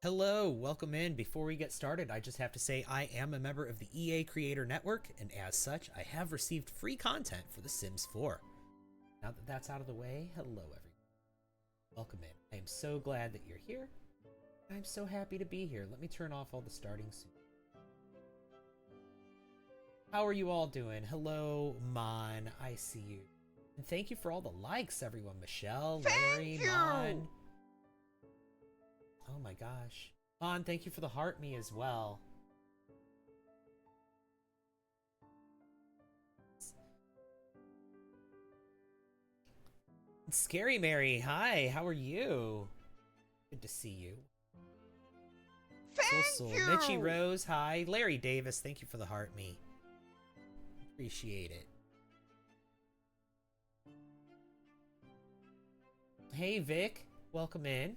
Hello, welcome in. Before we get started, I just have to say I am a member of the EA Creator Network, and as such, I have received free content for The Sims 4. Now that that's out of the way, hello everyone. Welcome in. I am so glad that you're here. I'm so happy to be here. Let me turn off all the starting soon. How are you all doing? Hello, Mon. I see you. And thank you for all the likes, everyone. Michelle, Larry, Mon. Oh my gosh. Mon, thank you for the heart me as well. Scary Mary, hi, how are you? Good to see you. Thank you! Mitchie Rose, hi. Larry Davis, thank you for the heart me. Appreciate it. Hey Vic, welcome in.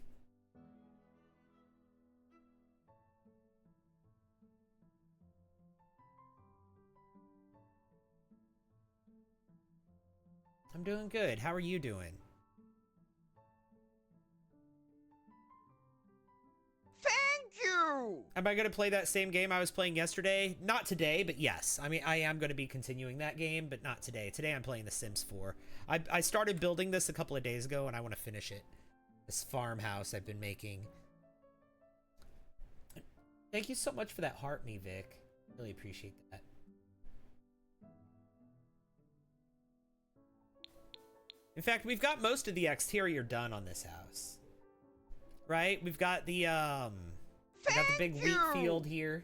I'm doing good. How are you doing? Thank you! Am I going to play that same game I was playing yesterday? Not today, but yes. I mean, I am going to be continuing that game, but not today. Today I'm playing The Sims 4. I started building this a couple of days ago, and I want to finish it. This farmhouse I've been making. Thank you so much for that heart me, Vic. Really appreciate that. In fact, we've got most of the exterior done on this house. Right? We've got the big wheat field here.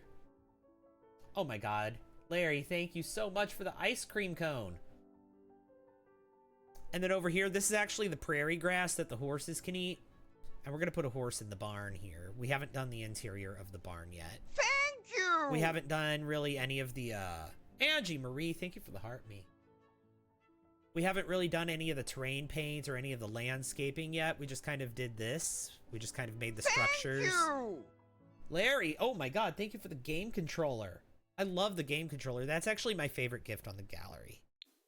Oh my god. Larry, thank you so much for the ice cream cone. And then over here, this is actually the prairie grass that the horses can eat. And we're going to put a horse in the barn here. We haven't done the interior of the barn yet. Thank you! We haven't done really any of the, Angie Marie, thank you for the heart me. We haven't really done any of the terrain paints or any of the landscaping yet. We just kind of did this. We just kind of made the structures. Thank you! Larry, oh my god, thank you for the game controller. I love the game controller. That's actually my favorite gift on the gallery.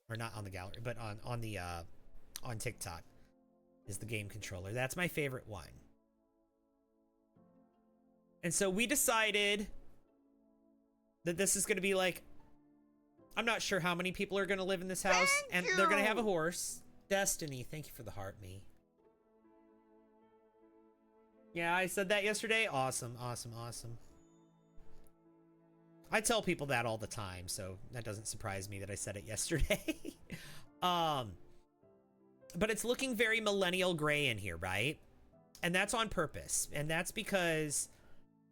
Or not on the gallery, but on TikTok is the game controller. That's my favorite one. And so we decided that this is going to be like, I'm not sure how many people are going to live in this house, and they're going to have a horse. Destiny, thank you for the heart me. Yeah, I said that yesterday. Awesome, awesome, awesome. I tell people that all the time, so that doesn't surprise me that I said it yesterday. But it's looking very millennial gray in here, right? And that's on purpose. And that's because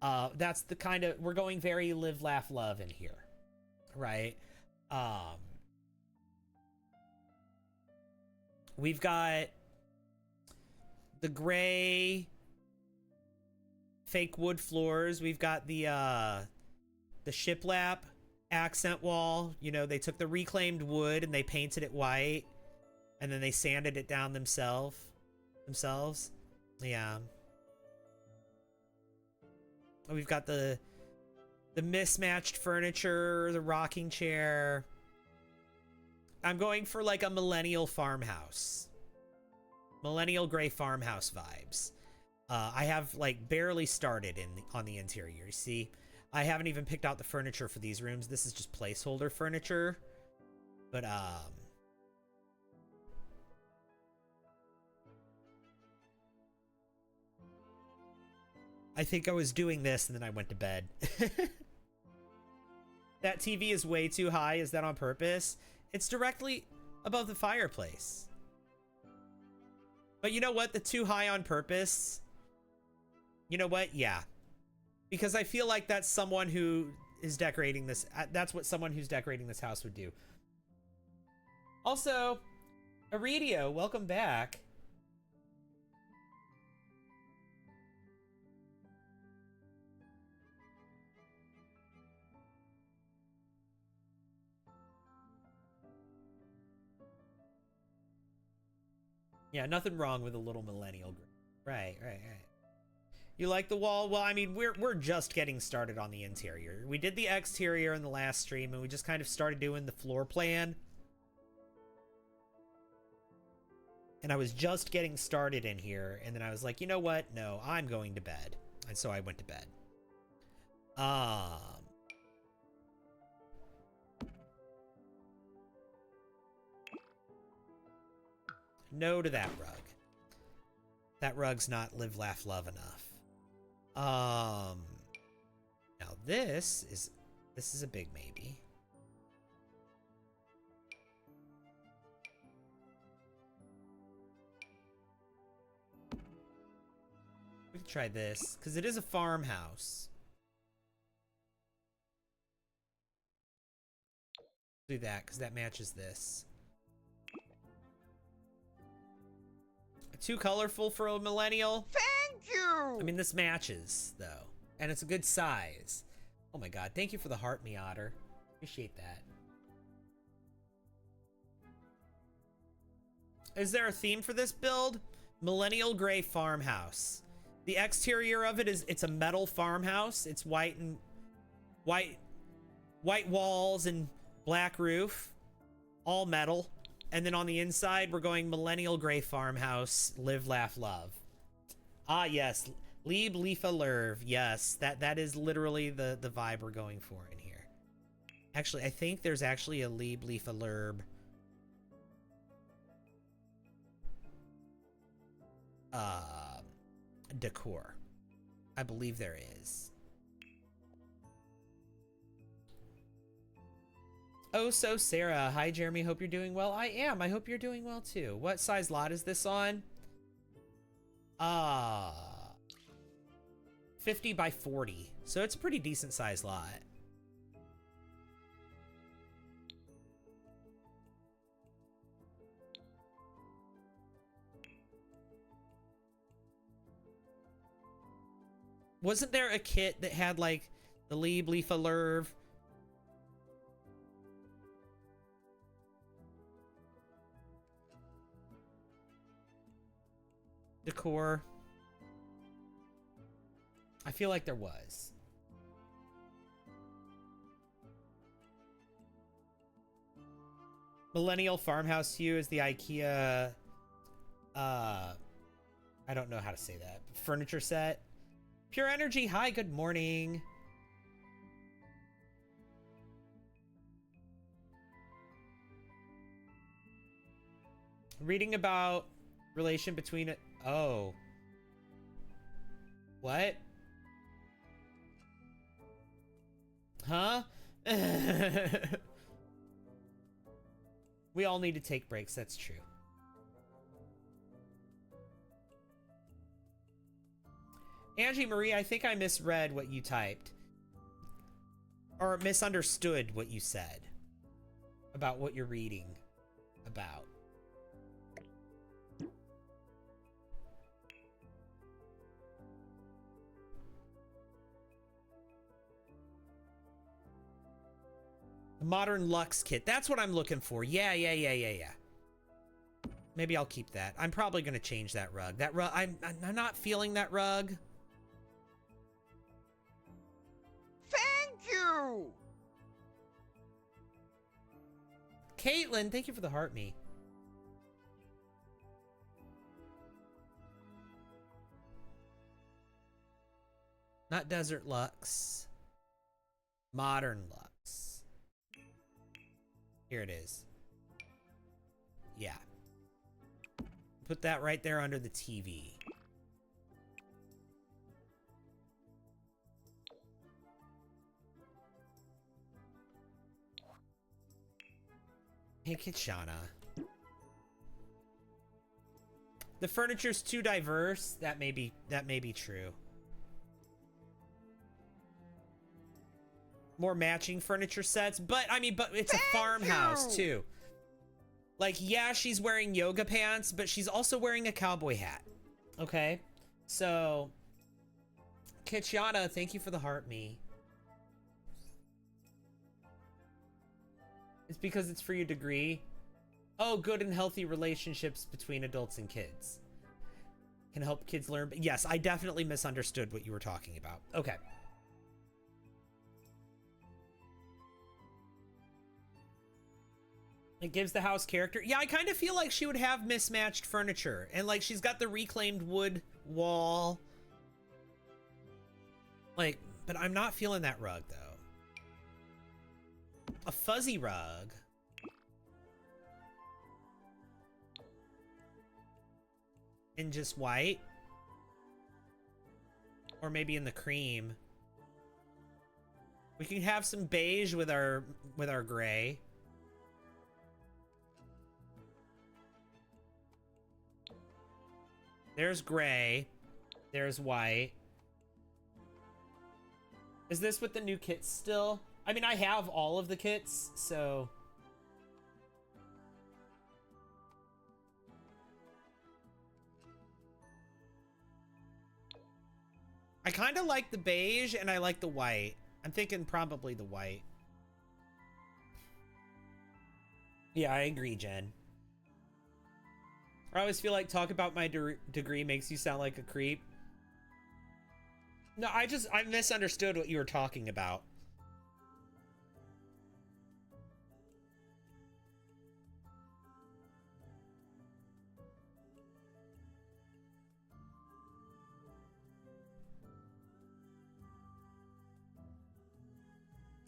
that's the kind of, we're going very live, laugh, love in here, right? We've got the gray fake wood floors. We've got the shiplap accent wall. You know, they took the reclaimed wood and they painted it white, and then they sanded it down themselves. Yeah. We've got the mismatched furniture, the rocking chair. I'm going for like a millennial farmhouse. Millennial gray farmhouse vibes. I have like barely started on the interior. You see, I haven't even picked out the furniture for these rooms. This is just placeholder furniture. But I think I was doing this and then I went to bed. That TV is way too high. Is that on purpose? It's directly above the fireplace. But you know what? The too high on purpose. You know what? Yeah. Because I feel like that's someone who is decorating this. That's what someone who's decorating this house would do. Also, Iridio, welcome back. Yeah, nothing wrong with a little millennial group. Right. You like the wall? Well, I mean, we're just getting started on the interior. We did the exterior in the last stream, and we just kind of started doing the floor plan. And I was just getting started in here, and then I was like, you know what? No, I'm going to bed. And so I went to bed. No to that rug. That rug's not live, laugh, love enough. Now this is a big maybe. We could try this, because it is a farmhouse. Do that, because that matches this. Too colorful for a millennial? Thank you! I mean, this matches, though. And it's a good size. Oh my god, thank you for the heart, me otter. Appreciate that. Is there a theme for this build? Millennial gray farmhouse. The exterior of it is, it's a metal farmhouse. It's white and white walls and black roof. All metal. And then on the inside, we're going millennial gray farmhouse, live, laugh, love. Ah, yes. Lieb, Leafa, Lerv. Yes, that is literally the vibe we're going for in here. Actually, I think there's actually a Lieb, Leafa, Lerb. Decor. I believe there is. Oh, so Sarah. Hi, Jeremy. Hope you're doing well. I am. I hope you're doing well, too. What size lot is this on? 50 by 40. So it's a pretty decent size lot. Wasn't there a kit that had, like, the Lieb, Leafa, Lerv? Decor. I feel like there was. Millennial farmhouse hue is the IKEA I don't know how to say that. Furniture set. Pure Energy, hi, good morning. Reading about relation between it. Oh. What? Huh? We all need to take breaks, that's true. Angie Marie, I think I misread what you typed. Or misunderstood what you said. About what you're reading about. The Modern Luxe kit. That's what I'm looking for. Yeah. Maybe I'll keep that. I'm probably going to change that rug. That rug, I'm not feeling that rug. Thank you! Caitlin, thank you for the heart me. Not Desert Luxe. Modern Luxe. Here it is. Yeah. Put that right there under the TV. Hey, Kitshana. The furniture's too diverse. That may be true. More matching furniture sets, but I mean, but it's a farmhouse too. Like, yeah, she's wearing yoga pants, but she's also wearing a cowboy hat. Okay, so Kitshana, thank you for the heart me. It's because it's for your degree. Oh, good and healthy relationships between adults and kids can help kids learn. Yes, I definitely misunderstood what you were talking about. Okay. It gives the house character. Yeah, I kind of feel like she would have mismatched furniture. And like she's got the reclaimed wood wall. Like, but I'm not feeling that rug, though. A fuzzy rug. In just white. Or maybe in the cream. We can have some beige with our gray. There's gray. There's white. Is this with the new kits still? I mean, I have all of the kits, so... I kind of like the beige and I like the white. I'm thinking probably the white. Yeah, I agree, Jen. I always feel like talk about my degree makes you sound like a creep. No, I misunderstood what you were talking about.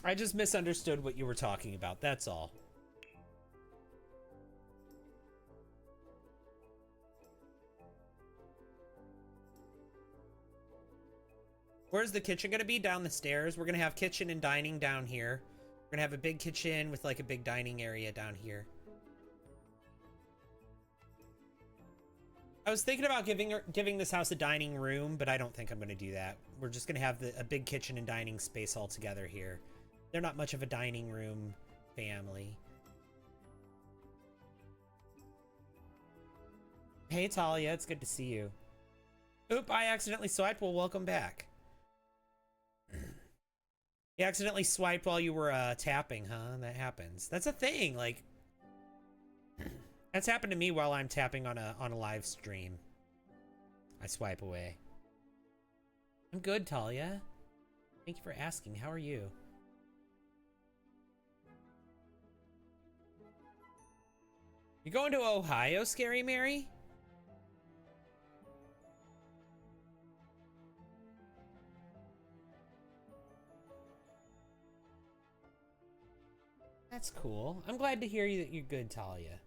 I just misunderstood what you were talking about, that's all. Where's the kitchen gonna be? Down the stairs. We're gonna have kitchen and dining down here. We're gonna have a big kitchen with like a big dining area down here. I was thinking about giving this house a dining room, but I don't think I'm gonna do that. We're just gonna have a big kitchen and dining space all together here. They're not much of a dining room family. Hey Talia, it's good to see you. Oop, I accidentally swiped. Well, welcome back. You accidentally swiped while you were tapping, huh? That happens. That's a thing, like that's happened to me while I'm tapping on a live stream. I swipe away. I'm good, Talia. Thank you for asking. How are you? You going to Ohio, Scary Mary? That's cool. I'm glad to hear you that you're good, Talia.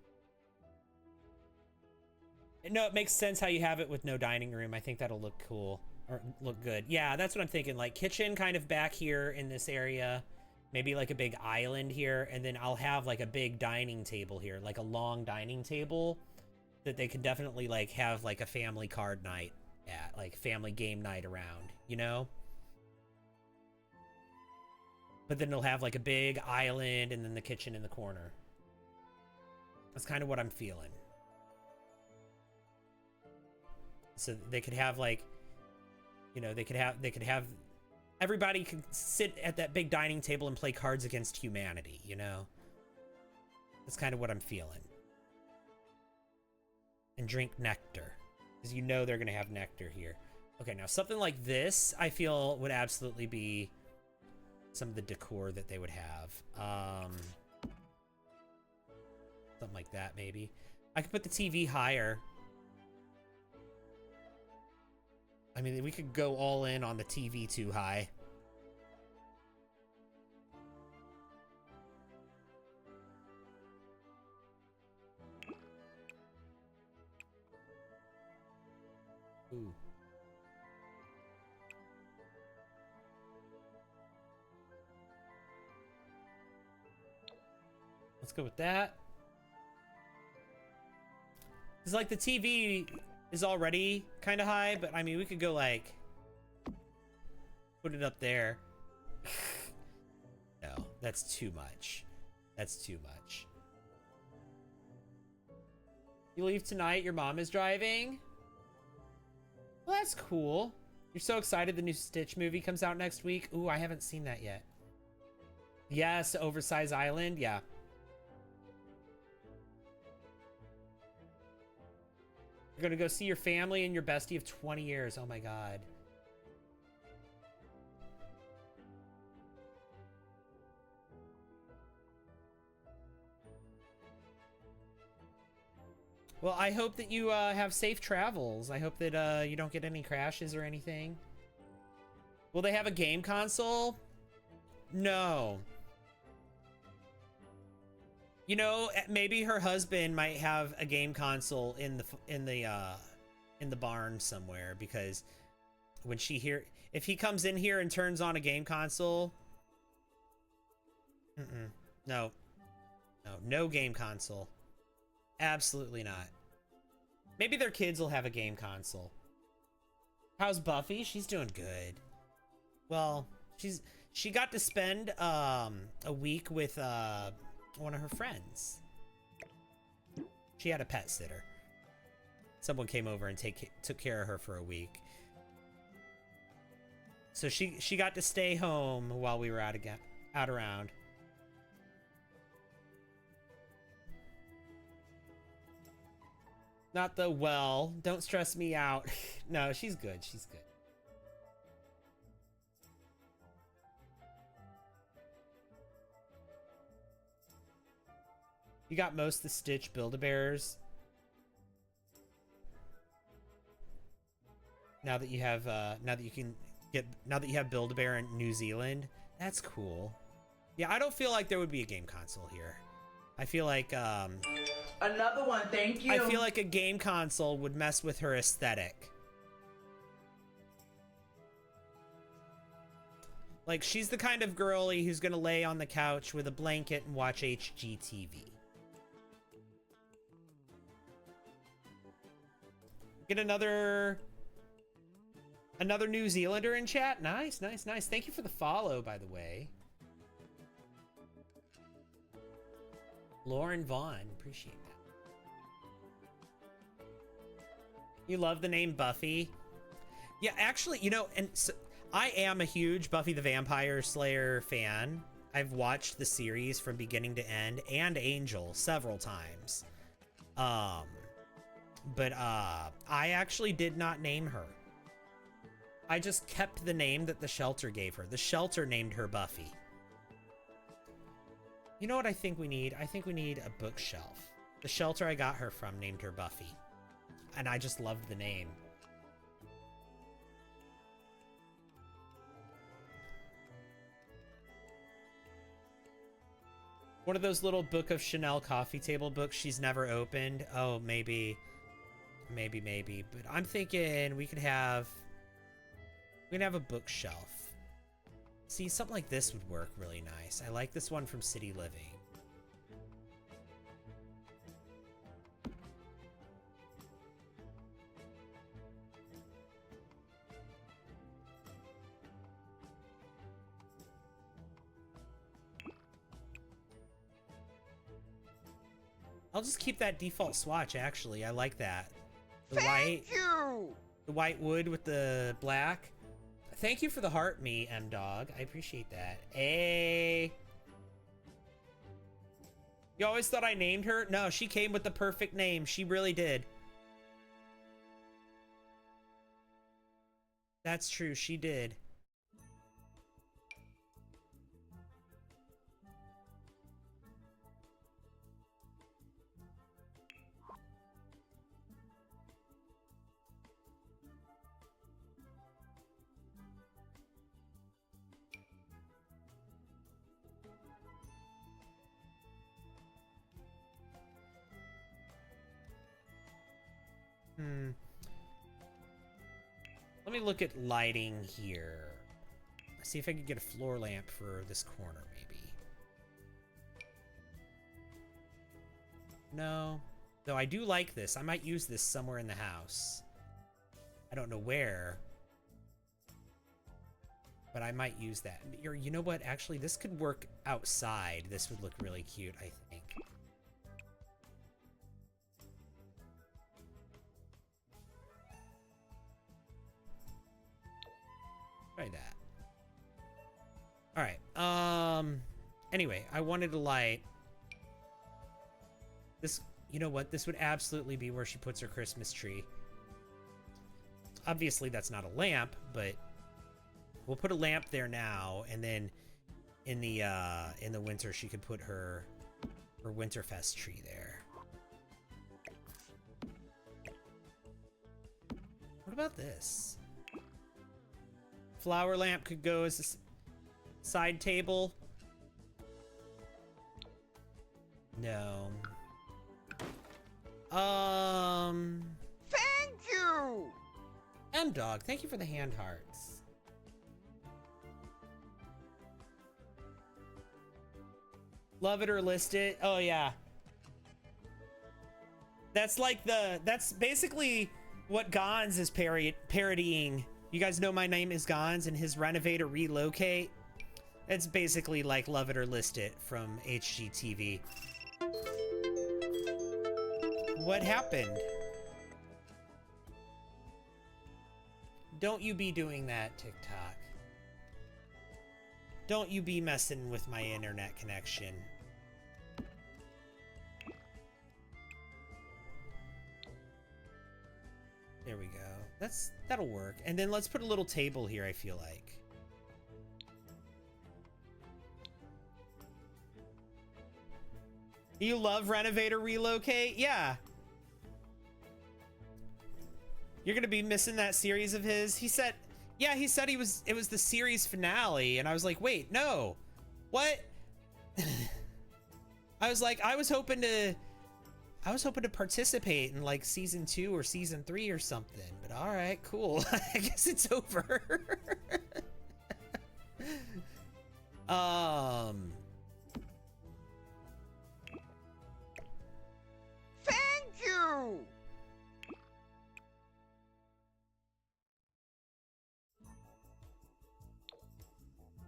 No, it makes sense how you have it with no dining room. I think that'll look cool. Or look good. Yeah, that's what I'm thinking. Like, kitchen kind of back here in this area. Maybe like a big island here. And then I'll have like a big dining table here. Like a long dining table that they can definitely like have like a family card night at. Like family game night around, you know? But then they'll have like a big island and then the kitchen in the corner. That's kind of what I'm feeling. So they could have like, you know, they could have everybody could sit at that big dining table and play Cards Against Humanity, you know? That's kind of what I'm feeling. And drink nectar. Because you know they're going to have nectar here. Okay, now something like this, I feel would absolutely be some of the decor that they would have. Something like that, maybe. I could put the TV higher. I mean, we could go all in on the TV too high. Ooh. Let's go with that. It's like the TV is already kind of high, but I mean, we could go like put it up there. No, that's too much. That's too much. You leave tonight? Your mom is driving? Well, that's cool. You're so excited the new Stitch movie comes out next week. Ooh, I haven't seen that yet. Yes, Oversized Island. Yeah. You're gonna go see your family and your bestie of 20 years. Oh my god. Well, I hope that you have safe travels. I hope that you don't get any crashes or anything. Will they have a game console? No. You know, maybe her husband might have a game console in the barn somewhere, because when if he comes in here and turns on a game console, no, no game console. Absolutely not. Maybe their kids will have a game console. How's Buffy? She's doing good. Well, she got to spend a week with one of her friends. She had a pet sitter. Someone came over and took care of her for a week. So she got to stay home while we were out around. Not the well, don't stress me out. No, she's good. She's good. You got most of the Stitch Build-A-Bears. Now that you have now that you have Build-A-Bear in New Zealand, that's cool. Yeah, I don't feel like there would be a game console here. I feel like another one, thank you. I feel like a game console would mess with her aesthetic. Like, she's the kind of girly who's gonna lay on the couch with a blanket and watch HGTV. Get another New Zealander in chat. Nice, nice, nice. Thank you for the follow, by the way. Lauren Vaughn, appreciate that. You love the name Buffy? Yeah, actually, you know, and so, I am a huge Buffy the Vampire Slayer fan. I've watched the series from beginning to end, and Angel several times. But I actually did not name her. I just kept the name that the shelter gave her. The shelter named her Buffy. You know what I think we need? I think we need a bookshelf. The shelter I got her from named her Buffy. And I just loved the name. One of those little Book of Chanel coffee table books she's never opened. Oh, maybe. Maybe. But I'm thinking we could have a bookshelf. See, something like this would work really nice. I like this one from City Living. I'll just keep that default swatch, actually. I like that. Thank you! The white wood with the black. Thank you for the heart, me, M-Dog. I appreciate that. Hey. You always thought I named her? No, she came with the perfect name. She really did. That's true. She did. Let me look at lighting here. See if I can get a floor lamp for this corner, maybe. No. Though I do like this. I might use this somewhere in the house. I don't know where. But I might use that. You know what? Actually, this could work outside. This would look really cute, I think. Try that. Alright, anyway, I wanted to light this. You know what? This would absolutely be where she puts her Christmas tree. Obviously, that's not a lamp, but we'll put a lamp there now, and then in the winter, she could put her Winterfest tree there. What about this? Flower lamp could go as a side table. No. Thank you! M-Dog, thank you for the hand hearts. Love it or list it. Oh, yeah. That's like that's basically what Gons is parodying. You guys know my name is Gons and his renovate or relocate. It's basically like Love It or List It from HGTV. What happened? Don't you be doing that, TikTok. Don't you be messing with my internet connection. There we go. That'll work. And then let's put a little table here, I feel like. You love Renovate or Relocate? Yeah. You're gonna be missing that series of his. He said, yeah, he said it was the series finale, and I was like, wait, no. What? I was like, I was hoping to participate in like season 2 or season 3 or something, but all right, cool. I guess it's over. Thank you!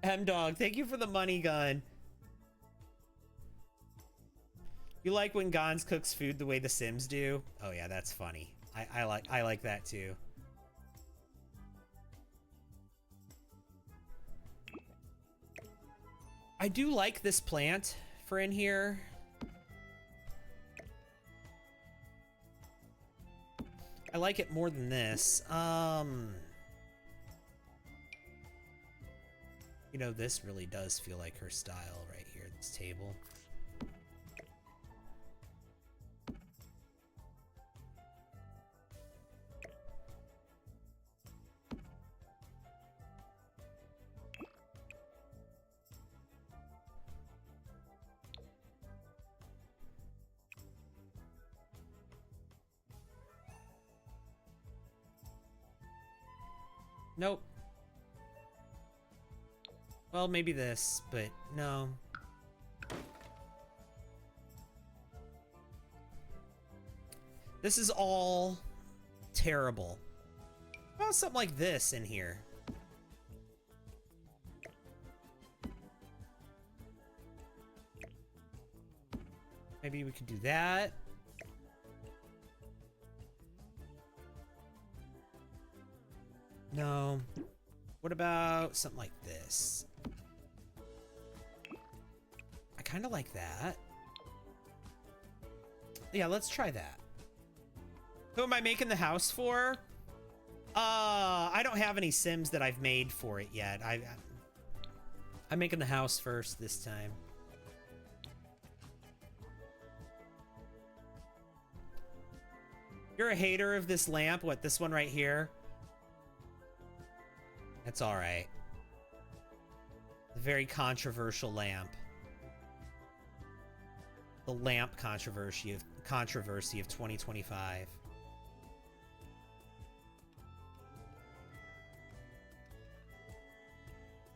M-Dog, thank you for the money gun. You like when Gons cooks food the way the Sims do? Oh yeah, that's funny. I like that too. I do like this plant for in here. I like it more than this. You know, this really does feel like her style right here, this table. Nope. Well, maybe this, but no. This is all terrible. How about something like this in here? Maybe we could do that. No. What about something like this? I kind of like that. Yeah, let's try that. Who am I making the house for? I don't have any Sims that I've made for it yet. I'm making the house first this time. You're a hater of this lamp. What, this one right here? That's all right. A very controversial lamp. The lamp controversy of 2025.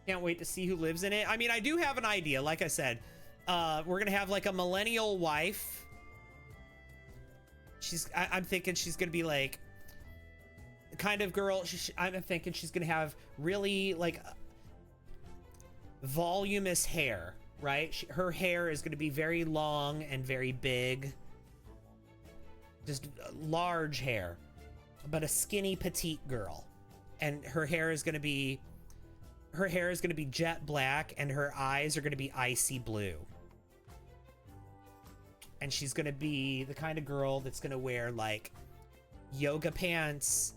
Can't wait to see who lives in it. I mean, I do have an idea. Like I said, we're gonna have like a millennial wife. I'm thinking she's gonna be like the kind of girl. I'm thinking she's gonna have really like voluminous hair, right? Her hair is gonna be very long and very big, just large hair, but a skinny petite girl, and her hair is gonna be jet black, and her eyes are gonna be icy blue. And she's gonna be the kind of girl that's gonna wear like yoga pants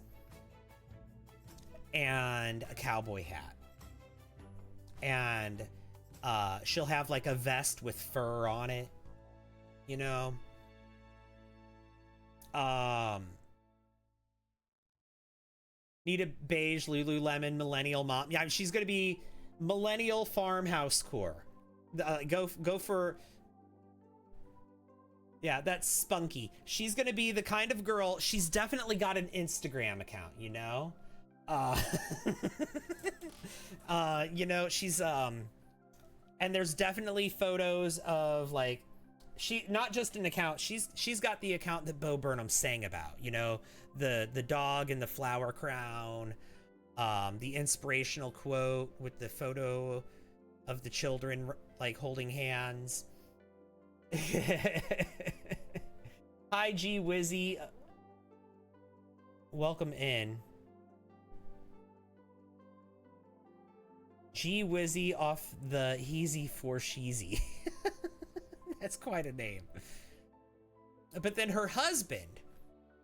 and a cowboy hat. And she'll have like a vest with fur on it, you know? Need a beige Lululemon millennial mom. Yeah, she's gonna be millennial farmhouse core. Go for. Yeah, that's spunky. She's gonna be the kind of girl. She's definitely got an Instagram account, you know. Uh, you know, she's and there's definitely photos of like she not just an account. She's got the account that Bo Burnham sang about. You know, the dog and the flower crown. The inspirational quote with the photo of the children like holding hands. Hi G Wizzy, welcome in. G Wizzy off the Heezy for Sheezy. That's quite a name. But then her husband,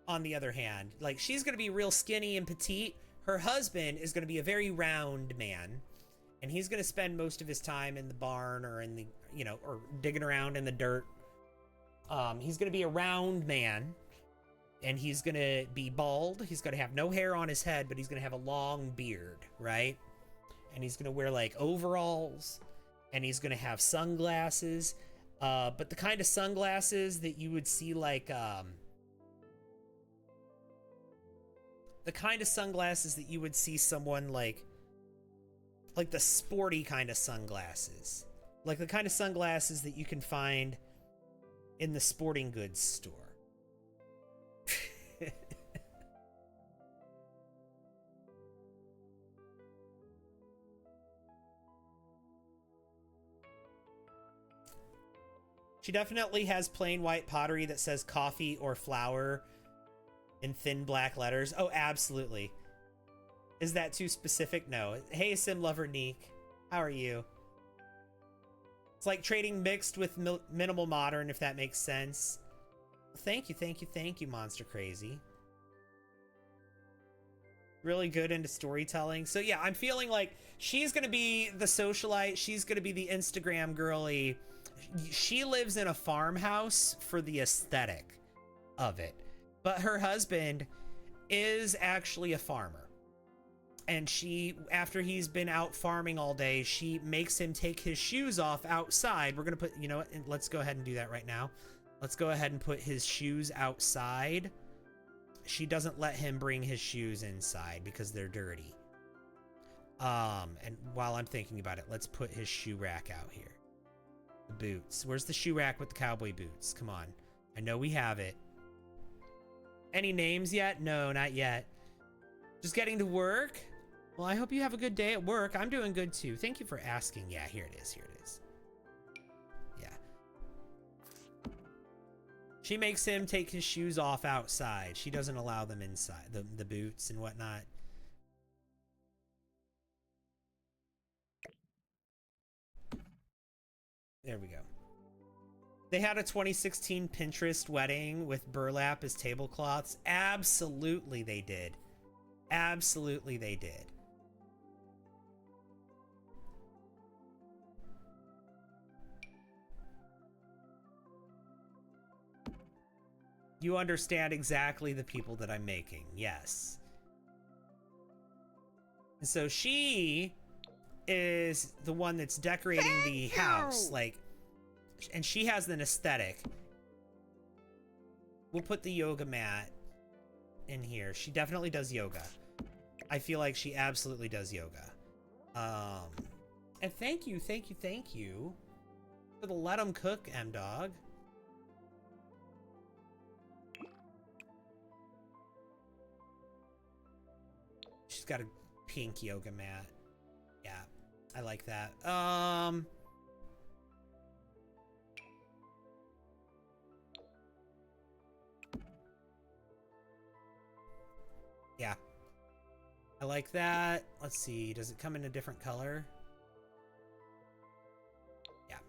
on the other hand, like she's gonna be real skinny and petite. Her husband is gonna be a very round man, and he's gonna spend most of his time in the barn or in the, you know, or digging around in the dirt. He's gonna be a round man, and he's gonna be bald. He's gonna have no hair on his head, but he's gonna have a long beard, right? And he's gonna wear like overalls, and he's gonna have sunglasses, but the kind of sunglasses that you would see like the kind of sunglasses that you would see someone like the sporty kind of sunglasses, like the kind of sunglasses that you can find in the sporting goods store. She definitely has plain white pottery that says coffee or flour in thin black letters. Oh, absolutely. Is that too specific? No. Hey, Sim Lover Neek. How are you? It's like trading mixed with minimal modern, if that makes sense. Thank you, Monster Crazy. Really good into storytelling. So yeah, I'm feeling like she's gonna be the socialite. She's gonna be the Instagram girly. She lives in a farmhouse for the aesthetic of it. But her husband is actually a farmer. And she, after he's been out farming all day, she makes him take his shoes off outside. We're going to put, you know what, let's go ahead and do that right now. Let's go ahead and put his shoes outside. She doesn't let him bring his shoes inside because they're dirty. And while I'm thinking about it, let's put his shoe rack out here. The boots. Where's the shoe rack with the cowboy boots? Come on. I know we have it. Any names yet? No, not yet. Just getting to work? Well, I hope you have a good day at work. I'm doing good too. Thank you for asking. Yeah, here it is. Here it is. Yeah. She makes him take his shoes off outside. She doesn't allow them inside. The boots and whatnot. There we go. They had a 2016 Pinterest wedding with burlap as tablecloths. Absolutely they did. Absolutely they did. You understand exactly the people that I'm making. Yes. And so she is the one that's decorating the house, like, and she has an aesthetic. We'll put the yoga mat in here. She definitely does yoga. I feel like she absolutely does yoga. And thank you for the let 'em cook, M-Dog. She's got a pink yoga mat. Yeah, I like that. Yeah. I like that. Let's see. Does it come in a different color? Yeah.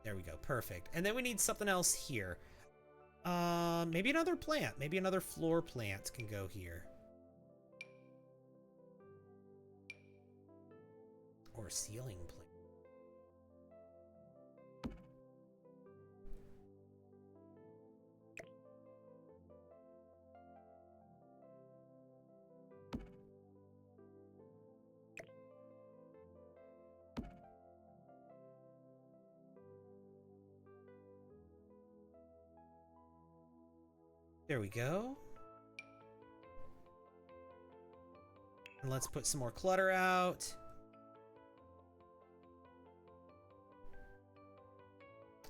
There we go. Perfect. And then we need something else here. Maybe another plant. Maybe another floor plant can go here. Or ceiling plant. There we go. And let's put some more clutter out.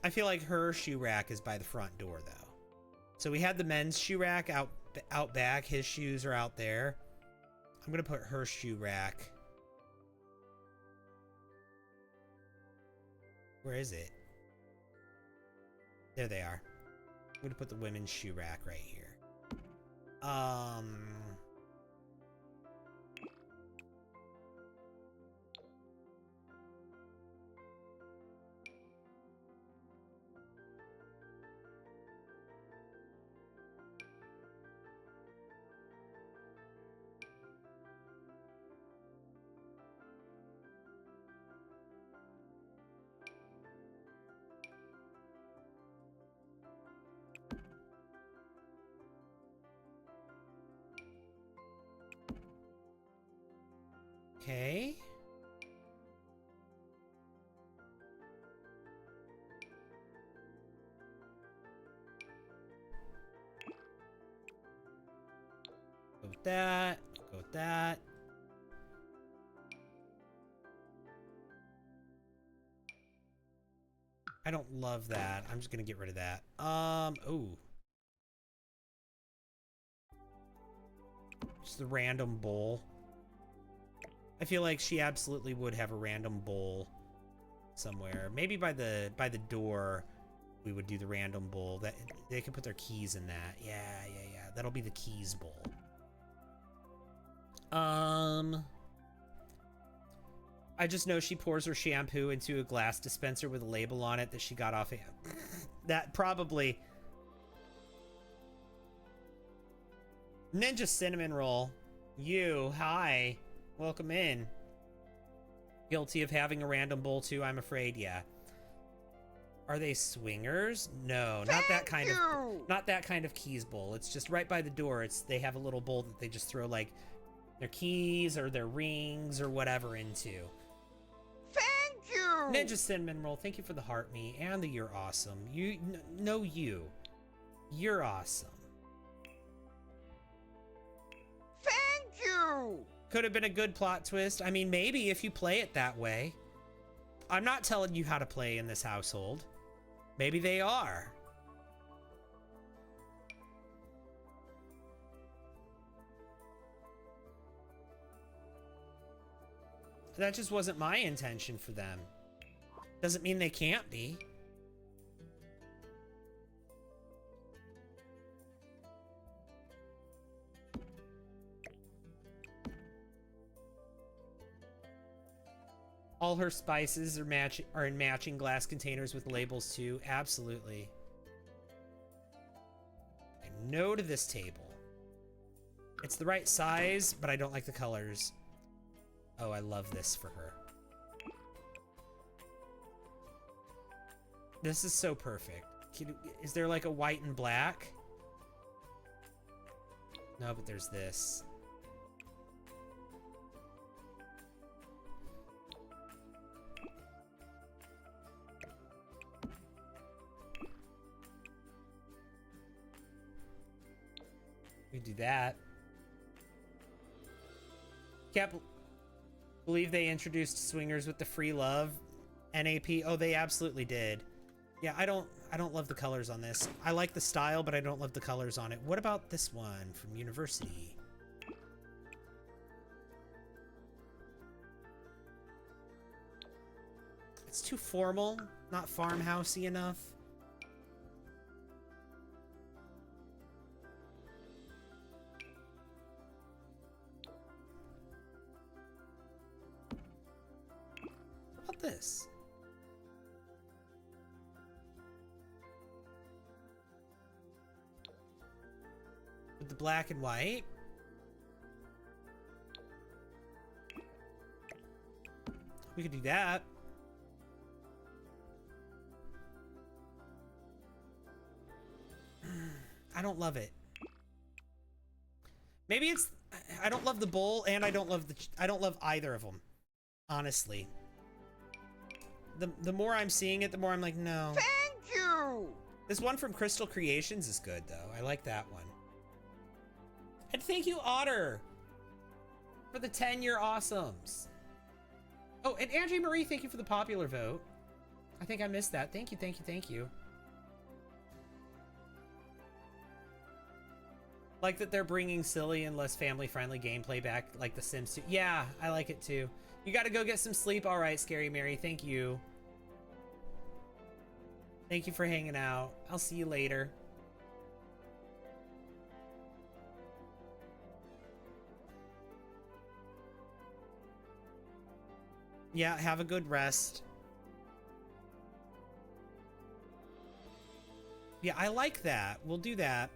I feel like her shoe rack is by the front door, though. So we had the men's shoe rack out back. His shoes are out there. I'm gonna put her shoe rack. Where is it? There they are. I'm gonna put the women's shoe rack right here. Okay. Go with that. Go with that. I don't love that. I'm just gonna get rid of that. Ooh. Just the random bowl. I feel like she absolutely would have a random bowl somewhere. Maybe by the door we would do the random bowl. That they could put their keys in that. Yeah. That'll be the keys bowl. I just know she pours her shampoo into a glass dispenser with a label on it that she got off. That probably. Ninja cinnamon roll. You, hi. Welcome in. Guilty of having a random bowl too, I'm afraid. Yeah. Are they swingers? No, not that kind of keys bowl. It's just right by the door. They have a little bowl that they just throw like their keys or their rings or whatever into. Thank you. Ninja cinnamon roll, thank you for the heart me and the you're awesome. You're awesome. Thank you. Could have been a good plot twist. I mean, maybe if you play it that way. I'm not telling you how to play in this household. Maybe they are. That just wasn't my intention for them. Doesn't mean they can't be. All her spices are in matching glass containers with labels too. Absolutely. I no to this table. It's the right size, but I don't like the colors. Oh, I love this for her. This is so perfect. Is there like a white and black? No, but there's this. We do that. Can't believe they introduced swingers with the free love NAP. Oh, they absolutely did. Yeah, I don't love the colors on this. I like the style, but I don't love the colors on it. What about this one from University? It's too formal, not farmhousey enough. What about this? With the black and white. We could do that. I don't love it. Maybe it's I don't love the bowl and I don't love either of them. Honestly. The more I'm seeing it, the more I'm like, no. Thank you. This one from Crystal Creations is good, though. I like that one. And thank you, Otter, for the 10-year awesomes. Oh, and Angie Marie, thank you for the popular vote. I think I missed that. Thank you, thank you, thank you. Like that they're bringing silly and less family-friendly gameplay back, like The Sims 2. Yeah, I like it too. You gotta go get some sleep. All right, Scary Mary, thank you. Thank you for hanging out. I'll see you later. Yeah, have a good rest. Yeah, I like that. We'll do that.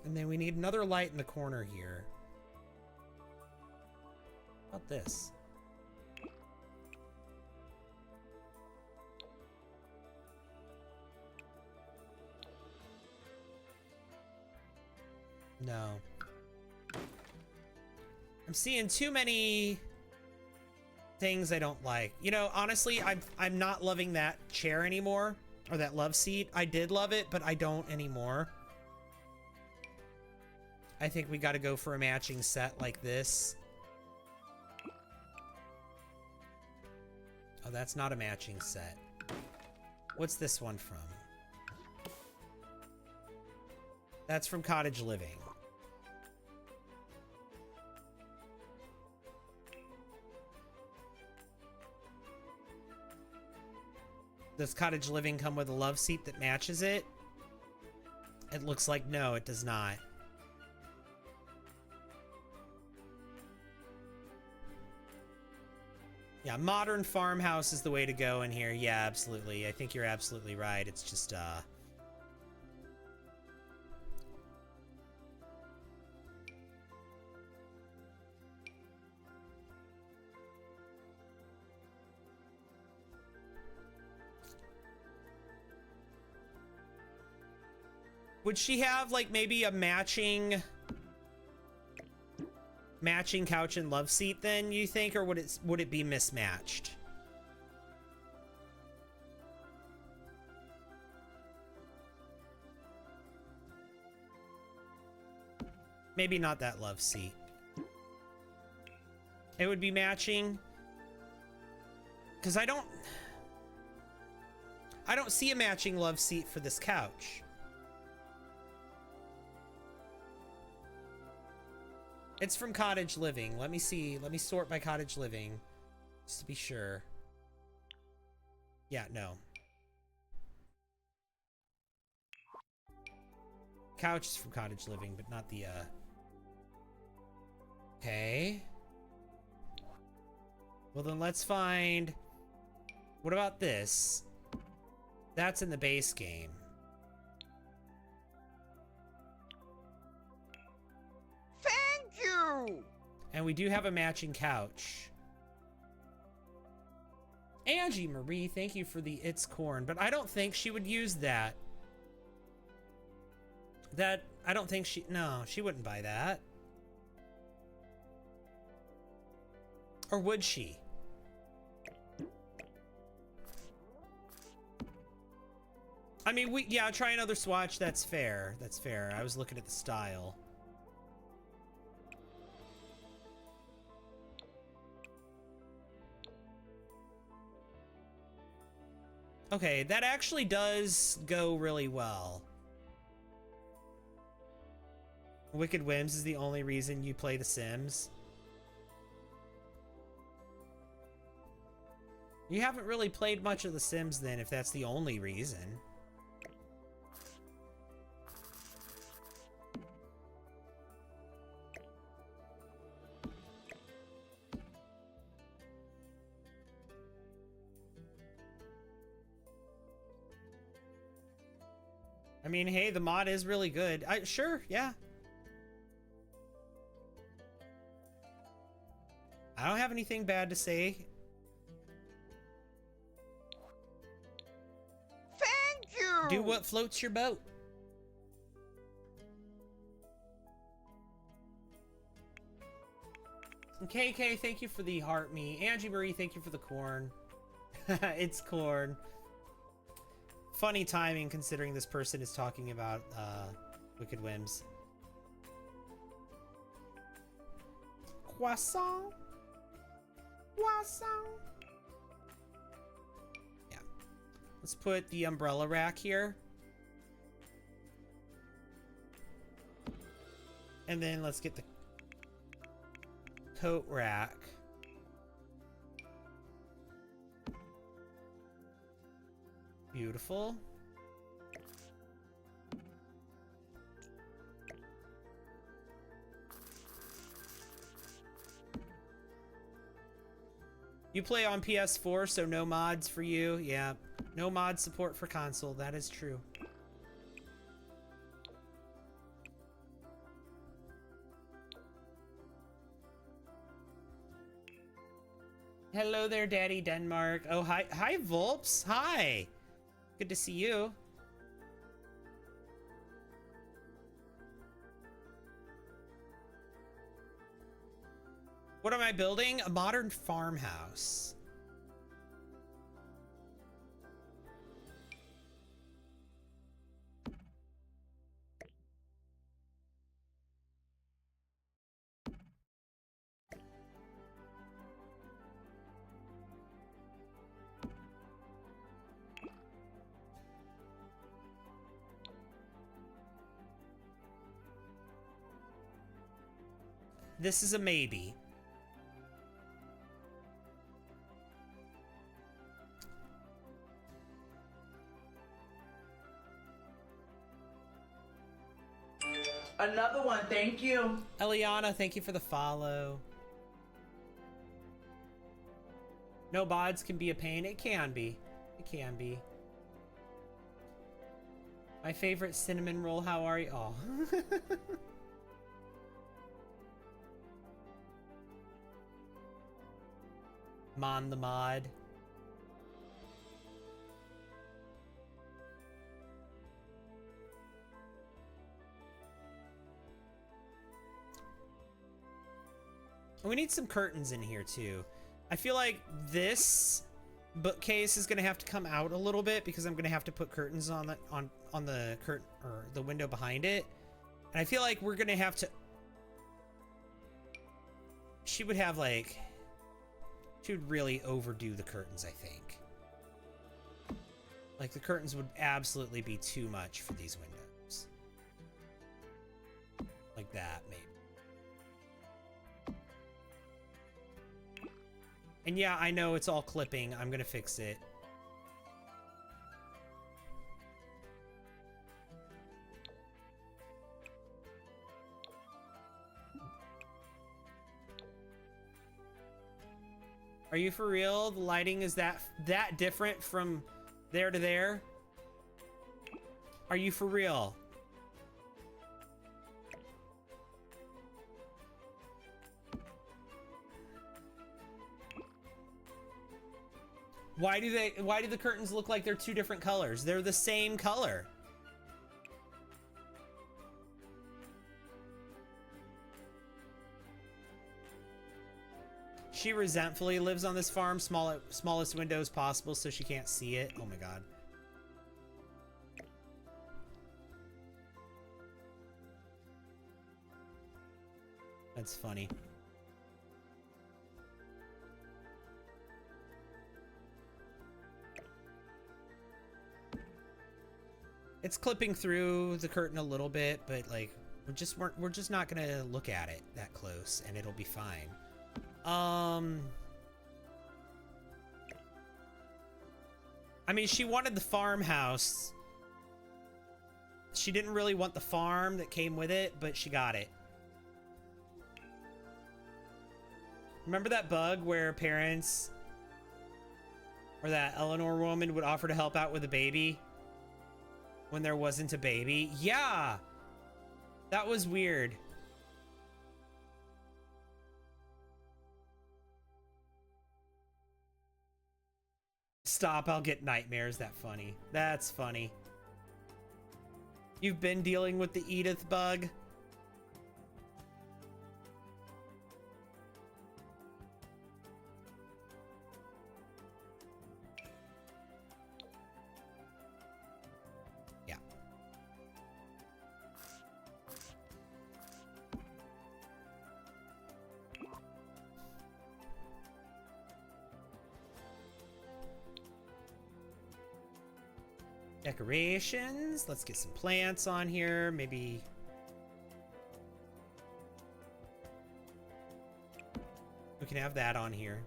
And then we need another light in the corner here. How about this? No. I'm seeing too many things I don't like. You know, honestly, I'm not loving that chair anymore, or that love seat. I did love it, but I don't anymore. I think we got to go for a matching set like this. Oh, that's not a matching set. What's this one from? That's from Cottage Living. Does Cottage Living come with a love seat that matches it? It looks like no, it does not. Yeah, modern farmhouse is the way to go in here. Yeah, absolutely. I think you're absolutely right. It's just, would she have, like, maybe a matching couch and love seat then, you think, or would it be mismatched? Maybe not that love seat. It would be matching, because I don't see a matching love seat for this couch. It's from Cottage Living. Let me see. Let me sort by Cottage Living, just to be sure. Yeah, no. Couch is from Cottage Living, but not the, Okay. Well, then let's find... What about this? That's in the base game. And we do have a matching couch. Angie Marie, thank you for the It's Corn, but I don't think she would use that. I don't think no, she wouldn't buy that. Or would she? I mean, yeah, try another swatch, that's fair. That's fair. I was looking at the style. Okay, that actually does go really well. Wicked Whims is the only reason you play The Sims. You haven't really played much of The Sims then, if that's the only reason. I mean, hey, the mod is really good. Sure, yeah. I don't have anything bad to say. Thank you! you. Do what floats your boat. KK, thank you for the heart me. Angie Marie, thank you for the corn. It's corn. Funny timing considering this person is talking about Wicked Whims. Croissant. Croissant. Yeah. Let's put the umbrella rack here. And then let's get the coat rack. Beautiful. You play on PS4, so no mods for you. Yeah, no mod support for console. That is true. Hello there, Daddy Denmark. Oh, hi, Volps. Hi. Good to see you. What am I building? A modern farmhouse. This is a maybe. Another one, thank you. Eliana, thank you for the follow. No mods can be a pain. It can be. It can be. My favorite cinnamon roll. How are you? Oh. Mon the mod. We need some curtains in here too. I feel like this bookcase is gonna have to come out a little bit because I'm gonna have to put curtains on the curtain or the window behind it, and I feel like we're gonna have to. She would have like. She would really overdo the curtains, I think. Like the curtains would absolutely be too much for these windows. Like that, maybe. And yeah, I know it's all clipping. I'm gonna fix it. Are you for real? The lighting is that different from there to there? Are you for real? Why do the curtains look like they're two different colors? They're the same color. She resentfully lives on this farm, smallest windows possible so she can't see it. Oh my god. That's funny. It's clipping through the curtain a little bit, but like we're just not gonna look at it that close and it'll be fine. I mean, she wanted the farmhouse. She didn't really want the farm that came with it, but she got it. Remember that bug where parents or that Eleanor woman would offer to help out with a baby when there wasn't a baby? Yeah, that was weird. Stop, I'll get nightmares. That funny. That's funny. You've been dealing with the Edith bug? Yeah. Decorations. Let's get some plants on here. Maybe we can have that on here.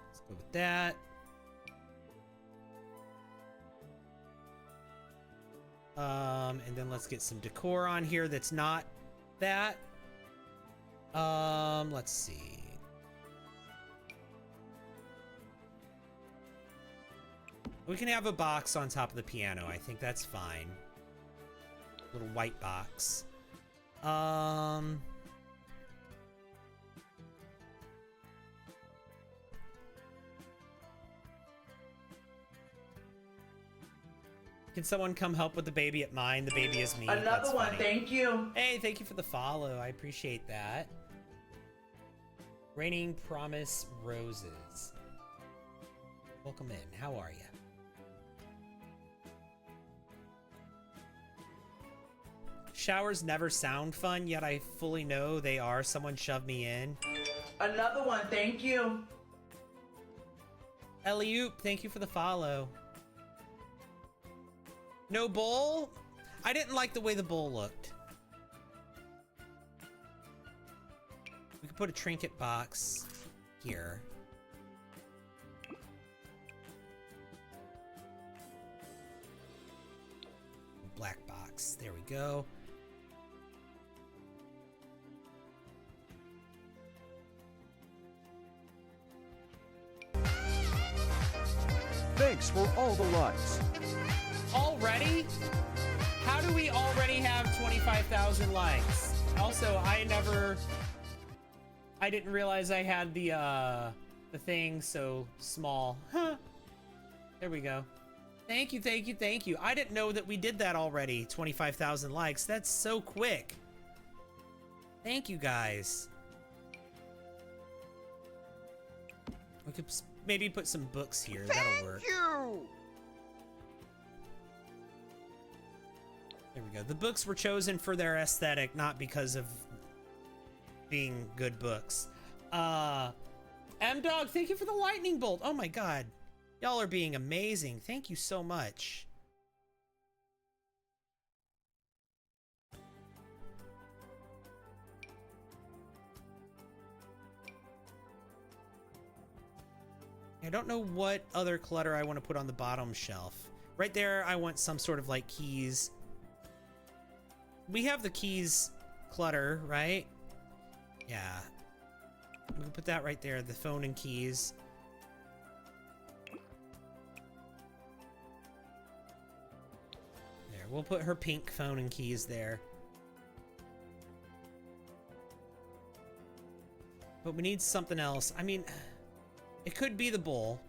Let's go with that. And then let's get some decor on here that's not that. Let's see. We can have a box on top of the piano. I think that's fine. Little white box. Can someone come help with the baby at mine? The baby is me. Another That's one, funny. thank you. Hey, thank you for the follow. I appreciate that. Raining Promise Roses. Welcome in. How are you? Showers never sound fun, yet I fully know they are. Someone shoved me in. Another one, thank you. Eliup, thank you for the follow. No bowl? I didn't like the way the bowl looked. We could put a trinket box here. Black box. There we go. Thanks for all the likes. Already? How do we already have 25,000 likes? Also, I didn't realize I had the thing so small. Huh. There we go. Thank you, thank you, thank you. I didn't know that we did that already. 25,000 likes. That's so quick. Thank you, guys. We could maybe put some books here. That'll work. Thank you. There we go. The books were chosen for their aesthetic, not because of being good books. M-Dog, thank you for the lightning bolt. Oh my god. Y'all are being amazing. Thank you so much. I don't know what other clutter I want to put on the bottom shelf. Right there, I want some sort of like keys. We have the keys clutter, right? Yeah. We can put that right there, the phone and keys. There, we'll put her pink phone and keys there. But we need something else. I mean, it could be the bowl.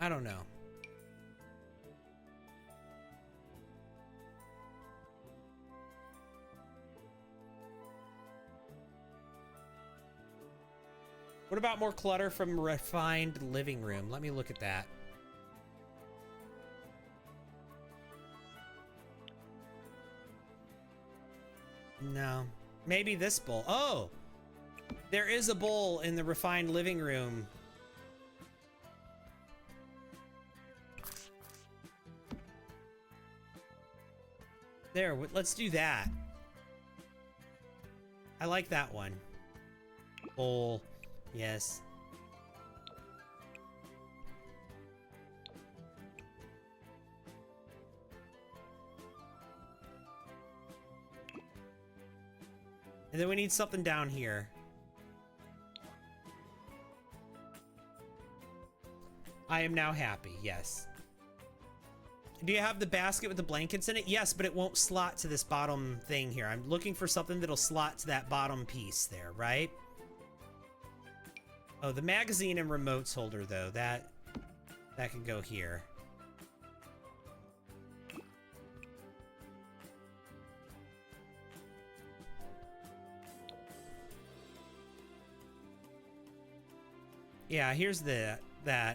I don't know. What about more clutter from refined living room? Let me look at that. No. Maybe this bowl. Oh! There is a bowl in the refined living room. There, let's do that. I like that one. Bowl. Yes. And then we need something down here. I am now happy, yes. Do you have the basket with the blankets in it? Yes, but it won't slot to this bottom thing here. I'm looking for something that'll slot to that bottom piece there, right? Oh, the magazine and remotes holder, though. That can go here. Yeah, here's that.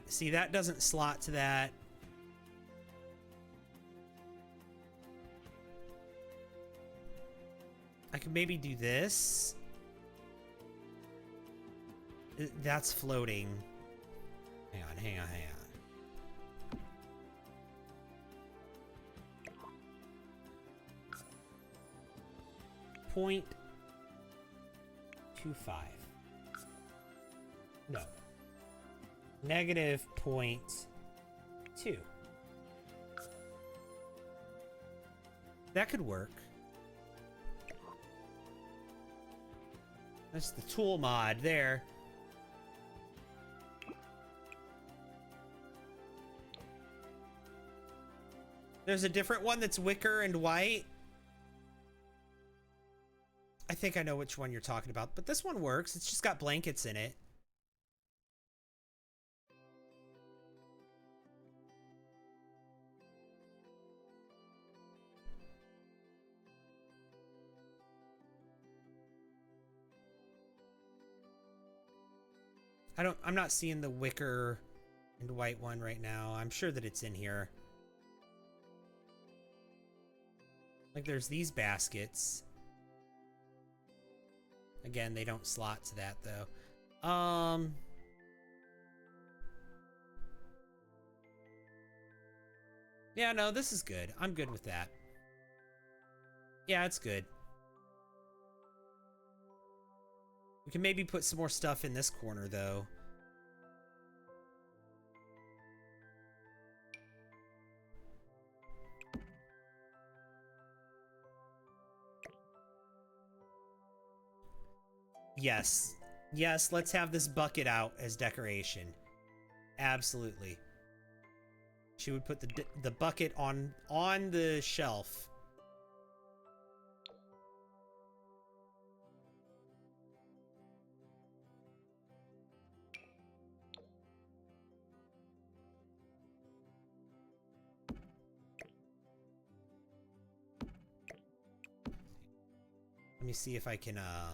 See, that doesn't slot to that. I could maybe do this. That's floating. Hang on. 0.25. No. -0.2. That could work. That's the tool mod there. There's a different one that's wicker and white. I think I know which one you're talking about, but this one works. It's just got blankets in it. I'm not seeing the wicker and white one right now. I'm sure that it's in here. Like there's these baskets. Again, they don't slot to that though. Yeah, no, this is good. I'm good with that. Yeah, it's good. We can maybe put some more stuff in this corner, though. Yes. Yes, let's have this bucket out as decoration. Absolutely. She would put the bucket on the shelf. Let me see if I can, yeah.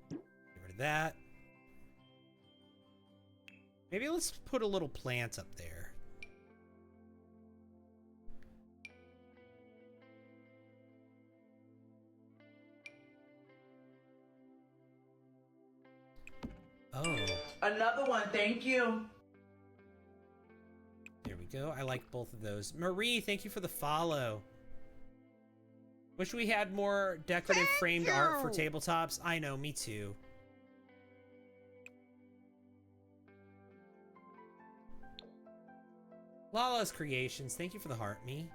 Get rid of that. Maybe let's put a little plant up there. Oh. Another one, thank you. There we go. I like both of those. Marie, thank you for the follow. Wish we had more decorative framed art for tabletops. I know, me too. Lala's Creations, thank you for the heart, me.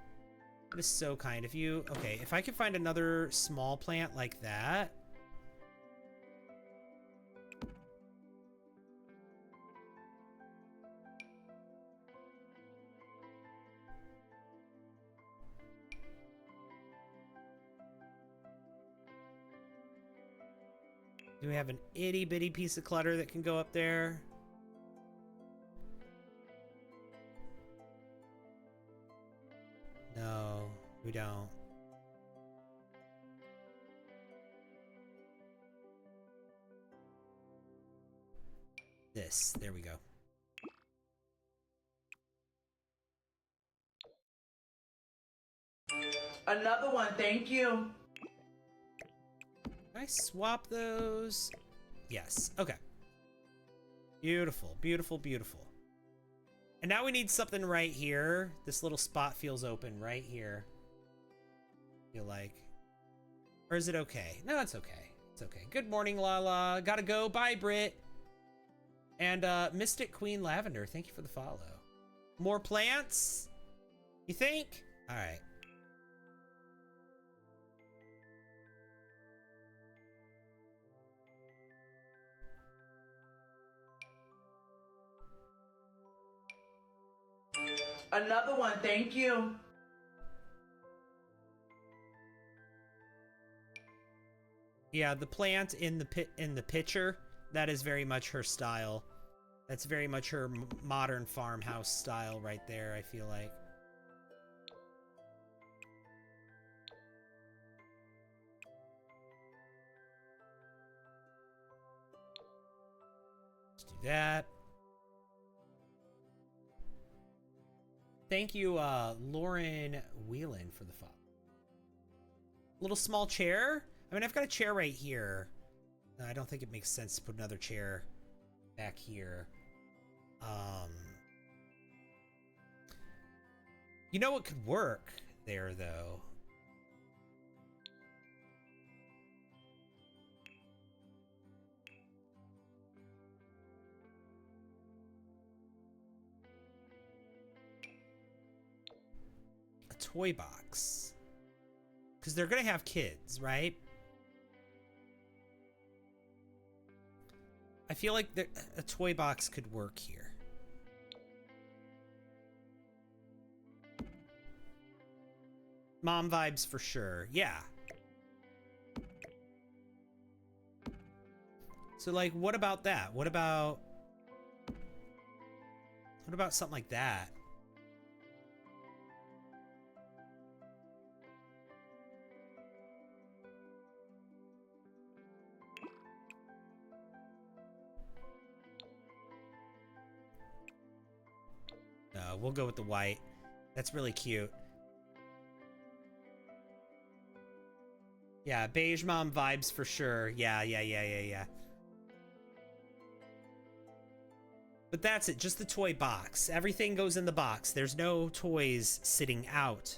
That is so kind of you. Okay, if I could find another small plant like that. Do we have an itty bitty piece of clutter that can go up there? No, we don't. This, there we go. Another one, thank you. Can I swap those? Yes. Okay. Beautiful, beautiful, beautiful. And now we need something right here. This little spot feels open right here. Feel like. Or is it okay? No, it's okay. It's okay. Good morning, Lala. Gotta go. Bye, Britt. And Mystic Queen Lavender, thank you for the follow. More plants? You think? All right. Another one, thank you. Yeah, the plant in the picture, that is very much her style. That's very much her modern farmhouse style right there, I feel like. Let's do that. Thank you, Lauren Whelan, for the follow. Little small chair? I mean, I've got a chair right here. I don't think it makes sense to put another chair back here. You know what could work there, though? A toy box. Because they're going to have kids, right? I feel like a toy box could work here. Mom vibes for sure. Yeah. So, like, what about that? What about something like that? No, we'll go with the white. That's really cute. Yeah, beige mom vibes for sure. Yeah. But that's it, just the toy box. Everything goes in the box. There's no toys sitting out.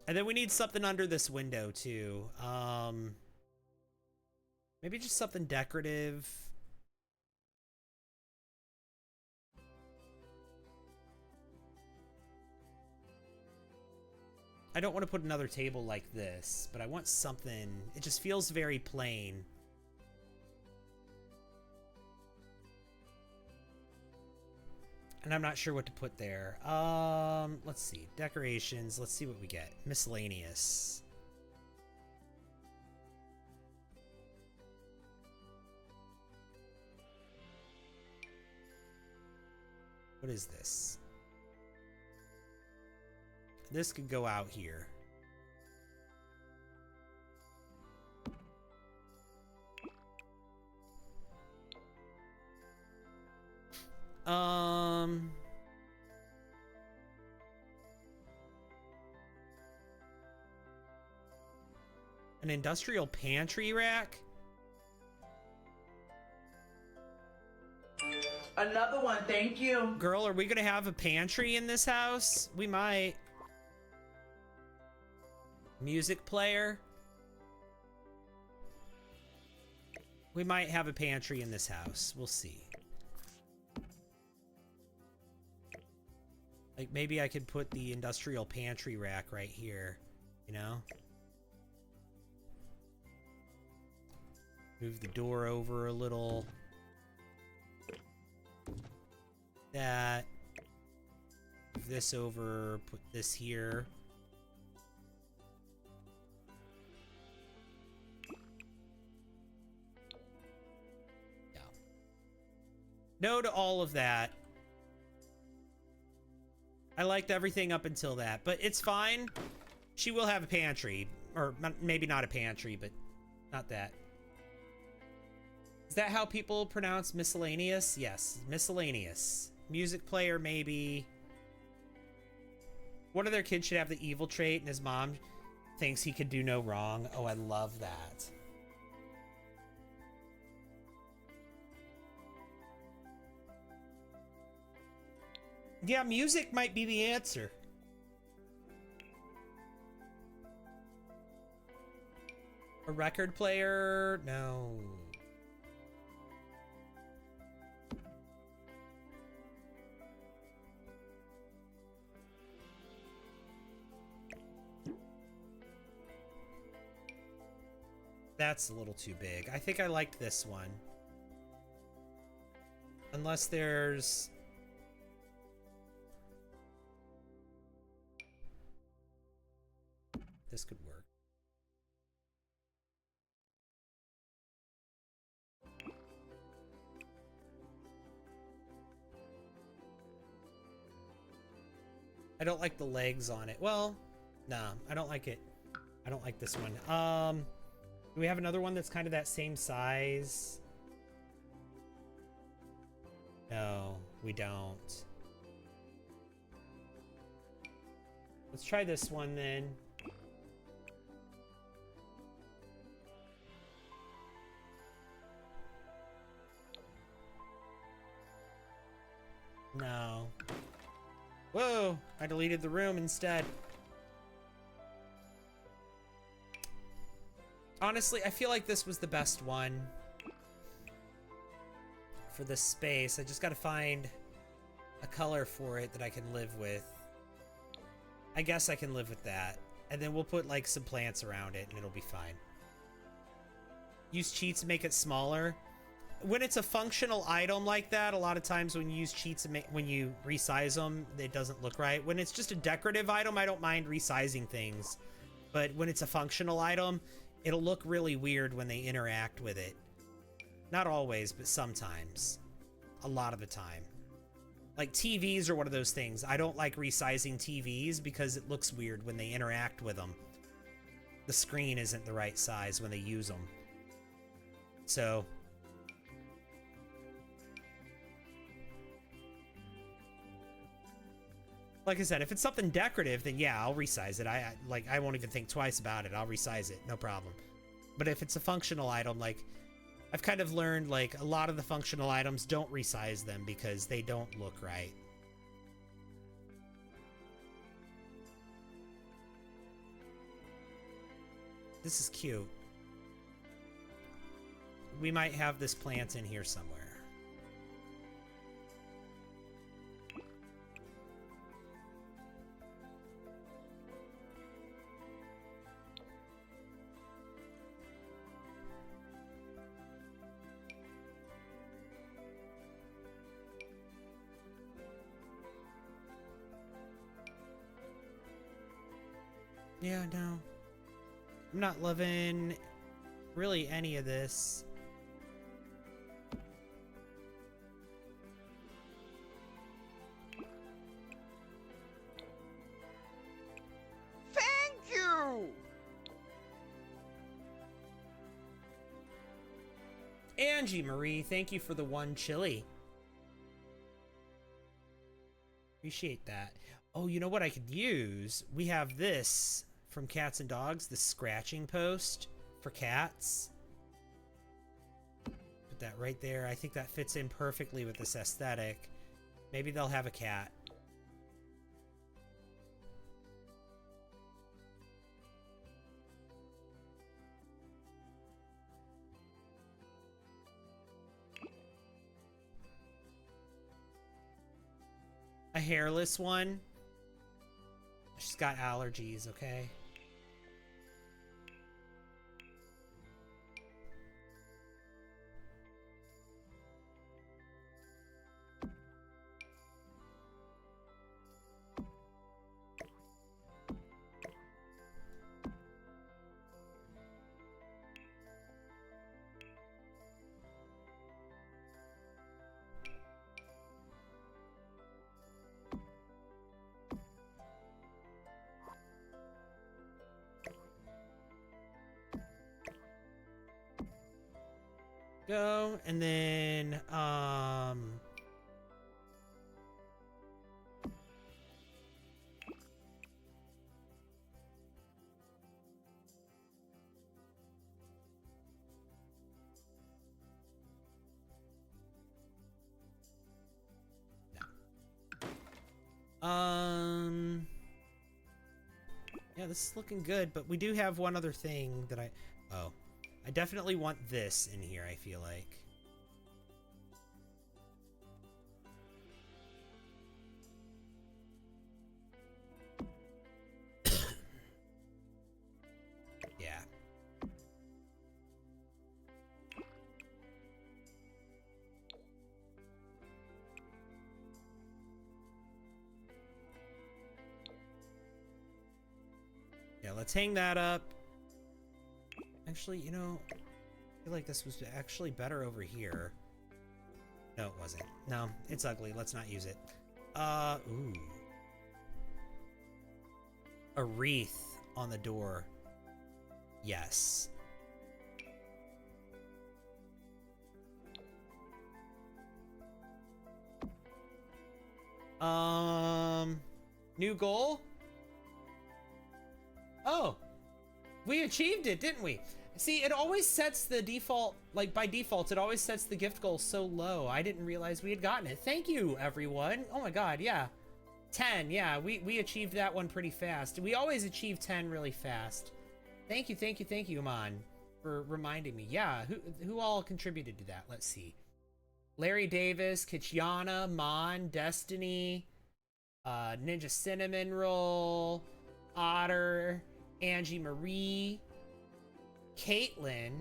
And then we need something under this window too. Maybe just something decorative. I don't want to put another table like this, but I want something. It just feels very plain. And I'm not sure what to put there. Let's see. Decorations. Let's see what we get. Miscellaneous. What is this? This could go out here. An industrial pantry rack? Another one, thank you. Girl, are we gonna have a pantry in this house? We might. Music player? We might have a pantry in this house. We'll see. Like, maybe I could put the industrial pantry rack right here, you know? Move the door over a little. That. Move this over, put this here. Yeah. No to all of that. I liked everything up until that, but it's fine. She will have a pantry, or maybe not a pantry, but not that. Is that how people pronounce miscellaneous? Yes, miscellaneous. Music player, maybe. One of their kids should have the evil trait, and his mom thinks he could do no wrong. Oh, I love that. Yeah, music might be the answer. A record player? No. That's a little too big. I think I like this one. Unless there's... This could work. I don't like the legs on it. Well, nah, I don't like it. I don't like this one. Do we have another one that's kind of that same size? No, we don't. Let's try this one then. No. Whoa! I deleted the room instead. Honestly, I feel like this was the best one for this space. I just gotta find a color for it that I can live with. I guess I can live with that. And then we'll put like some plants around it and it'll be fine. Use cheats to make it smaller. When it's a functional item like that, a lot of times when you use cheats and when you resize them, it doesn't look right. When it's just a decorative item, I don't mind resizing things. But when it's a functional item, it'll look really weird when they interact with it. Not always, but sometimes. A lot of the time. Like TVs are one of those things. I don't like resizing TVs because it looks weird when they interact with them. The screen isn't the right size when they use them. So... like I said, if it's something decorative, then yeah, I'll resize it. I won't even think twice about it. I'll resize it, no problem. But if it's a functional item, like, I've kind of learned, like, a lot of the functional items, don't resize them because they don't look right. This is cute. We might have this plant in here somewhere. Yeah, no. I'm not loving really any of this. Thank you! Angie Marie, thank you for the 1 chili. Appreciate that. Oh, you know what I could use? We have this from Cats and Dogs, the scratching post for cats. Put that right there. I think that fits in perfectly with this aesthetic. Maybe they'll have a cat. A hairless one. She's got allergies, okay? Go, and then, yeah, this is looking good, but we do have one other thing that oh. I definitely want this in here, I feel like. Yeah. Yeah, let's hang that up. Actually, you know, I feel like this was actually better over here. No, it wasn't. No, it's ugly. Let's not use it. Ooh. A wreath on the door. Yes. New goal? Oh. We achieved it, didn't we? See, it always sets the default, like by default, it always sets the gift goal so low. I didn't realize we had gotten it. Thank you, everyone. Oh my god, yeah. 10, yeah, we achieved that one pretty fast. We always achieve 10 really fast. Thank you, Aman, for reminding me. Yeah, who all contributed to that? Let's see. Larry Davis, Kitchana, Mon, Destiny, Ninja Cinnamon Roll, Otter, Angie Marie, Caitlin,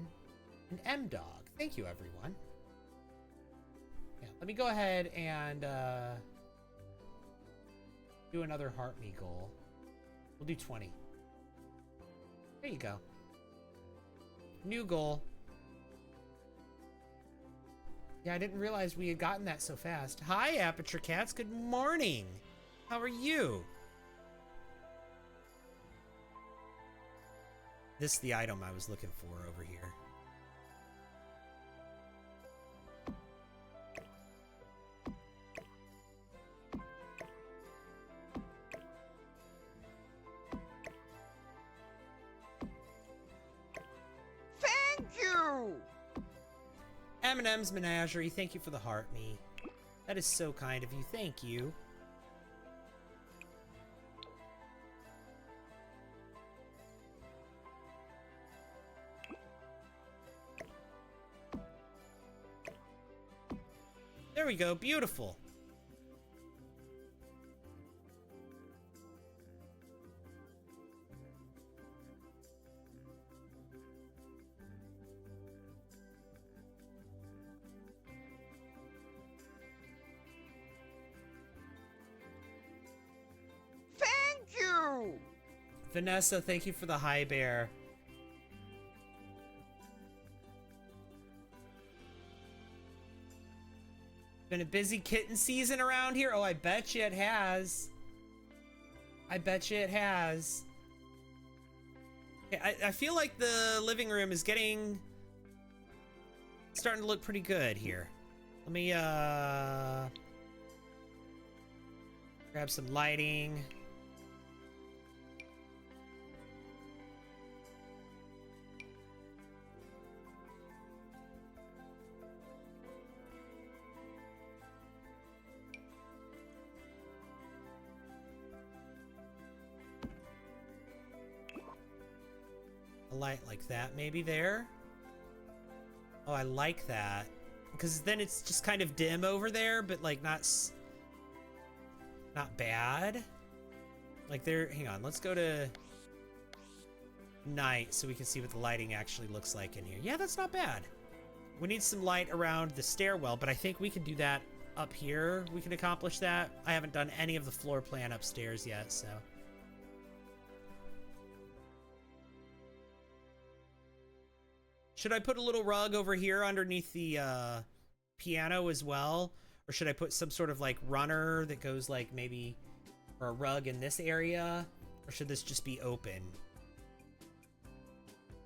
and M-Dog. Thank you, everyone. Yeah, let me go ahead and do another Heart Me goal. We'll do 20. There you go. New goal. Yeah, I didn't realize we had gotten that so fast. Hi, Aperture Cats. Good morning. How are you? This is the item I was looking for over here. Thank you! M&M's Menagerie, thank you for the heart me. That is so kind of you. Thank you. There we go. Beautiful. Thank you! Vanessa, thank you for the high bear. Been a busy kitten season around here? Oh, I bet you it has. I bet you it has. I feel like the living room is starting to look pretty good here. Let me grab some lighting. A light like that maybe there. Oh, I like that. Because then it's just kind of dim over there, but like not bad. Like there, hang on, let's go to night so we can see what the lighting actually looks like in here. Yeah, that's not bad. We need some light around the stairwell, but I think we can do that up here. We can accomplish that. I haven't done any of the floor plan upstairs yet, so. Should I put a little rug over here underneath the piano as well? Or should I put some sort of like runner that goes like maybe, or a rug in this area? Or should this just be open?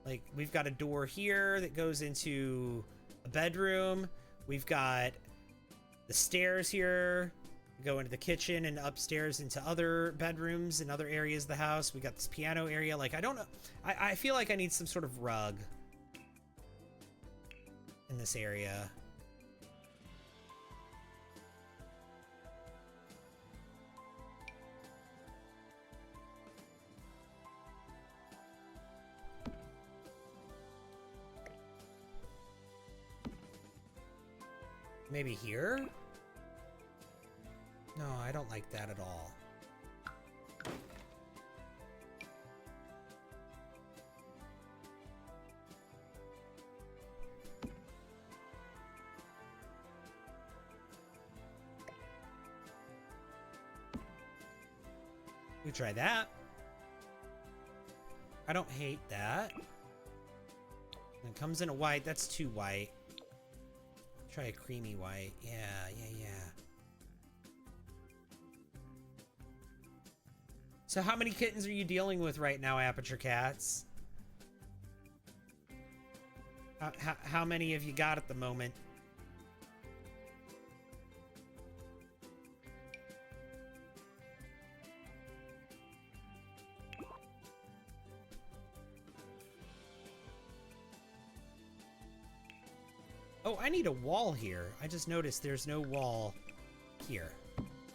Like we've got a door here that goes into a bedroom. We've got the stairs here, go into the kitchen and upstairs into other bedrooms and other areas of the house. We got this piano area. Like, I don't know. I feel like I need some sort of rug in this area. Maybe here? No, I don't like that at all. We try that. I don't hate that. It comes in a white. That's too white. Try a creamy white. Yeah. So how many kittens are you dealing with right now, Aperture Cats? How many have you got at the moment? Oh, I need a wall here. I just noticed there's no wall here.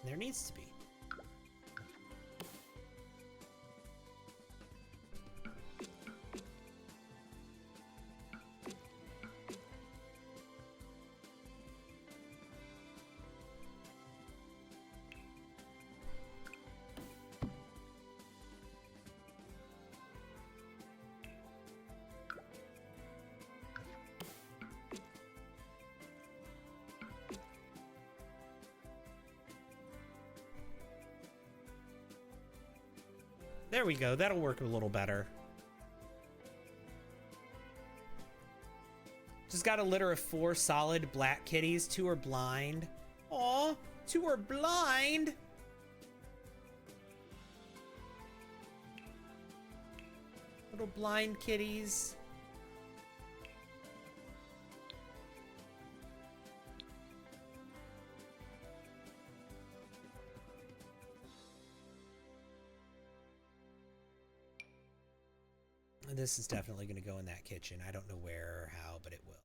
There needs to be. There we go. That'll work a little better. Just got a litter of 4 solid black kitties. 2 are blind. Aw, 2 are blind. Little blind kitties. This is definitely going to go in that kitchen. I don't know where or how, but it will.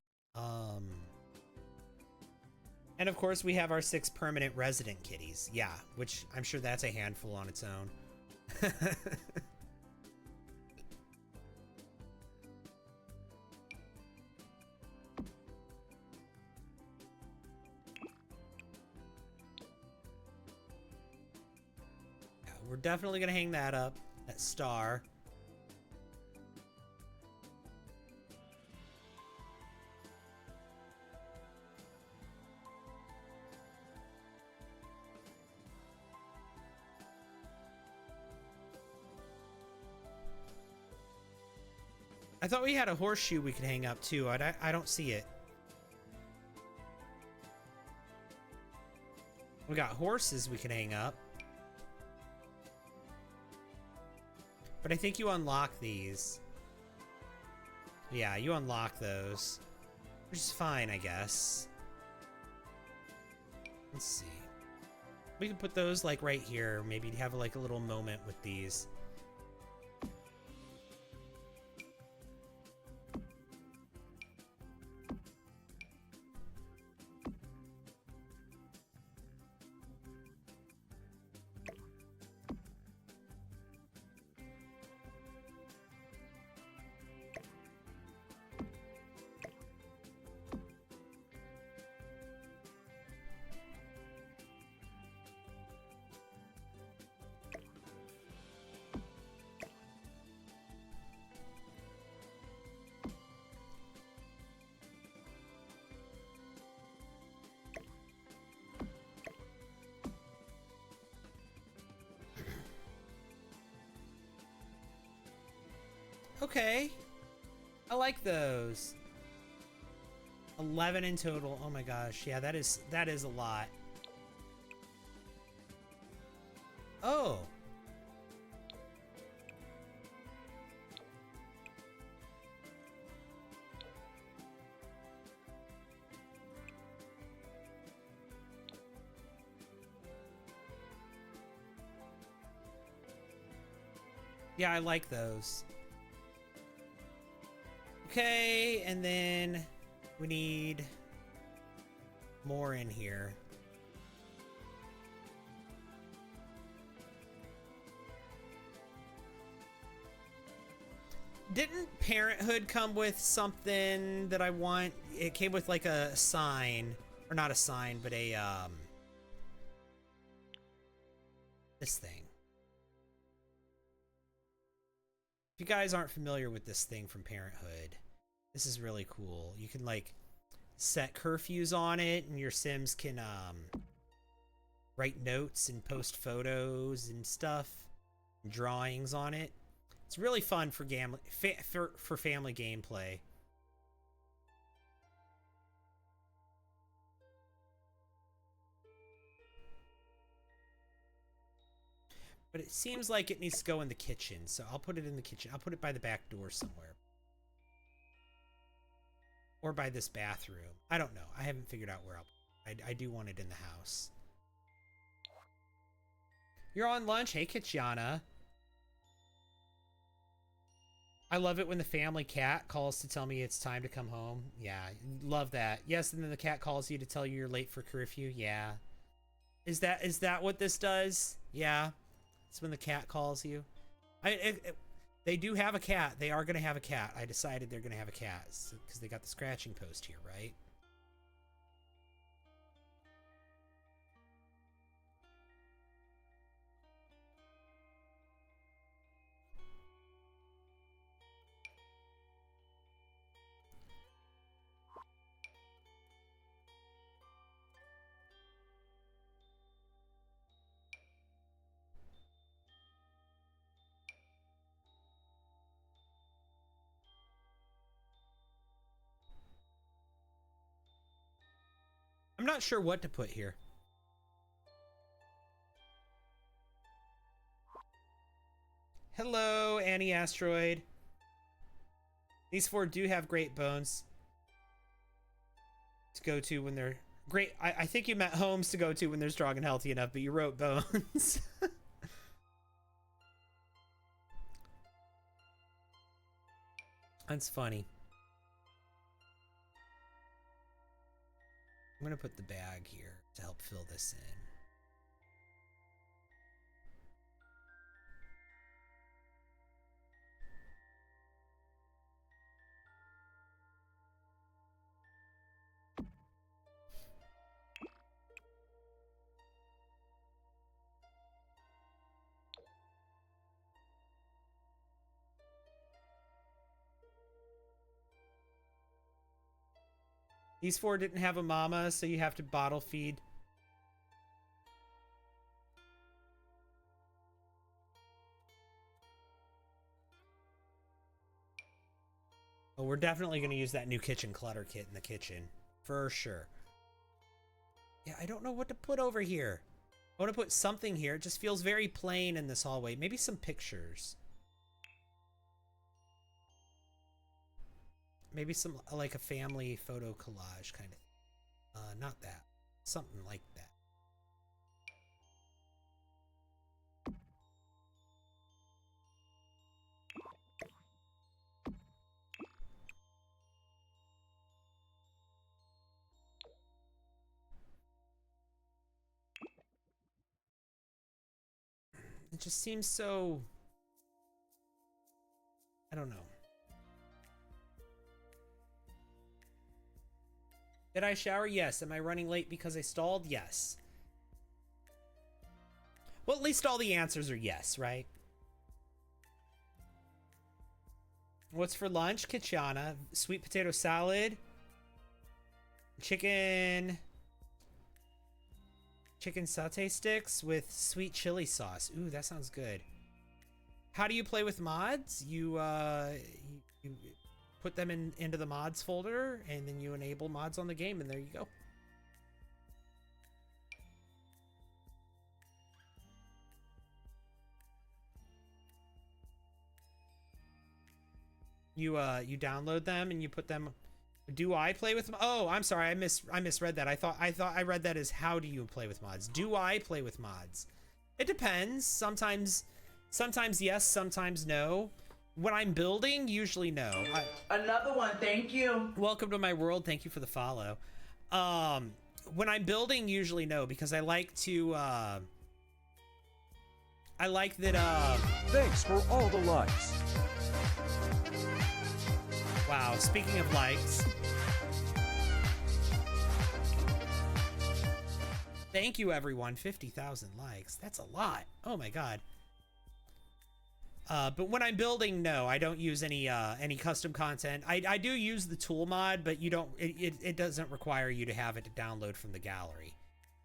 And of course we have our 6 permanent resident kitties. Yeah, which I'm sure that's a handful on its own. Yeah, we're definitely going to hang that up, that star. I thought we had a horseshoe we could hang up too. I don't see it. We got horses we can hang up. But I think you unlock these. Yeah, you unlock those. Which is fine, I guess. Let's see. We can put those like right here. Maybe have like a little moment with these. Okay. I like those. 11 in total. Oh my gosh. Yeah, that is a lot. Oh. Yeah, I like those. Okay, and then we need more in here. Didn't Parenthood come with something that I want? It came with like a sign, or not a sign, but a this thing. If you guys aren't familiar with this thing from Parenthood, this is really cool. You can like set curfews on it, and your Sims can write notes and post photos and stuff, and drawings on it. It's really fun for for family gameplay. But it seems like it needs to go in the kitchen, so I'll put it in the kitchen. I'll put it by the back door somewhere. Or by this bathroom. I don't know. I haven't figured out where I'll put it. I do want it in the house. You're on lunch? Hey, Kitchana. I love it when the family cat calls to tell me it's time to come home. Yeah, love that. Yes, and then the cat calls you to tell you you're late for curfew. Yeah. Is that what this does? Yeah. It's when the cat calls you. They do have a cat. They are going to have a cat. I decided they're going to have a cat because they got the scratching post here, right? I'm not sure what to put here. Hello, Annie Asteroid. These four do have great bones to go to when they're great. I think you meant homes to go to when they're strong and healthy enough, but you wrote bones. That's funny. I'm gonna put the bag here to help fill this in. These four didn't have a mama, so you have to bottle feed. Oh, we're definitely going to use that new kitchen clutter kit in the kitchen. For sure. Yeah, I don't know what to put over here. I want to put something here. It just feels very plain in this hallway. Maybe some pictures. Maybe some, like a family photo collage kind of thing. Not that. Something like that. It just seems so... I don't know. Did I shower? Yes. Am I running late because I stalled? Yes. Well, at least all the answers are yes, right? What's for lunch? Kitchana. Sweet potato salad. Chicken satay sticks with sweet chili sauce. Ooh, that sounds good. How do you play with mods? You put them into the mods folder, and then you enable mods on the game, and there you go. You download them and you put them. Do I play with them? Oh, I'm sorry, I misread that. I thought I read that as how do you play with mods? Do I play with mods? It depends. Sometimes yes, sometimes no. When I'm building, usually no. Another one, thank you. Welcome to my world. Thank you for the follow. When I'm building, usually no, because I like to. I like that. Thanks for all the likes. Wow. Speaking of likes. Thank you, everyone. 50,000 likes. That's a lot. Oh my god. But when I'm building, no, I don't use any custom content. I do use the tool mod, but you don't. It doesn't require you to have it to download from the gallery,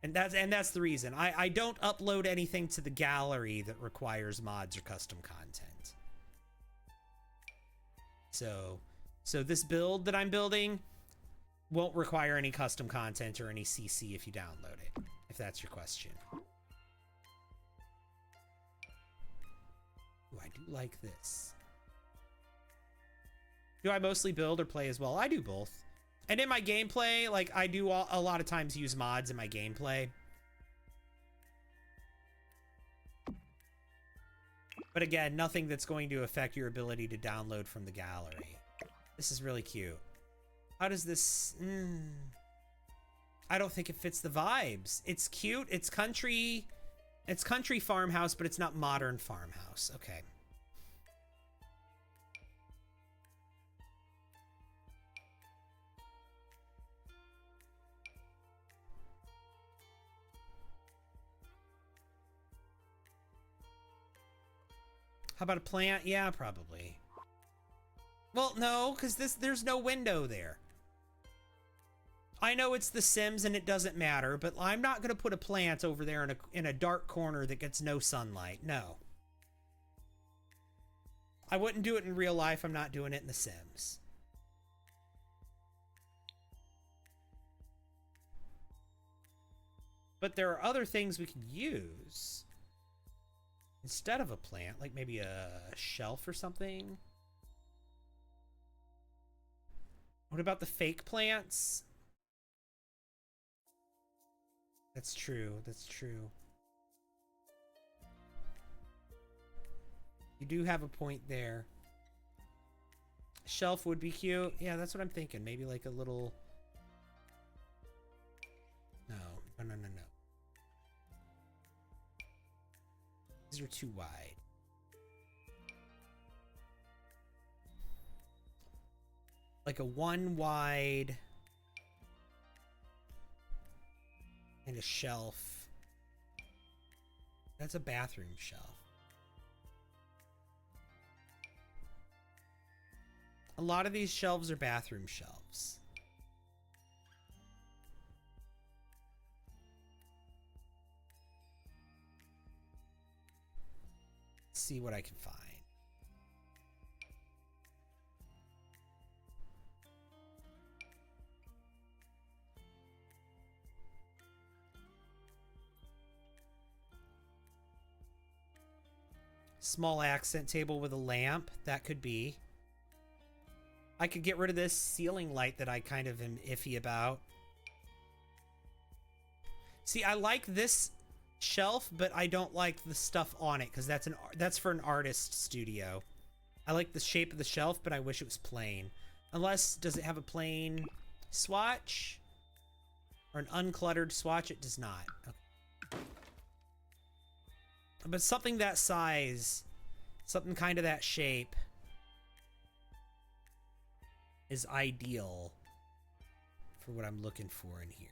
and that's the reason. I don't upload anything to the gallery that requires mods or custom content. So this build that I'm building won't require any custom content or any CC if you download it, if that's your question. Ooh, I do like this. Do I mostly build or play as well? I do both. And in my gameplay, like, I do a lot of times use mods in my gameplay. But again, nothing that's going to affect your ability to download from the gallery. This is really cute. How does this... I don't think it fits the vibes. It's cute. It's country farmhouse, but it's not modern farmhouse. Okay. How about a plant? Yeah, probably. Well, no, because there's no window there. I know it's The Sims and it doesn't matter, but I'm not going to put a plant over there in a dark corner that gets no sunlight. No. I wouldn't do it in real life. I'm not doing it in The Sims. But there are other things we can use instead of a plant, like maybe a shelf or something. What about the fake plants? That's true. That's true. You do have a point there. Shelf would be cute. Yeah, that's what I'm thinking. Maybe like a little... No. No. These are too wide. Like a one wide and a shelf. That's a bathroom shelf. A lot of these shelves are bathroom shelves. Let's see what I can find. Small accent table with a lamp. That could be. I could get rid of this ceiling light that I kind of am iffy about. See, I like this shelf, but I don't like the stuff on it because that's for an artist studio. I like the shape of the shelf, but I wish it was plain. Unless, does it have a plain swatch? Or an uncluttered swatch? It does not. Okay. But something that size, something kind of that shape is ideal for what I'm looking for in here.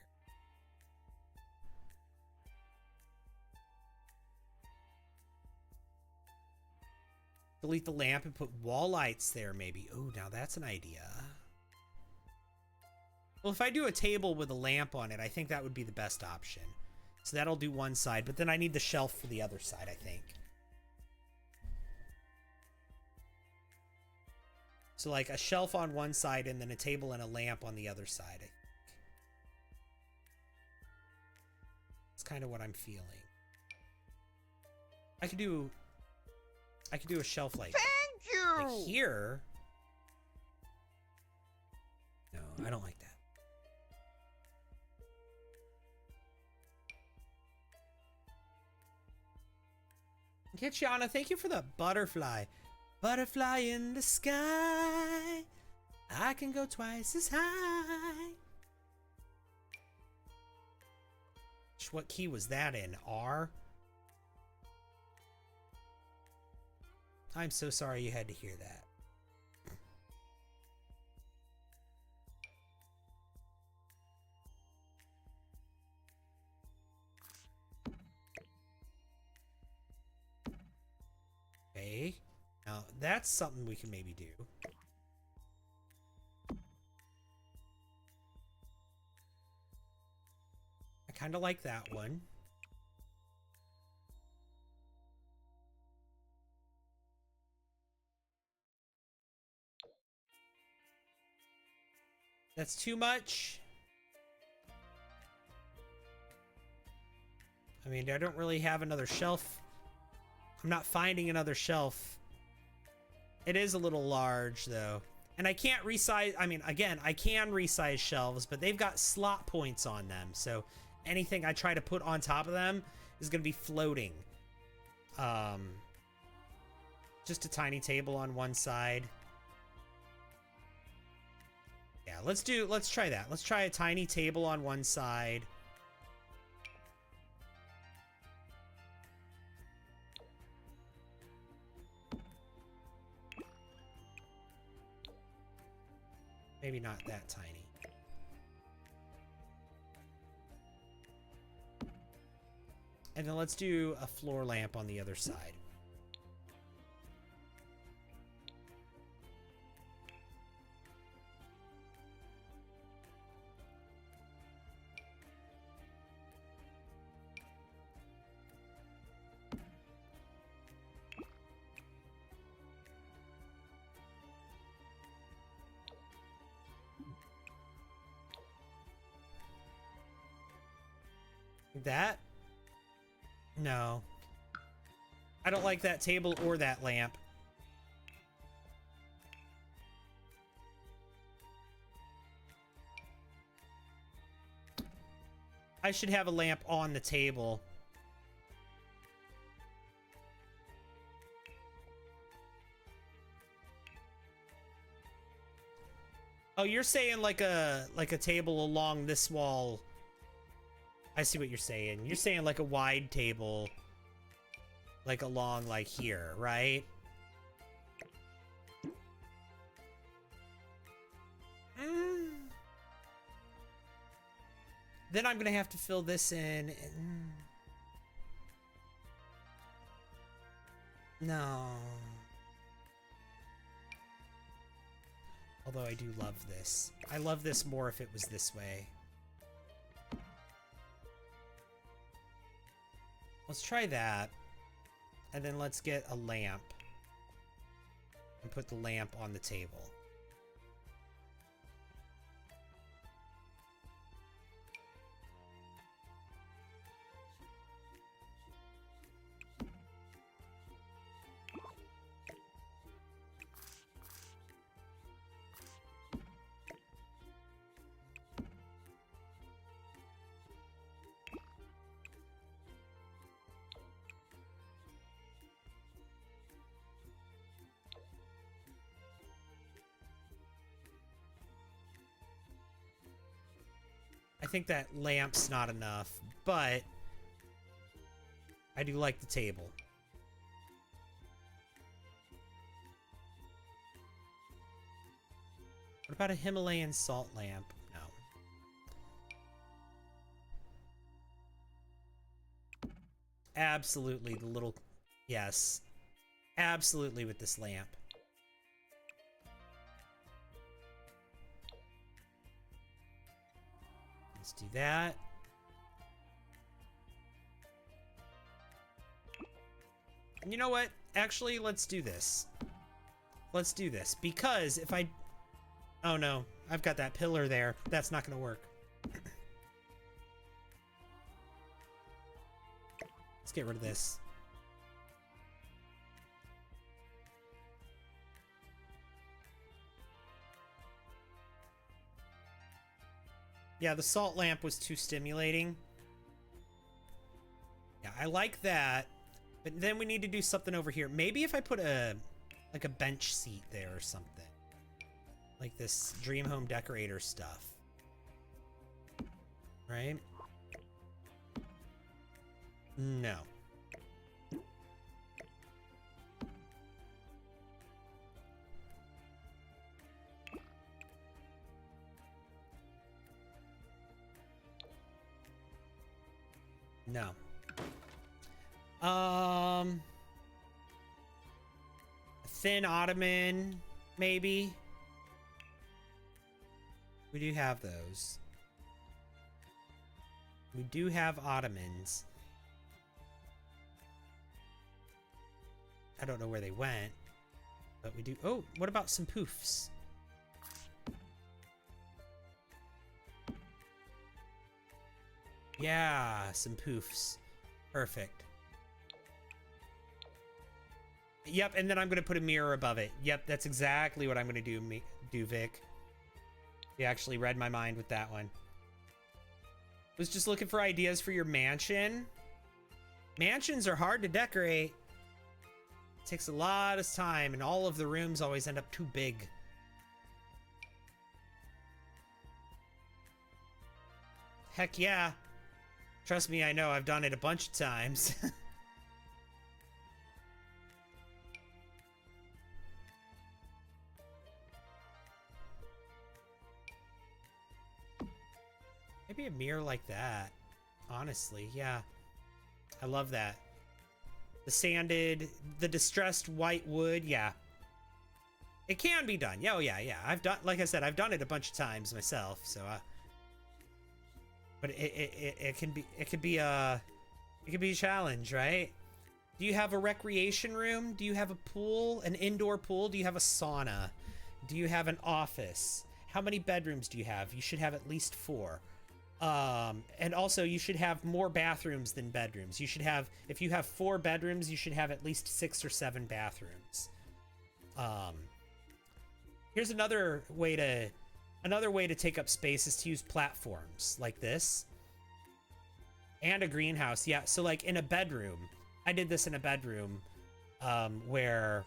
Delete the lamp and put wall lights there, maybe. Oh, now that's an idea. Well, if I do a table with a lamp on it, I think that would be the best option. So that'll do one side, but then I need the shelf for the other side, I think. So like a shelf on one side and then a table and a lamp on the other side, I think. It's kind of what I'm feeling. I could do a shelf like here. No, I don't like that. Kitchana, thank you for the butterfly. Butterfly in the sky. I can go twice as high. What key was that in? R? I'm so sorry you had to hear that. Okay. Now, that's something we can maybe do. I kind of like that one. That's too much. I mean, I don't really have another shelf. I'm not finding another shelf. It is a little large, though. And I can't resize. I mean, again, I can resize shelves, but they've got slot points on them. So anything I try to put on top of them is going to be floating. Just a tiny table on one side. Yeah, let's try that. Let's try a tiny table on one side. Maybe not that tiny. And then let's do a floor lamp on the other side. That? No. I don't like that table or that lamp. I should have a lamp on the table. Oh, you're saying like a table along this wall. I see what you're saying. You're saying like a wide table, like along like here, right? Then I'm gonna have to fill this in. No. Although I do love this. I love this more if it was this way. Let's try that. And then let's get a lamp. And put the lamp on the table. I think that lamp's not enough, but I do like the table. What about a Himalayan salt lamp? No. Absolutely, the little... Yes. Absolutely with this lamp. Let's do that. And you know what? Actually, let's do this. Let's do this. Because if I... Oh no, I've got that pillar there. That's not going to work. Let's get rid of this. Yeah, the salt lamp was too stimulating. Yeah, I like that. But then we need to do something over here. Maybe if I put a bench seat there or something. Like this Dream Home Decorator stuff. Right? No. No. A thin ottoman, maybe. We do have those. We do have ottomans. I don't know where they went, but we do. Oh, what about some poofs? Yeah, some poofs. Perfect. Yep, and then I'm gonna put a mirror above it. Yep, that's exactly what I'm gonna do, Vic. You actually read my mind with that one. Was just looking for ideas for your mansion. Mansions are hard to decorate. It takes a lot of time, and all of the rooms always end up too big. Heck yeah. Trust me, I know. I've done it a bunch of times. Maybe a mirror like that. Honestly, yeah. I love that. The distressed white wood, yeah. It can be done. Yeah, oh yeah, yeah. Like I said, I've done it a bunch of times myself, so but it can be a challenge, right? Do you have a recreation room? Do you have a pool, an indoor pool? Do you have a sauna? Do you have an office? How many bedrooms do you have? You should have at least 4. And also you should have more bathrooms than bedrooms. You should have, if you have 4 bedrooms, you should have at least 6 or 7 bathrooms. Here's another way to take up space is to use platforms like this. And a greenhouse. Yeah, so like in a bedroom, I did this in a bedroom, where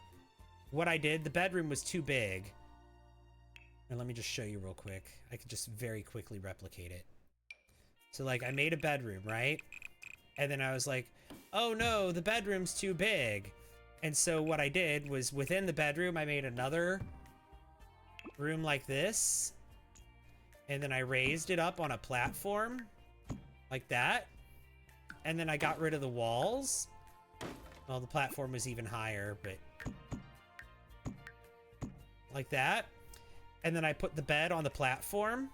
what I did, the bedroom was too big. And let me just show you real quick. I could just very quickly replicate it. So like I made a bedroom, right? And then I was like, oh no, the bedroom's too big. And so what I did was within the bedroom, I made another room like this. And then I raised it up on a platform like that. And then I got rid of the walls. Well, the platform was even higher, but like that. And then I put the bed on the platform.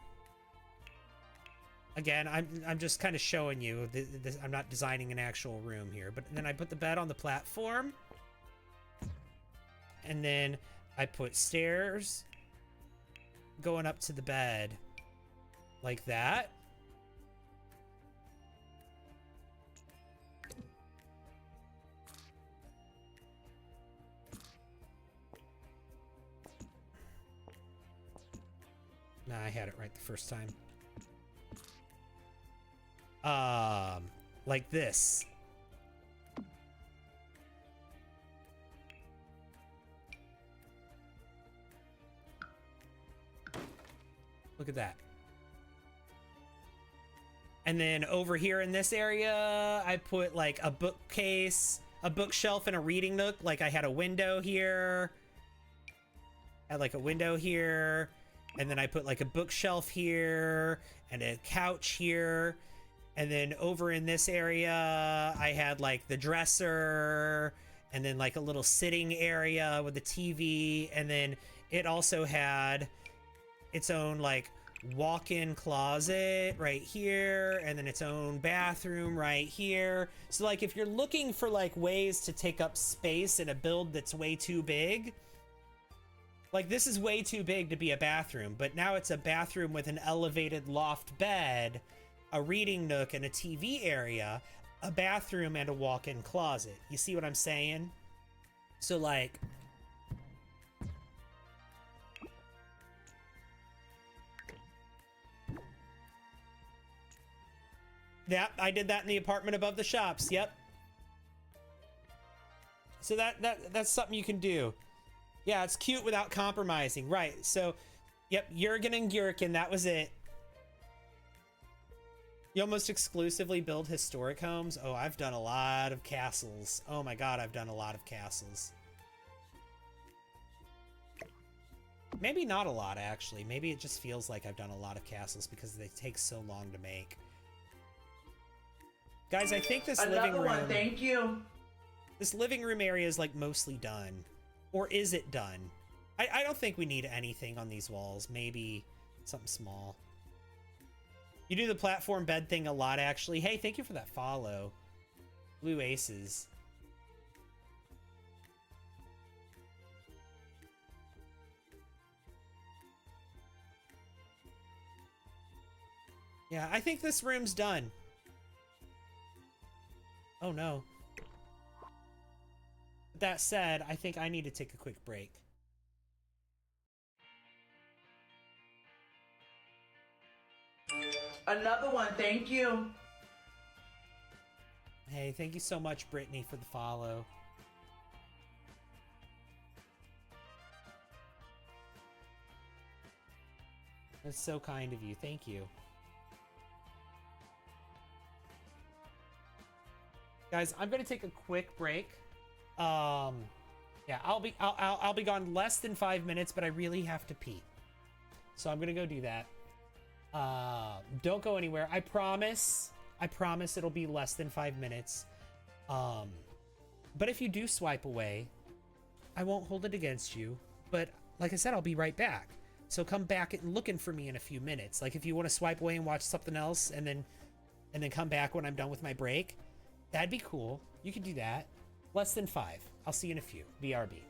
Again, I'm just kind of showing you. I'm not designing an actual room here. But then I put the bed on the platform. And then I put stairs going up to the bed. Like that. Nah, I had it right the first time. Like this. Look at that. And then over here in this area, I put like a bookcase, a bookshelf, and a reading nook. Like I had a window here. I had like a window here. And then I put like a bookshelf here and a couch here. And then over in this area, I had like the dresser and then like a little sitting area with the TV. And then it also had its own like walk-in closet right here. And then its own bathroom right here. So like if you're looking for like ways to take up space in a build that's way too big, like this is way too big to be a bathroom, but now it's a bathroom with an elevated loft bed, a reading nook and a TV area, a bathroom and a walk-in closet. You see what I'm saying? So like, yeah, I did that in the apartment above the shops. Yep. So that's something you can do. Yeah, it's cute without compromising. Right. So, yep, Jurgen and Gurkin, that was it. You almost exclusively build historic homes? Oh, I've done a lot of castles. Oh my god, I've done a lot of castles. Maybe not a lot, actually. Maybe it just feels like I've done a lot of castles because they take so long to make. Guys, I think this living room... Another one, thank you. This living room area is like mostly done. Or is it done? I don't think we need anything on these walls. Maybe something small. You do the platform bed thing a lot, actually. Hey, thank you for that follow. Blue Aces. Yeah, I think this room's done. Oh no. That said, I think I need to take a quick break. Another one, thank you. Hey, thank you so much, Brittany, for the follow. That's so kind of you. Thank you. Guys, I'm gonna take a quick break. Yeah, I'll be gone less than 5 minutes, but I really have to pee. So I'm gonna go do that. Don't go anywhere. I promise it'll be less than 5 minutes. But if you do swipe away, I won't hold it against you. But like I said, I'll be right back. So come back and looking for me in a few minutes. Like if you want to swipe away and watch something else and then come back when I'm done with my break, that'd be cool. You could do that. Less than 5. I'll see you in a few. BRB.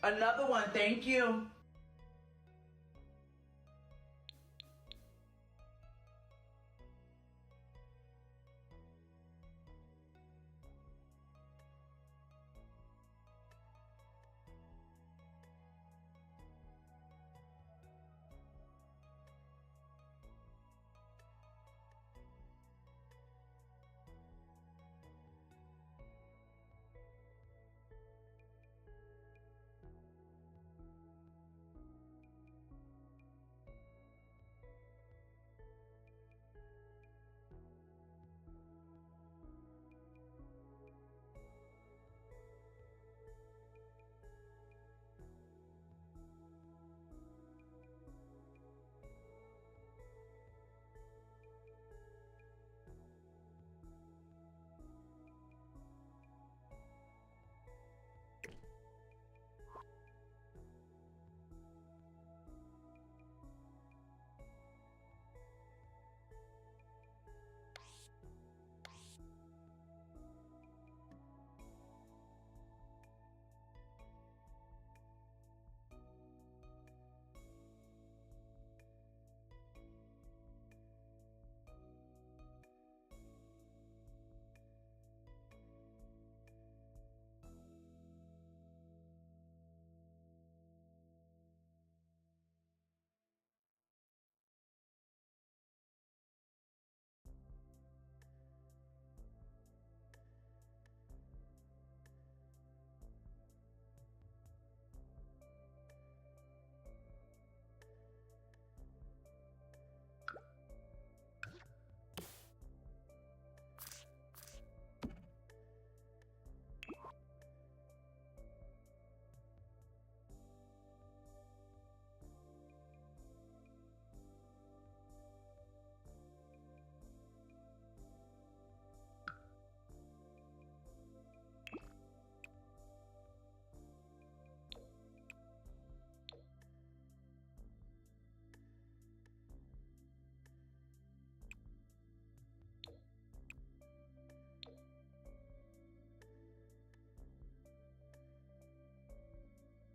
Another one, thank you.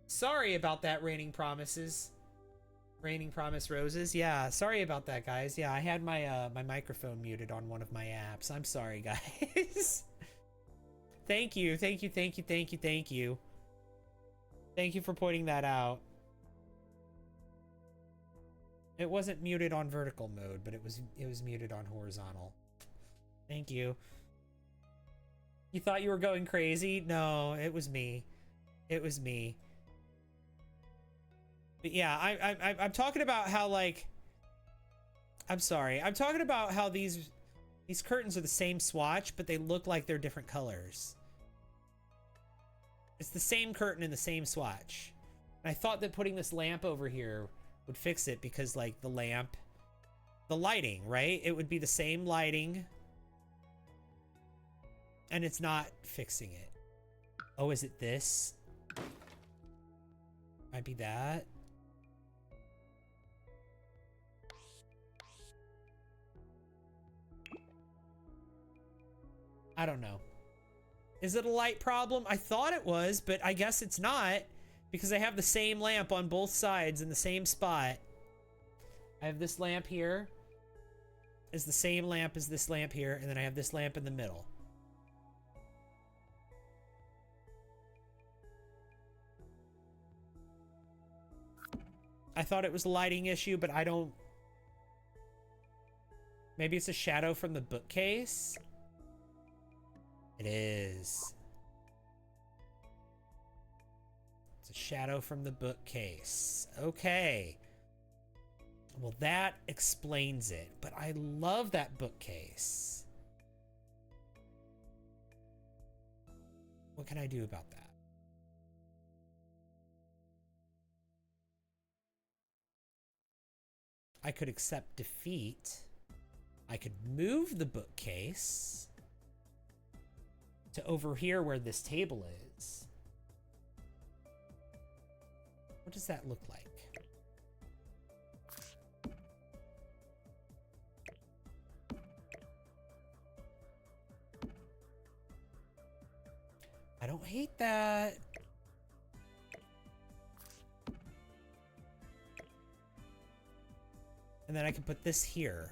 Sorry about that, Raining Promises. Raining Promise Roses. Yeah, sorry about that, guys. Yeah, I had my my microphone muted on one of my apps. I'm sorry, guys. Thank you, thank you, thank you, thank you, thank you. Thank you for pointing that out. It wasn't muted on vertical mode, but it was muted on horizontal. Thank you. You thought you were going crazy? No, it was me. It was me. But yeah, I'm talking about how, like, I'm sorry. I'm talking about how these curtains are the same swatch, but they look like they're different colors. It's the same curtain in the same swatch. And I thought that putting this lamp over here would fix it because, like, the lamp, the lighting, right? It would be the same lighting. And it's not fixing it. Oh, is it this? Might be that. I don't know. Is it a light problem? I thought it was, but I guess it's not because I have the same lamp on both sides in the same spot. I have this lamp here is the same lamp as this lamp here, and then I have this lamp in the middle. I thought it was a lighting issue, but I don't... Maybe it's a shadow from the bookcase? It is. It's a shadow from the bookcase. Okay. Well, that explains it, but I love that bookcase. What can I do about that? I could accept defeat. I could move the bookcase to over here where this table is. What does that look like? I don't hate that. And then I can put this here.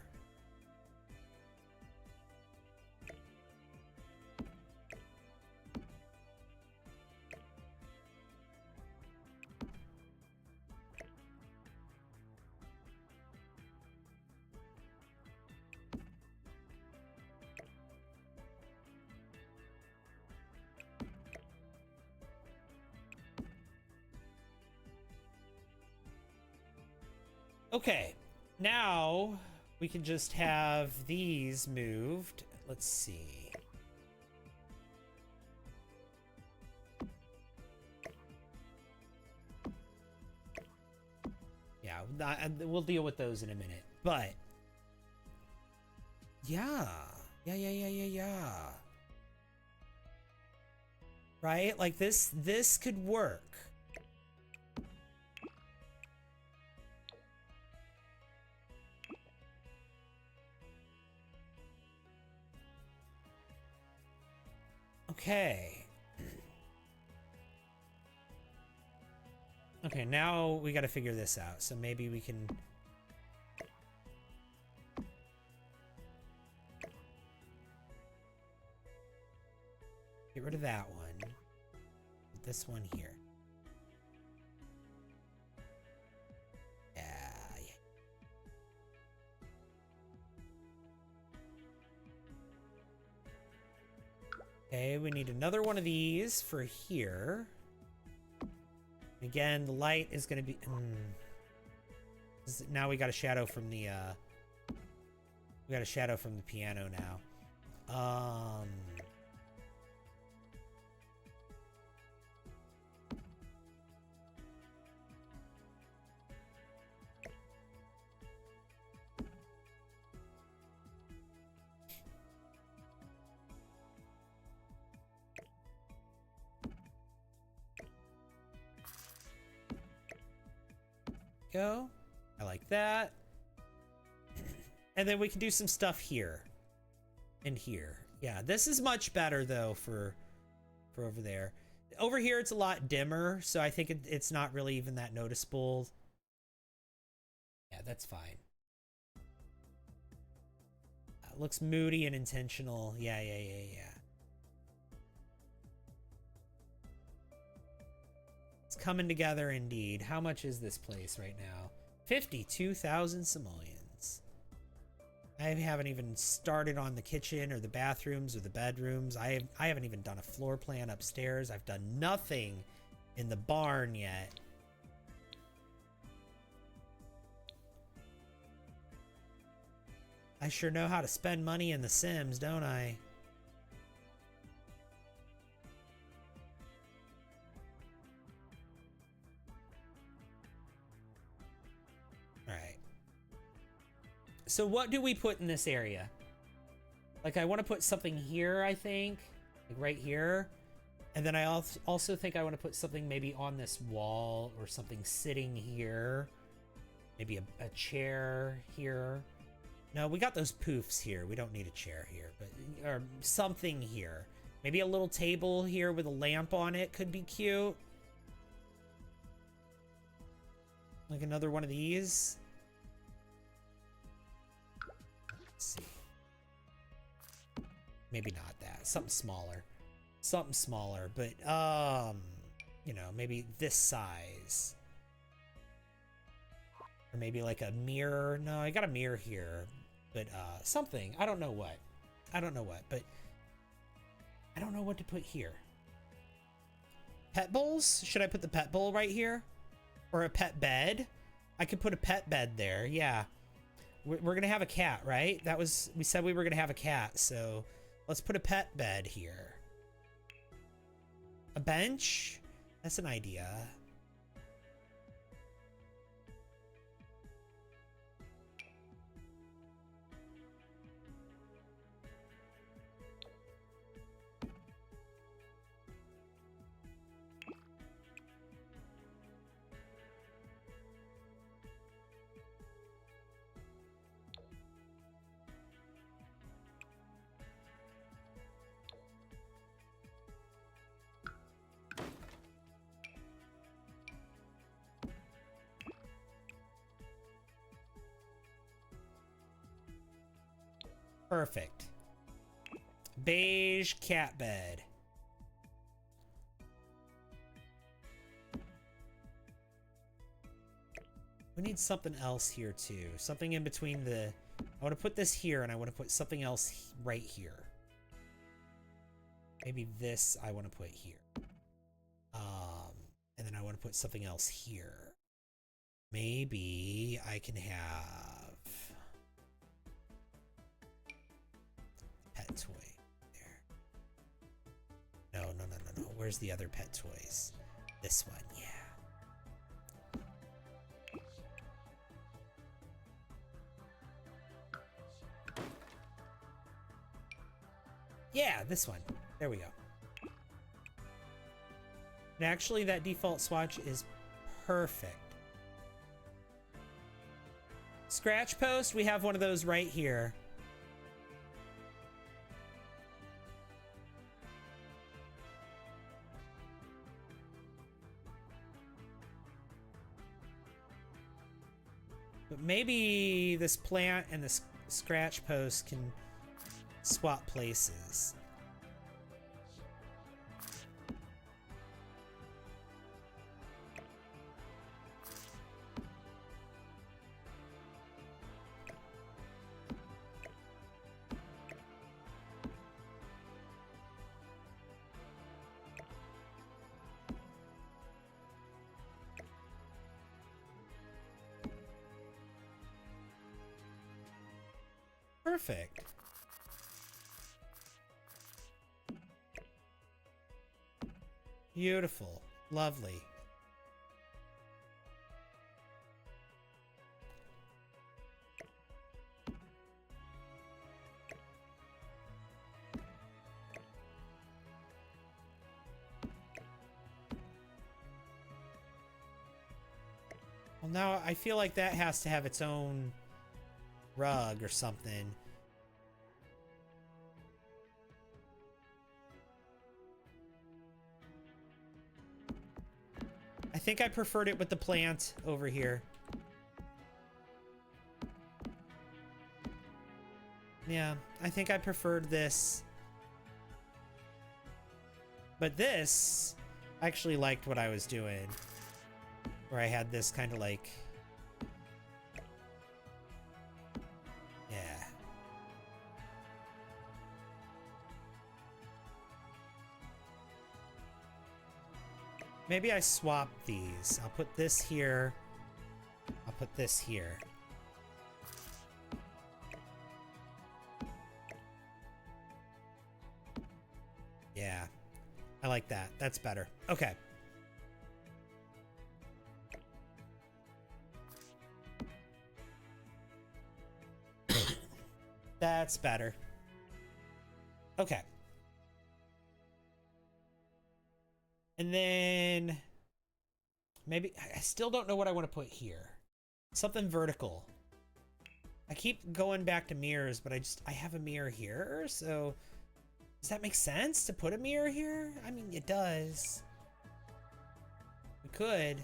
Okay, now we can just have these moved. Let's see. Yeah, we'll deal with those in a minute. But yeah. Right? Like this could work. Okay. Okay, now we got to figure this out. So maybe we can... get rid of that one. Put this one here. Yeah. Okay, we need another one of these for here. Again, the light is going to be... Now we got a shadow from the... we got a shadow from the piano now. Go. I like that. And then we can do some stuff here and here. Yeah, this is much better though for over there. Over here it's a lot dimmer, so I think it's not really even that noticeable. Yeah, that's fine. It looks moody and intentional. Yeah. Coming together indeed. How much is this place right now? 52,000 simoleons. I haven't even started on the kitchen or the bathrooms or the bedrooms. I haven't even done a floor plan upstairs. I've done nothing in the barn yet. I sure know how to spend money in The Sims, don't I? So what do we put in this area? Like, I want to put something here, I think. Like right here. And then I also think I want to put something maybe on this wall or something sitting here. Maybe a chair here. No, we got those poofs here. We don't need a chair here, but or something here. Maybe a little table here with a lamp on it could be cute. Like another one of these. Let's see. Maybe not that. Something smaller. Something smaller, but you know, maybe this size. Or maybe like a mirror. No, I got a mirror here. But something. I don't know what. But I don't know what to put here. Pet bowls? Should I put the pet bowl right here? Or a pet bed? I could put a pet bed there. Yeah. We're gonna have a cat, right? We said we were gonna have a cat, so let's put a pet bed here. A bench? That's an idea. Perfect. Beige cat bed. We need something else here too. Something in between the... I want to put this here and I want to put something else right here. Maybe this I want to put here. And then I want to put something else here. Maybe I can have pet toy there. No. Where's the other pet toys? This one, yeah. Yeah, this one. There we go. And actually, that default swatch is perfect. Scratch post, we have one of those right here. But maybe this plant and this scratch post can swap places. Perfect. Beautiful. Lovely. Well, now I feel like that has to have its own rug or something. I think I preferred it with the plant over here. Yeah, I think I preferred this. But this, I actually liked what I was doing. Where I had this kind of like... Yeah. Maybe I swap these. I'll put this here. I'll put this here. Yeah. I like that. That's better. Okay. That's better. Okay. And then maybe I still don't know what I want to put here. Something vertical. I keep going back to mirrors, but I have a mirror here, so does that make sense to put a mirror here? I mean, it does. We could.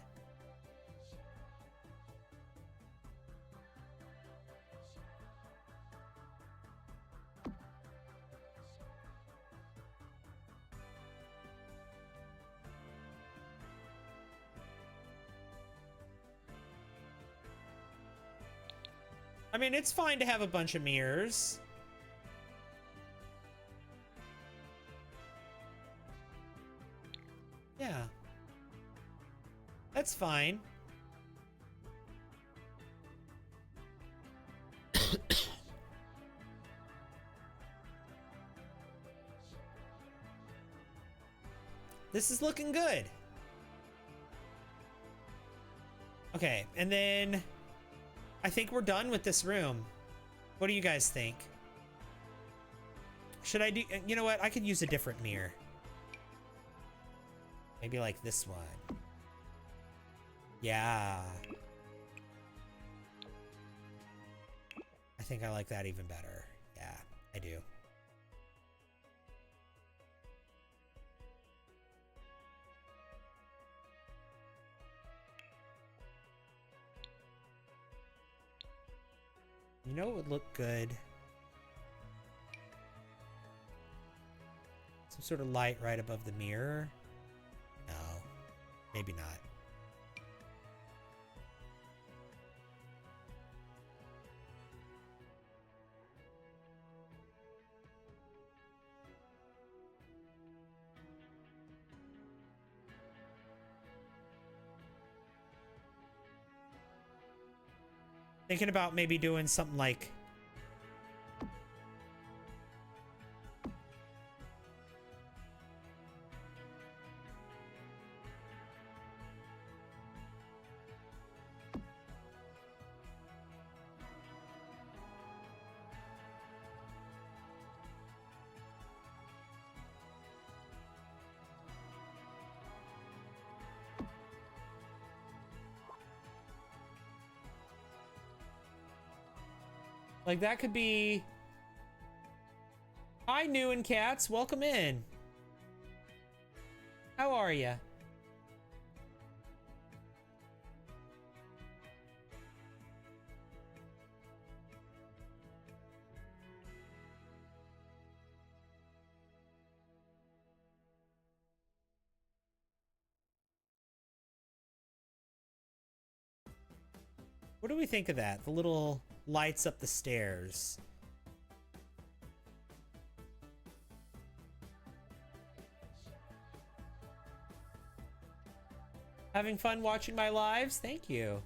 I mean, it's fine to have a bunch of mirrors. Yeah. That's fine. This is looking good. Okay, and then I think we're done with this room. What do you guys think? Should I do... You know what? I could use a different mirror. Maybe like this one. Yeah. I think I like that even better. Yeah, I do. You know what would look good? sort of light right above the mirror. No, maybe not. Thinking about maybe doing something like that could be. Hi, New and Cats. Welcome in. How are you? What do we think of that? The little lights up the stairs. Having fun watching my lives? Thank you.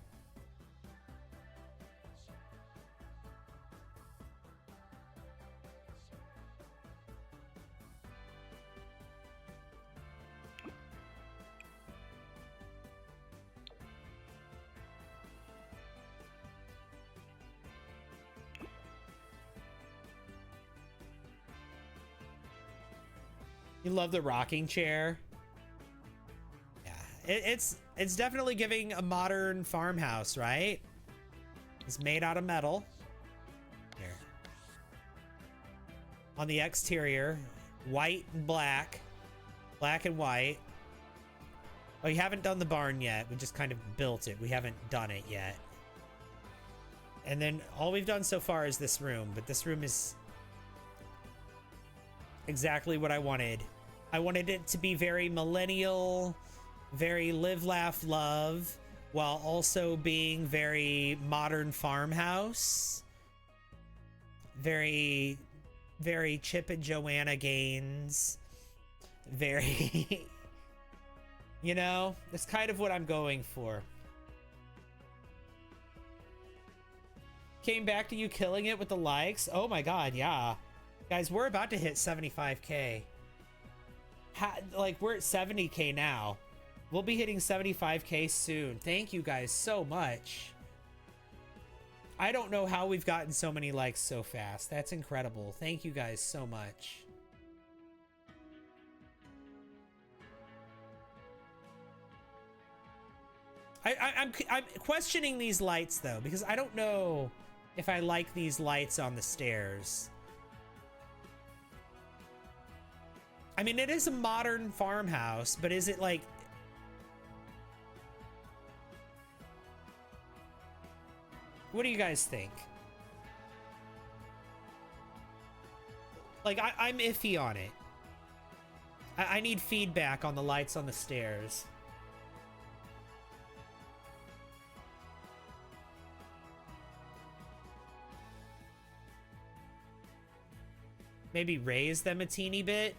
You love the rocking chair? Yeah, it's definitely giving a modern farmhouse, right? It's made out of metal. Here. On the exterior, white and black. Black and white. Oh, you haven't done the barn yet. We just kind of built it. We haven't done it yet. And then all we've done so far is this room, but this room is exactly what I wanted. I wanted it to be very millennial, very live, laugh, love, while also being very modern farmhouse. Very, very Chip and Joanna Gaines. Very, you know, that's kind of what I'm going for. Came back to you killing it with the likes. Oh my God, yeah. Guys, we're about to hit 75K. Like, we're at 70K now. We'll be hitting 75K soon. Thank you guys so much. I don't know how we've gotten so many likes so fast. That's incredible. Thank you guys so much. I'm questioning these lights, though, because I don't know if I like these lights on the stairs. I mean, it is a modern farmhouse, but is it like... What do you guys think? Like, I'm iffy on it. I need feedback on the lights on the stairs. Maybe raise them a teeny bit.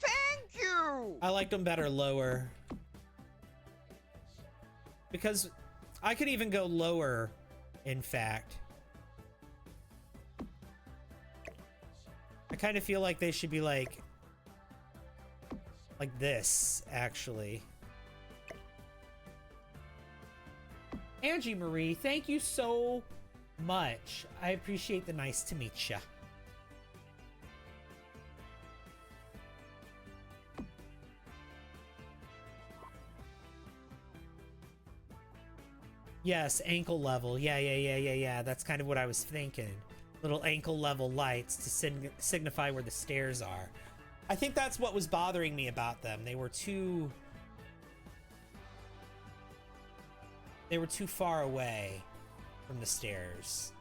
Thank you! I liked them better lower. Because I could even go lower, in fact. I kind of feel like they should be like this, actually. Angie Marie, thank you so much. I appreciate the nice to meet ya. Yes, ankle level. Yeah. That's kind of what I was thinking. Little ankle level lights to signify where the stairs are. I think that's what was bothering me about them. They were too far away from the stairs.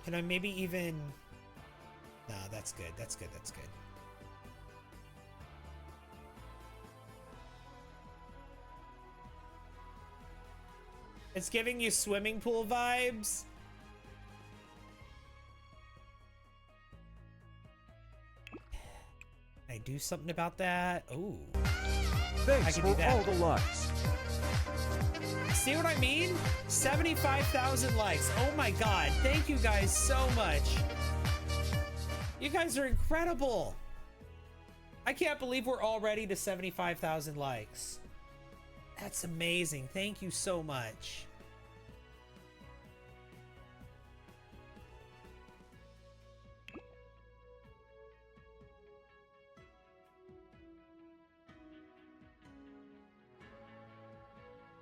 Can I maybe even... No, that's good. That's good. That's good. It's giving you swimming pool vibes. Can I do something about that? Oh. Thanks for all the likes. See what I mean? 75,000 likes. Oh my god. Thank you guys so much. You guys are incredible. I can't believe we're already to 75,000 likes. That's amazing. Thank you so much.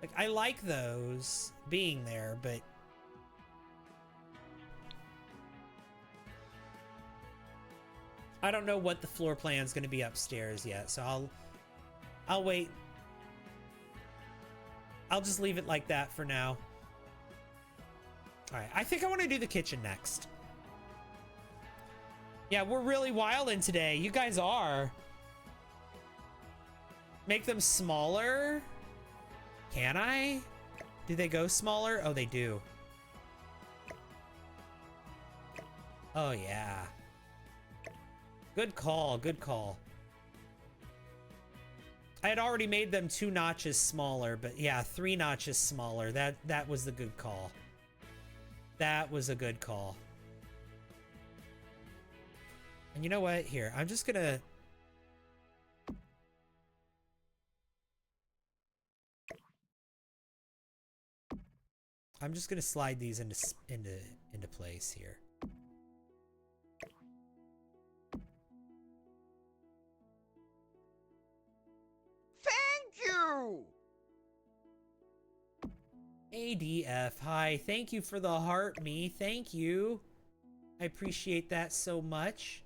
Like, I like those being there, but I don't know what the floor plan's going to be upstairs yet, so I'll wait. I'll just leave it like that for now. All right, I think I want to do the kitchen next. Yeah, we're really wilding today. You guys are. Make them smaller? Can I? Do they go smaller? Oh, they do. Oh, yeah. Good call, good call. I had already made them 2 notches smaller, but yeah, 3 notches smaller. That was the good call. That was a good call. And you know what? Here, I'm just gonna... I'm just gonna slide these into place here. Thank you! ADF, hi. Thank you for the heart, me. Thank you. I appreciate that so much.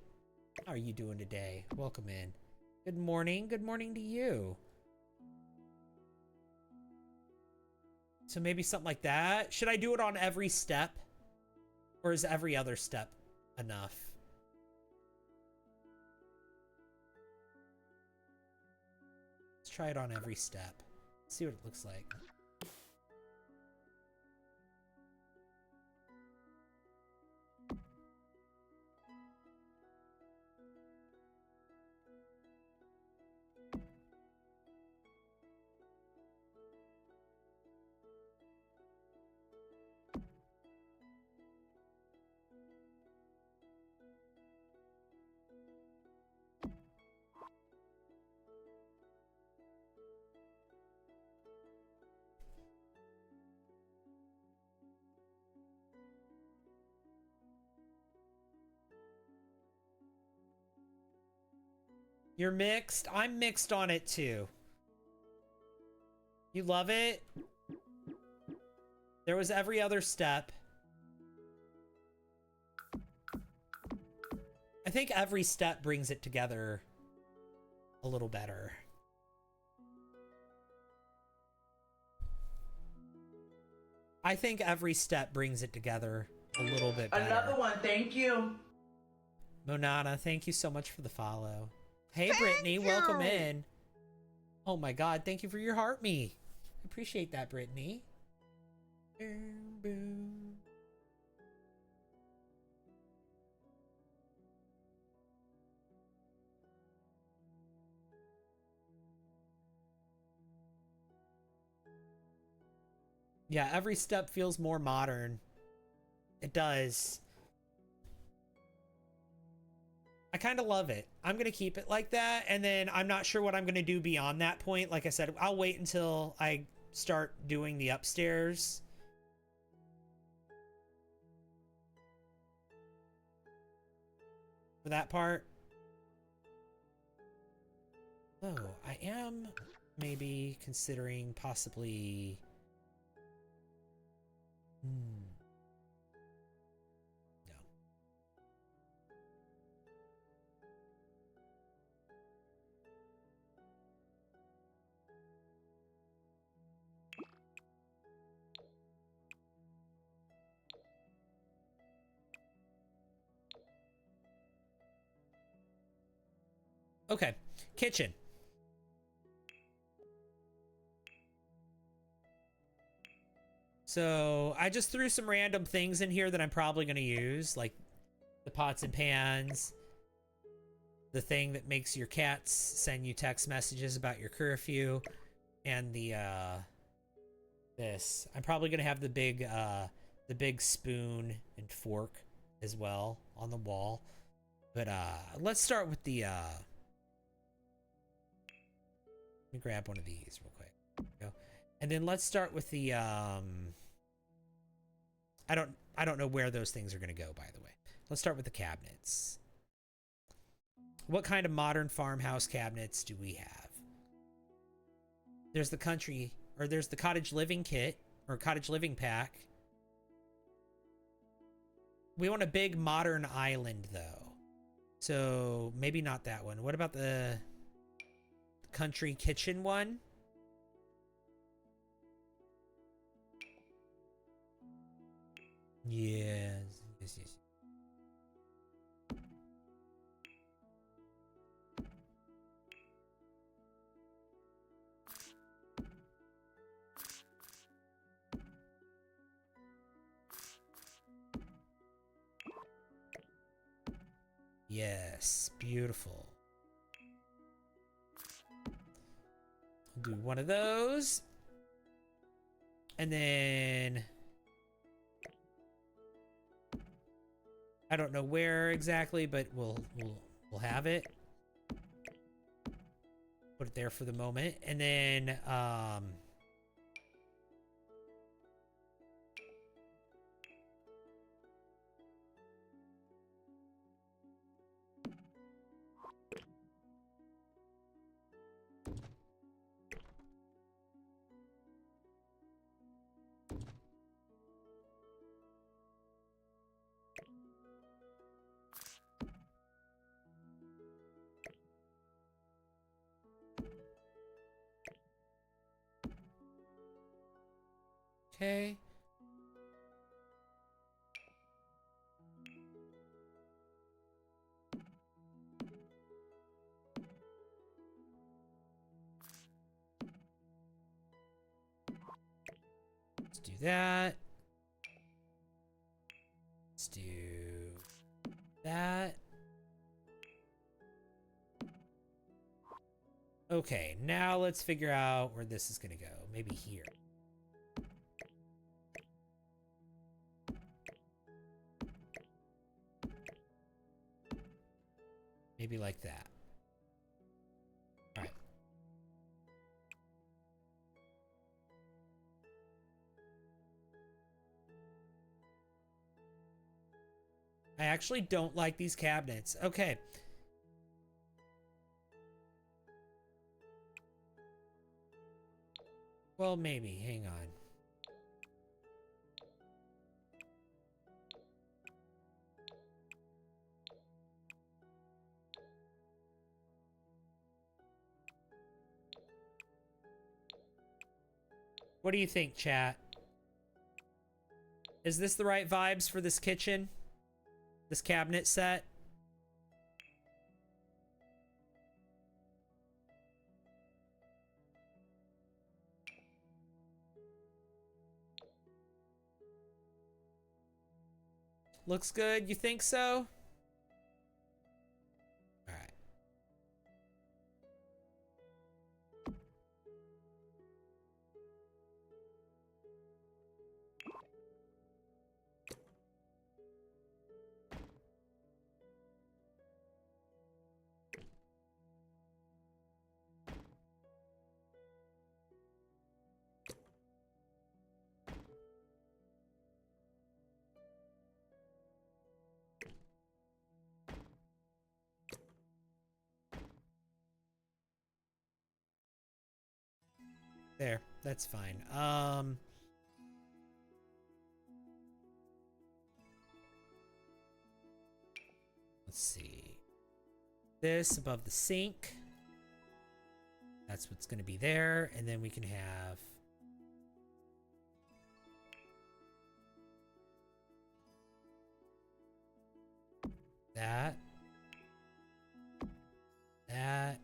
How are you doing today? Welcome in. Good morning. Good morning to you. So maybe something like that. Should I do it on every step? Or is every other step enough? Let's try it on every step. See what it looks like. You're mixed? I'm mixed on it too. You love it? There was every other step. I think every step brings it together a little better. I think every step brings it together a little bit better. Another one, thank you. Monana, thank you so much for the follow. Hey, Thank Brittany, you. welcome in. Oh my god, thank you for your heart me. Appreciate that, Brittany. Boom, boom. Yeah, every step feels more modern. It does. I kind of love it. I'm going to keep it like that, and then I'm not sure what I'm going to do beyond that point. Like I said, I'll wait until I start doing the upstairs. For that part. Oh, I am maybe considering possibly. No. Okay, kitchen. So I just threw some random things in here that I'm probably going to use, like the pots and pans, the thing that makes your cats send you text messages about your curfew, and the this. I'm probably going to have the big spoon and fork as well on the wall. But let's start with the let me grab one of these real quick. There we go. And then let's start with the I don't know where those things are going to go, by the way. Let's start with the cabinets. What kind of modern farmhouse cabinets do we have? There's the country, or there's the cottage living kit, or cottage living pack. We want a big modern island, though. So maybe not that one. What about the country kitchen one? Yes. Yes, beautiful. Do one of those. And then I don't know where exactly, but we'll have it. Put it there for the moment. And then okay. Let's do that. Let's do that. Okay, now let's figure out where this is gonna go. Maybe here. Maybe like that. All right. I actually don't like these cabinets. Okay. Well, maybe. Hang on. What do you think, chat? Is this the right vibes for this kitchen? This cabinet set? Looks good. You think so? All right. There, that's fine. Let's see. This above the sink. That's what's going to be there. And then we can have that. That.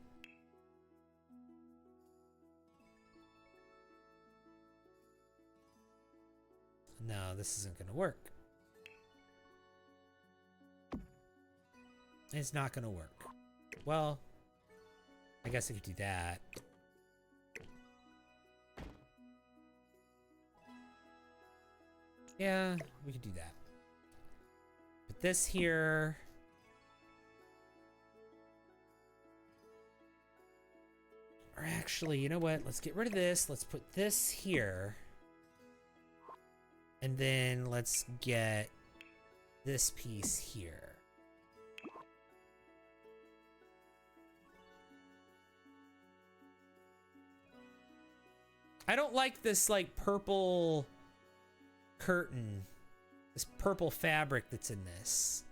No, this isn't going to work. It's not going to work. Well, I guess I could do that. Yeah, we could do that. But this here... Or actually, you know what? Let's get rid of this. Let's put this here. And then let's get this piece here. I don't like this, like, purple curtain. This purple fabric that's in this.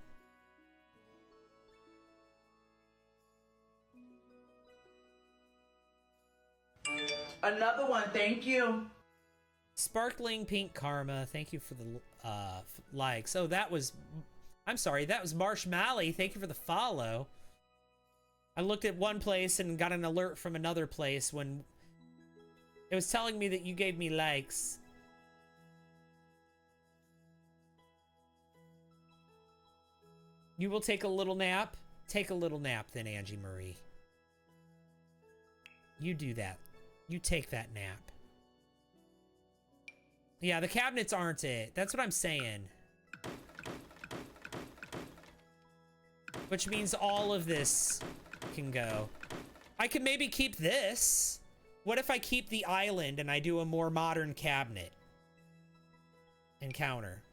Another one, thank you. Sparkling Pink Karma, thank you for the likes. Oh, that was... I'm sorry, that was Marshmalley. Thank you for the follow. I looked at one place and got an alert from another place when... It was telling me that you gave me likes. You will take a little nap? Take a little nap then, Angie Marie. You do that. You take that nap. Yeah, the cabinets aren't it. That's what I'm saying. Which means all of this can go. I could maybe keep this. What if I keep the island and I do a more modern cabinet and counter?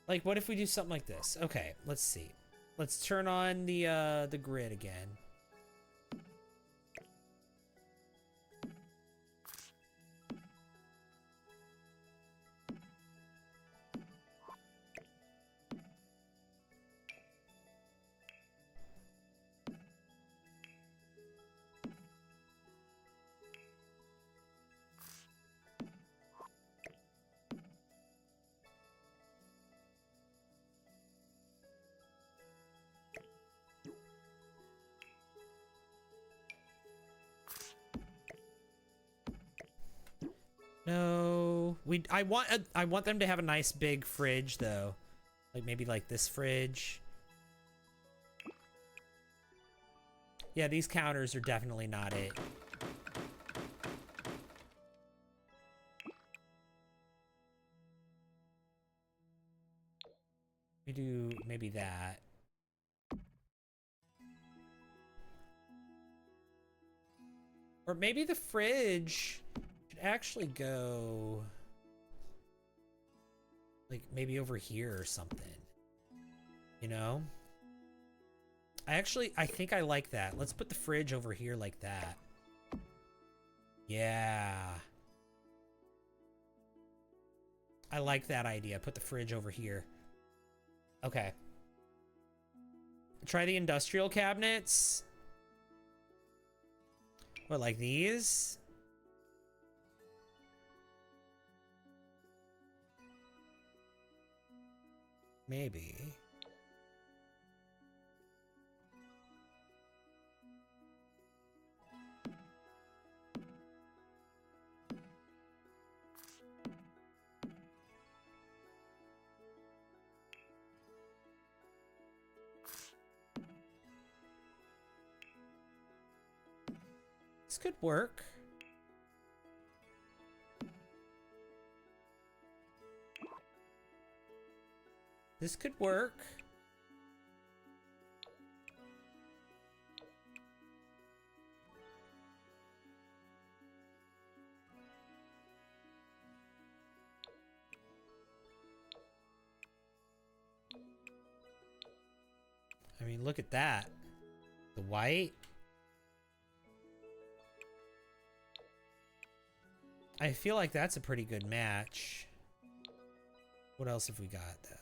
Like, what if we do something like this? Okay, let's see. Let's turn on the grid again. No, I want them to have a nice big fridge though, like maybe like this fridge. Yeah, these counters are definitely not it. We do maybe that. Or maybe the fridge should actually go like maybe over here or something. You know? I think I like that. Let's put the fridge over here like that. Yeah. I like that idea. Put the fridge over here. Okay. Try the industrial cabinets. What, like these? Maybe. This could work. This could work. I mean, look at that. The white. I feel like that's a pretty good match. What else have we got, though?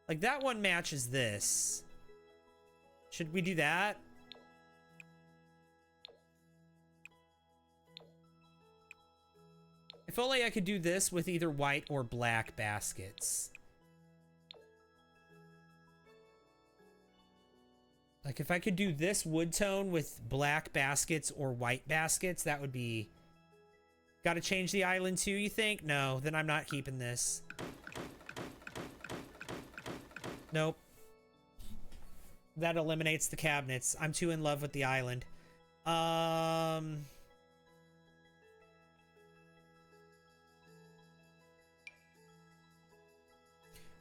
Like, that one matches this. Should we do that? If only I could do this with either white or black baskets. Like, if I could do this wood tone with black baskets or white baskets, that would be... Gotta change the island too, you think? No, then I'm not keeping this. Nope. That eliminates the cabinets. I'm too in love with the island. What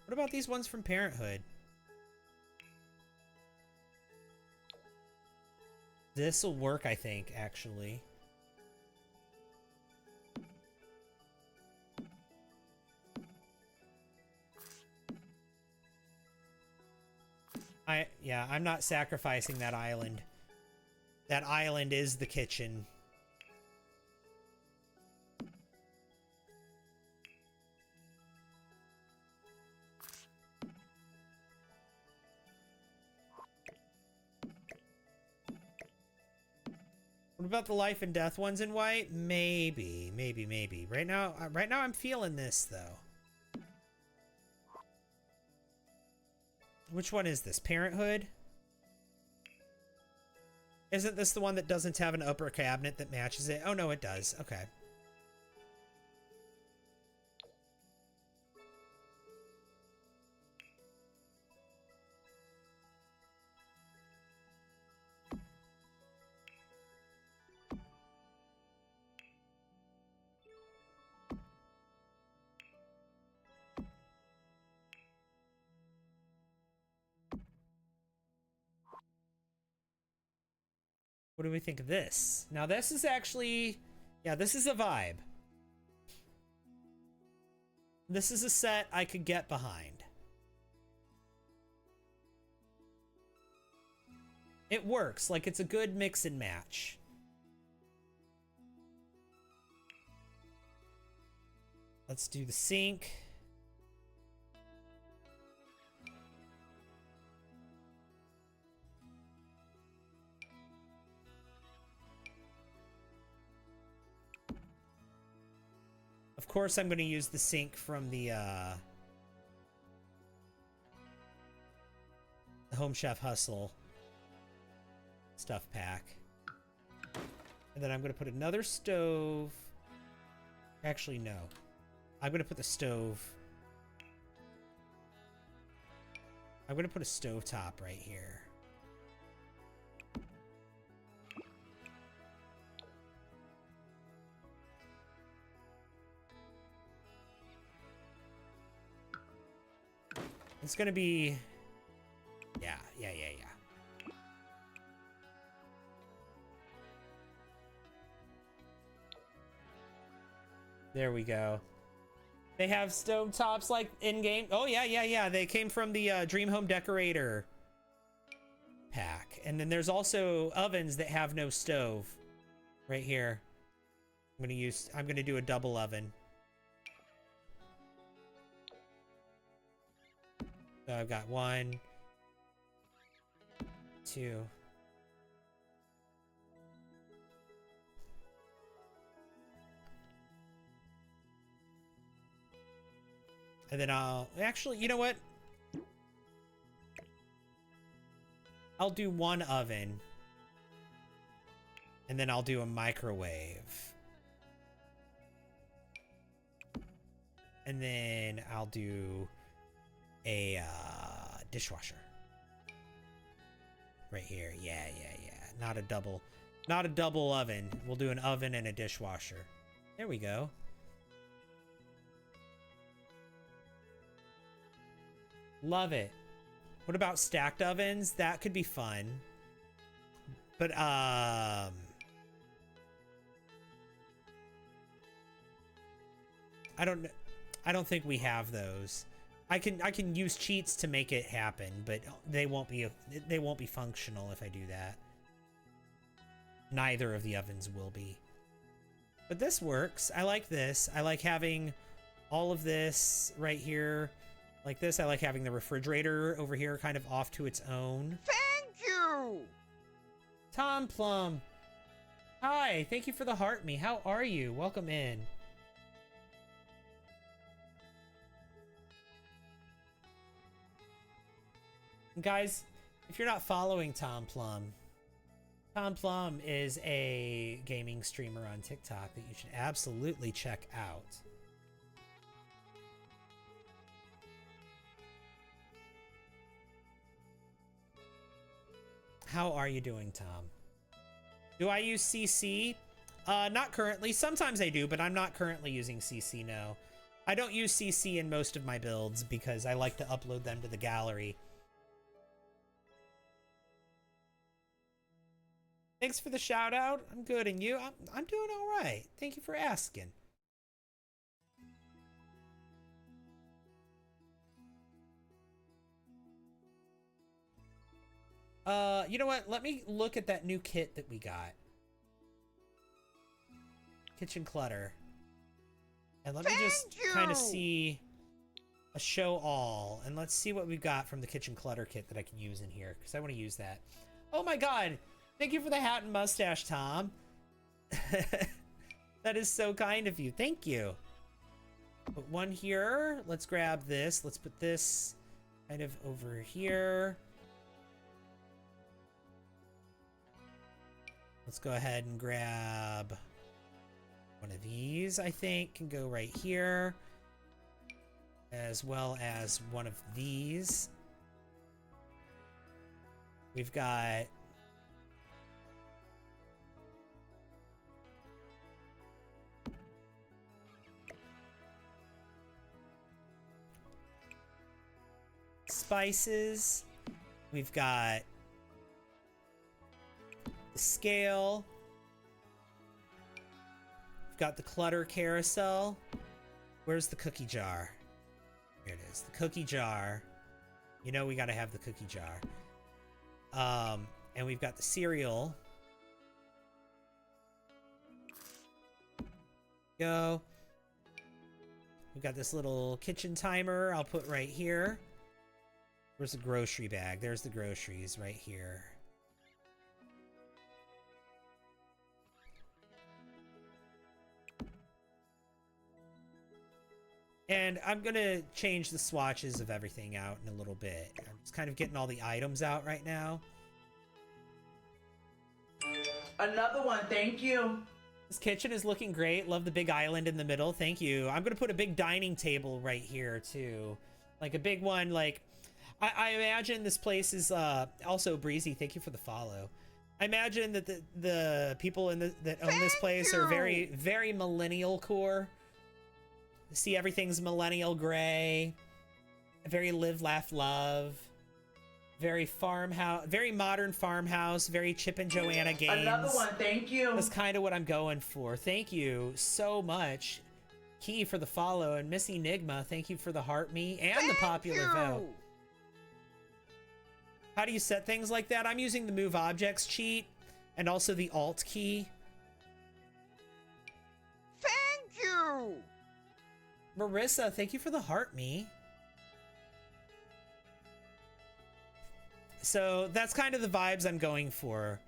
about these ones from Parenthood? This'll work, I think, actually. Yeah, I'm not sacrificing that island. That island is the kitchen. What about the life and death ones in white? Maybe. Right now I'm feeling this though. Which one is this? Parenthood? Isn't this the one that doesn't have an upper cabinet that matches it? Oh no, it does. Okay. What do we think of this? Now this is actually, yeah, this is a vibe. This is a set I could get behind. It works, like it's a good mix and match. Let's do the sink. Of course, I'm going to use the sink from the Home Chef Hustle stuff pack. And then I'm going to put another stove. Actually, no. I'm going to put the stove. I'm going to put a stove top right here. It's gonna be... Yeah. There we go. They have stove tops like in-game. Oh, yeah. They came from the Dream Home Decorator pack. And then there's also ovens that have no stove right here. I'm gonna do a double oven. So I've got 1, 2. And then actually, you know what? I'll do 1 oven. And then I'll do a microwave. And then I'll do a dishwasher right here. Yeah. Not a double oven. We'll do an oven and a dishwasher. There we go. Love it. What about stacked ovens? That could be fun. But I don't think we have those. I can use cheats to make it happen, but they won't be functional if I do that. Neither of the ovens will be. But this works. I like this. I like having all of this right here like this. I like having the refrigerator over here kind of off to its own. Thank you! Tom Plum. Hi, thank you for the heart me. How are you? Welcome in. Guys, if you're not following Tom Plum is a gaming streamer on TikTok that you should absolutely check out. How are you doing, Tom? Do I use CC? Not currently. Sometimes I do, but I'm not currently using CC, no. I don't use CC in most of my builds because I like to upload them to the gallery. Thanks for the shout out. I'm good, and you? I'm doing all right. Thank you for asking. You know what? Let me look at that new kit that we got. Kitchen clutter. And let me just kind of see a show all. And let's see what we've got from the kitchen clutter kit that I can use in here, because I want to use that. Oh my god! Thank you for the hat and mustache, Tom. That is so kind of you. Thank you. Put one here. Let's grab this. Let's put this kind of over here. Let's go ahead and grab one of these, I think, can go right here. As well as one of these. We've got spices. We've got the scale. We've got the clutter carousel. Where's the cookie jar? Here it is. The cookie jar. You know we gotta have the cookie jar. And we've got the cereal. Go. We've got this little kitchen timer I'll put right here. Where's the grocery bag? There's the groceries right here. And I'm gonna change the swatches of everything out in a little bit. I'm just kind of getting all the items out right now. Another one, thank you. This kitchen is looking great. Love the big island in the middle. Thank you. I'm gonna put a big dining table right here too. Like a big one, like I imagine this place is also Breezy. Thank you for the follow. I imagine that the people in that own this place are very, very millennial core. See, everything's millennial gray. Very live, laugh, love. Very farmhouse, very modern farmhouse. Very Chip and Joanna games. Another one, thank you. That's kind of what I'm going for. Thank you so much, Key, for the follow, and Miss Enigma, thank you for the heart me and the popular vote. How do you set things like that? I'm using the move objects cheat and also the alt key. Thank you! Marissa, thank you for the heart me. So that's kind of the vibes I'm going for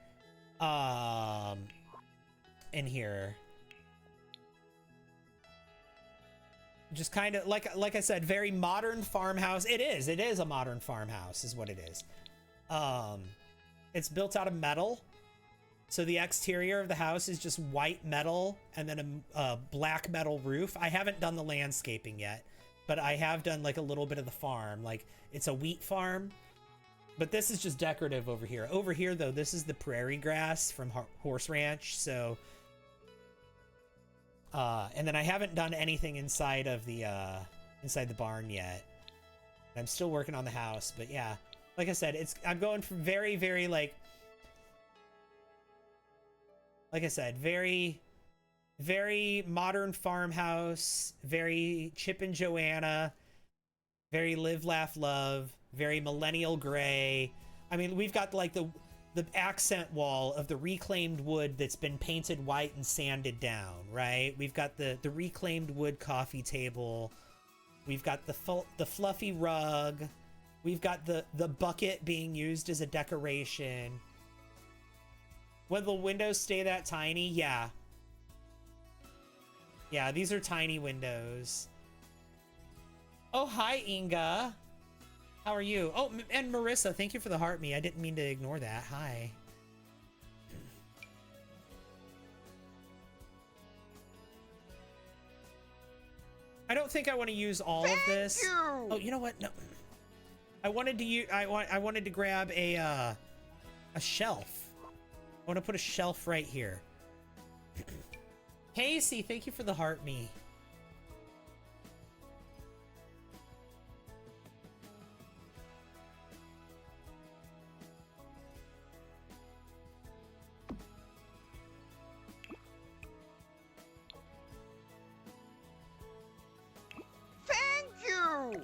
in here. Just kind of like I said, very modern farmhouse. It is a modern farmhouse is what it is. It's built out of metal. So the exterior of the house is just white metal and then a black metal roof. I haven't done the landscaping yet, but I have done like a little bit of the farm. Like it's a wheat farm, but this is just decorative over here. Over here though, this is the prairie grass from Horse Ranch. So, and then I haven't done anything inside of the barn yet. I'm still working on the house, but yeah, like I said, I'm going from very, very like I said, very, very modern farmhouse, very Chip and Joanna, very live, laugh, love, very millennial gray. I mean, we've got like the accent wall of the reclaimed wood that's been painted white and sanded down, right? We've got the reclaimed wood coffee table. We've got the fluffy rug. We've got the bucket being used as a decoration. Will the windows stay that tiny? Yeah. Yeah, these are tiny windows. Oh, hi, Inga. How are you? Oh, and Marissa, thank you for the heart me. I didn't mean to ignore that. Hi. I don't think I want to use all of this. Oh, you know what? No. I wanted to use I wanted to grab a shelf. I want to put a shelf right here. Casey, thank you for the heart me. Thank you!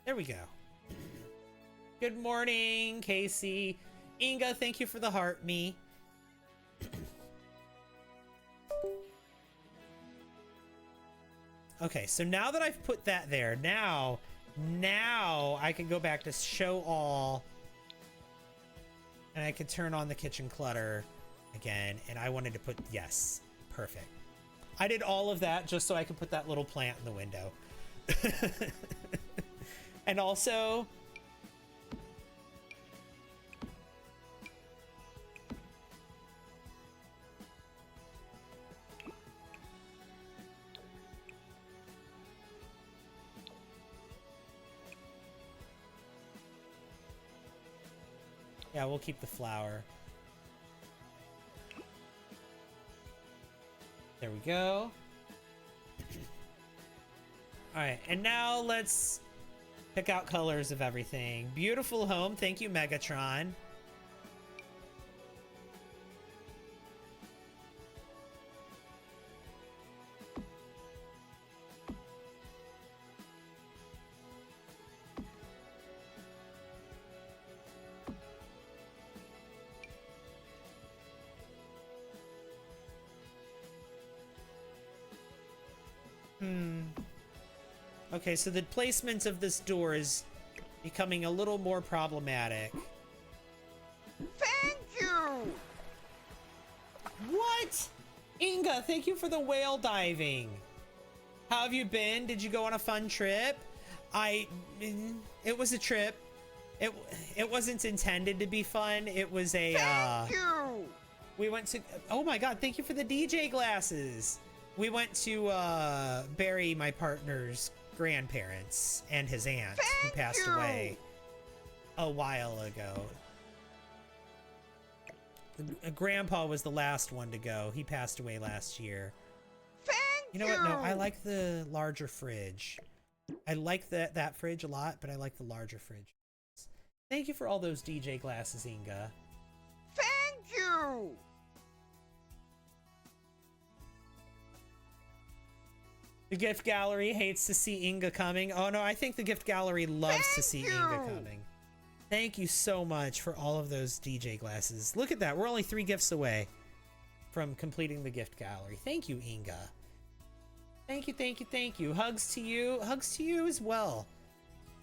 There we go. Good morning, Casey. Inga, thank you for the heart me. Okay, so now that I've put that there, now I can go back to show all, and I can turn on the kitchen clutter again, and I wanted to put, yes, perfect. I did all of that just so I could put that little plant in the window. And also, yeah, we'll keep the flower. There we go. All right, and now let's pick out colors of everything. Beautiful home. Thank you, Megatron. Okay, so the placement of this door is becoming a little more problematic. Thank you! What? Inga, thank you for the whale diving. How have you been? Did you go on a fun trip? It was a trip. It wasn't intended to be fun. It was a, Thank you! we went to, oh my God, thank you for the DJ glasses. We went to, bury my partner's grandparents and his aunt who passed away a while ago. Grandpa was the last one to go. He passed away last year. You know what? No, I like the larger fridge. I like that fridge a lot, but I like the larger fridge. Thank you for all those DJ glasses, Inga. Thank you! The gift gallery hates to see Inga coming. Oh no, I think the gift gallery loves to see Inga coming. Thank you so much for all of those DJ glasses. Look at that. We're only 3 gifts away from completing the gift gallery. Thank you, Inga. Thank you, thank you, thank you. Hugs to you. Hugs to you as well.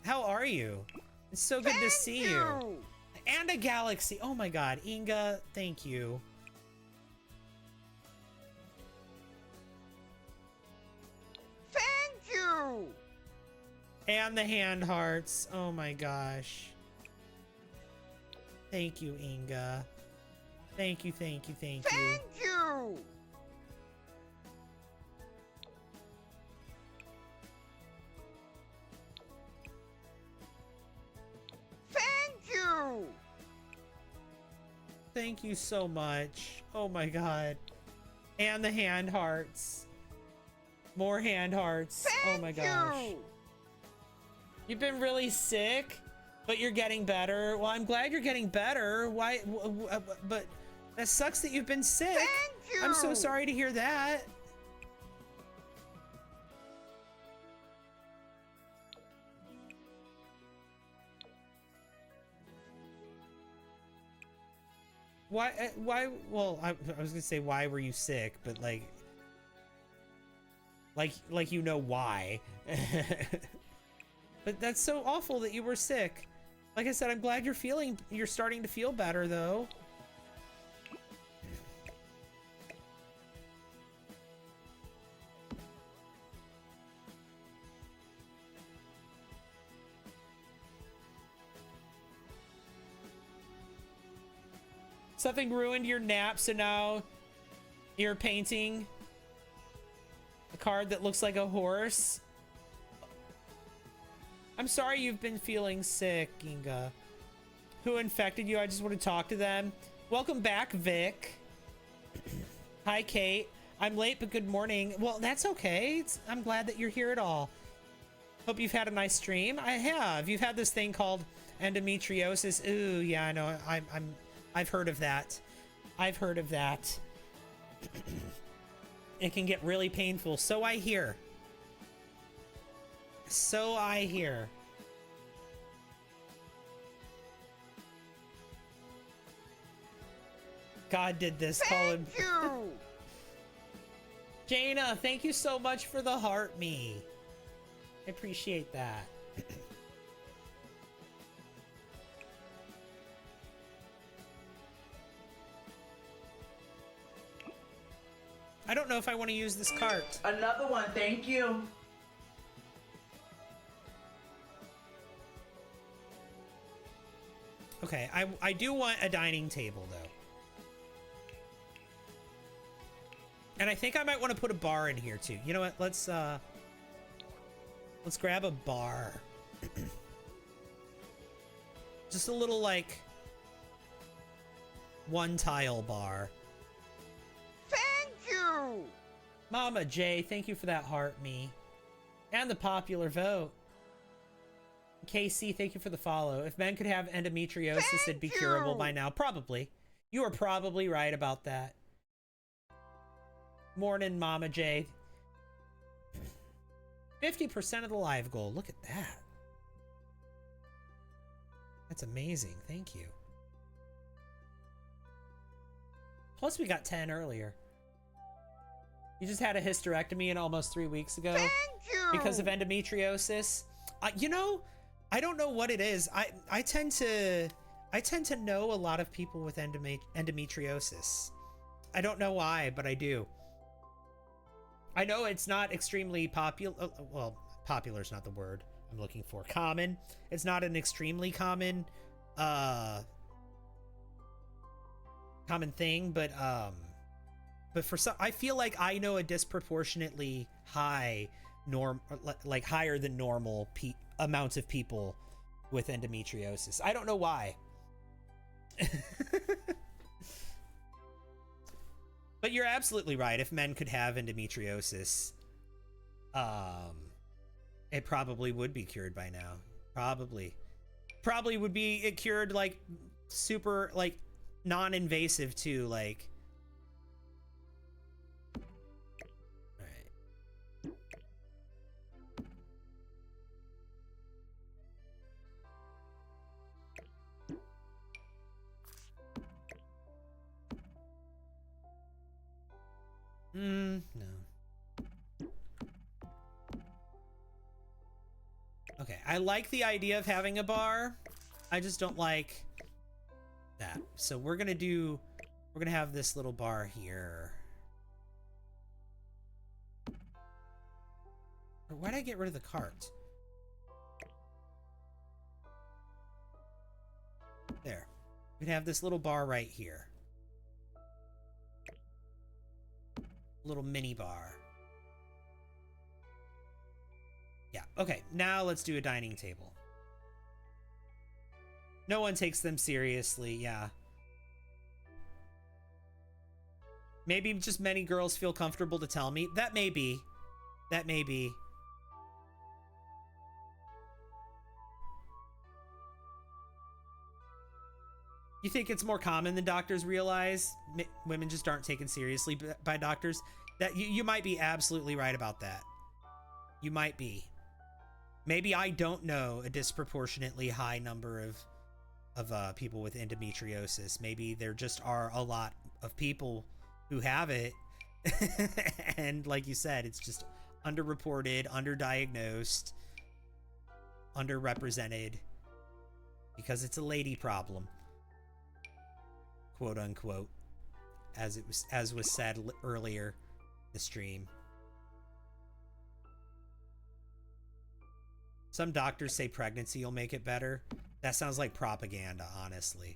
How are you? It's so good to see you. And a galaxy. Oh my God, Inga, thank you. Thank you! And the hand hearts. Oh my gosh. Thank you, Inga. Thank you, thank you, thank you. Thank you! Thank you so much. Oh my god. And the hand hearts. More hand hearts. Oh my gosh. You. You've been really sick, but you're getting better. Well, I'm glad you're getting better. Why? But that sucks that you've been sick. Thank you. I'm so sorry to hear that. Why? Well, I was gonna say, why were you sick? But like you know why. But that's so awful that you were sick. Like I said, I'm glad you're starting to feel better though. Something ruined your nap, so now you're painting a card that looks like a horse. I'm sorry you've been feeling sick, Inga. Who infected you? I just want to talk to them. Welcome back, Vic. Hi, Kate. I'm late, but good morning. Well, that's okay. I'm glad that you're here at all. Hope you've had a nice stream. I have. You've had this thing called endometriosis. Ooh, yeah, I know. I've heard of that. I've heard of that. It can get really painful. So I hear. So I hear. God did this. Call him. Thank you. Jaina, thank you so much for the heart me. I appreciate that. I don't know if I want to use this cart. Another one, thank you. Okay, I do want a dining table though. And I think I might want to put a bar in here too. You know what? Let's grab a bar. Just a little like one tile bar. Thank you. Mama J, thank you for that heart me. And the popular vote. KC, thank you for the follow. If men could have endometriosis, it'd be curable by now. Probably. You are probably right about that. Morning, Mama J. 50% of the live goal. Look at that. That's amazing. Thank you. Plus, we got 10 earlier. You just had a hysterectomy in almost 3 weeks ago. Thank you. Because of endometriosis. You know, I don't know what it is. I tend to know a lot of people with endometriosis. I don't know why, but I do. I know it's not extremely popular. Well, popular is not the word I'm looking for. Common. It's not an extremely common thing, but for some, I feel like I know a disproportionately high like higher than normal amounts of people with endometriosis. I don't know why. But you're absolutely right. If men could have endometriosis, it probably would be cured by now. Probably would be cured like super like non-invasive too, like. No. Okay, I like the idea of having a bar. I just don't like that. So we're gonna have this little bar here. Why'd I get rid of the cart? There. We'd have this little bar right here. Little mini bar. Yeah, okay, now let's do a dining table. No one takes them seriously, yeah. Maybe just many girls feel comfortable to tell me. That may be. That may be. You think it's more common than doctors realize? Women just aren't taken seriously by doctors? That you might be absolutely right about that. You might be. Maybe I don't know a disproportionately high number of people with endometriosis. Maybe there just are a lot of people who have it. And like you said, it's just underreported, underdiagnosed, underrepresented because it's a lady problem, quote unquote, as was said earlier in the stream. Some doctors say pregnancy will make it better. That sounds like propaganda, honestly.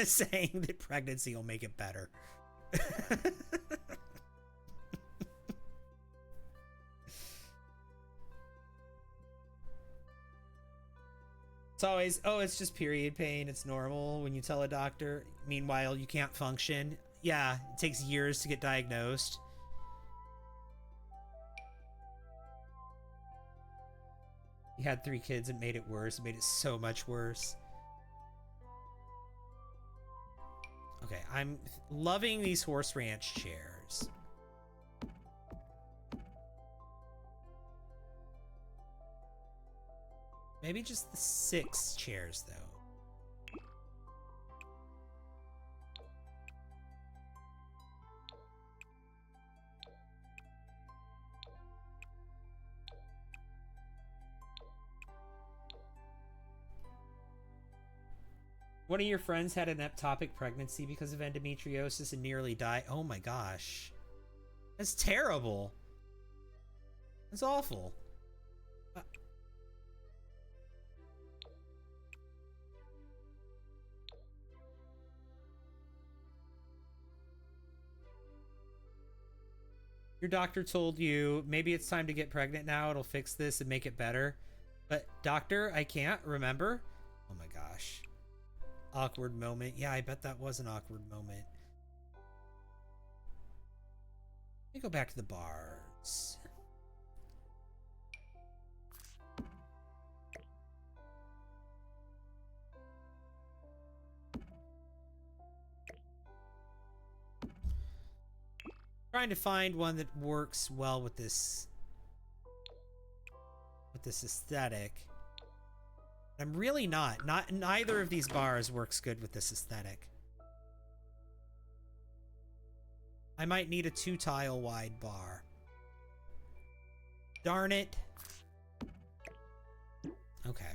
Saying that pregnancy will make it better. It's always, oh, it's just period pain. It's normal when you tell a doctor. Meanwhile, you can't function. Yeah, it takes years to get diagnosed. You had 3 kids and made it worse. It made it so much worse. Okay, I'm loving these horse ranch chairs. Maybe just the 6 chairs, though. One of your friends had an ectopic pregnancy because of endometriosis and nearly died. Oh my gosh. That's terrible. That's awful. Your doctor told you maybe it's time to get pregnant now. It'll fix this and make it better. But doctor, I can't remember. Oh my gosh. Awkward moment. Yeah, I bet that was an awkward moment. Let me go back to the bars. Trying to find one that works well with this aesthetic. I'm really not. Neither of these bars works good with this aesthetic. I might need a 2-tile wide bar. Darn it. Okay.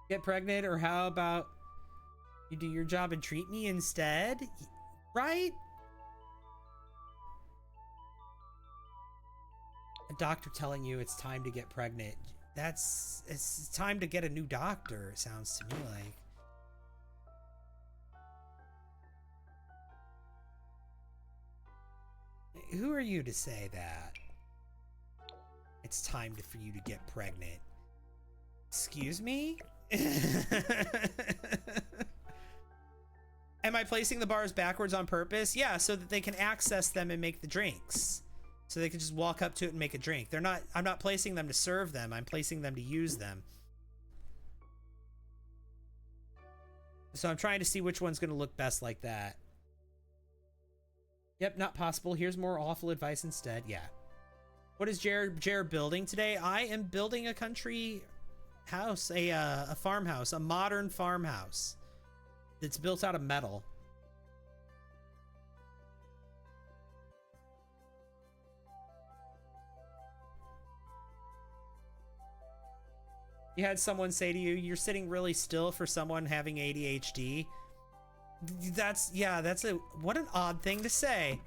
Get pregnant, or how about you do your job and treat me instead? Right? A doctor telling you it's time to get pregnant. It's time to get a new doctor, it sounds to me like. Who are you to say that? It's time for you to get pregnant. Excuse me? Am I placing the bars backwards on purpose? Yeah, so that they can access them and make the drinks. So they can just walk up to it and make a drink. I'm not placing them to serve them. I'm placing them to use them. So I'm trying to see which one's going to look best like that. Yep, not possible. Here's more awful advice instead. Yeah. What is Jared building today? I am building a country house, a farmhouse, a modern farmhouse. It's built out of metal. You had someone say to you, you're sitting really still for someone having ADHD. What an odd thing to say.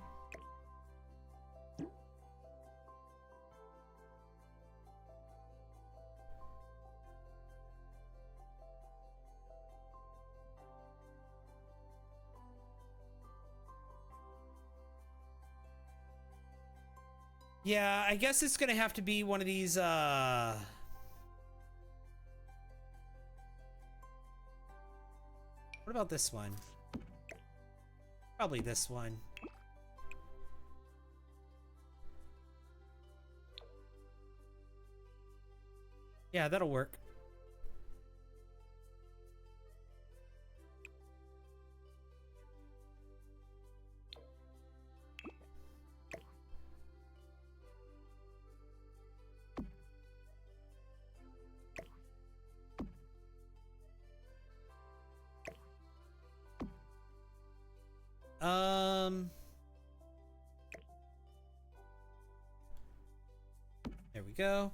Yeah, I guess it's gonna have to be one of these, what about this one? Probably this one. Yeah, that'll work. There we go.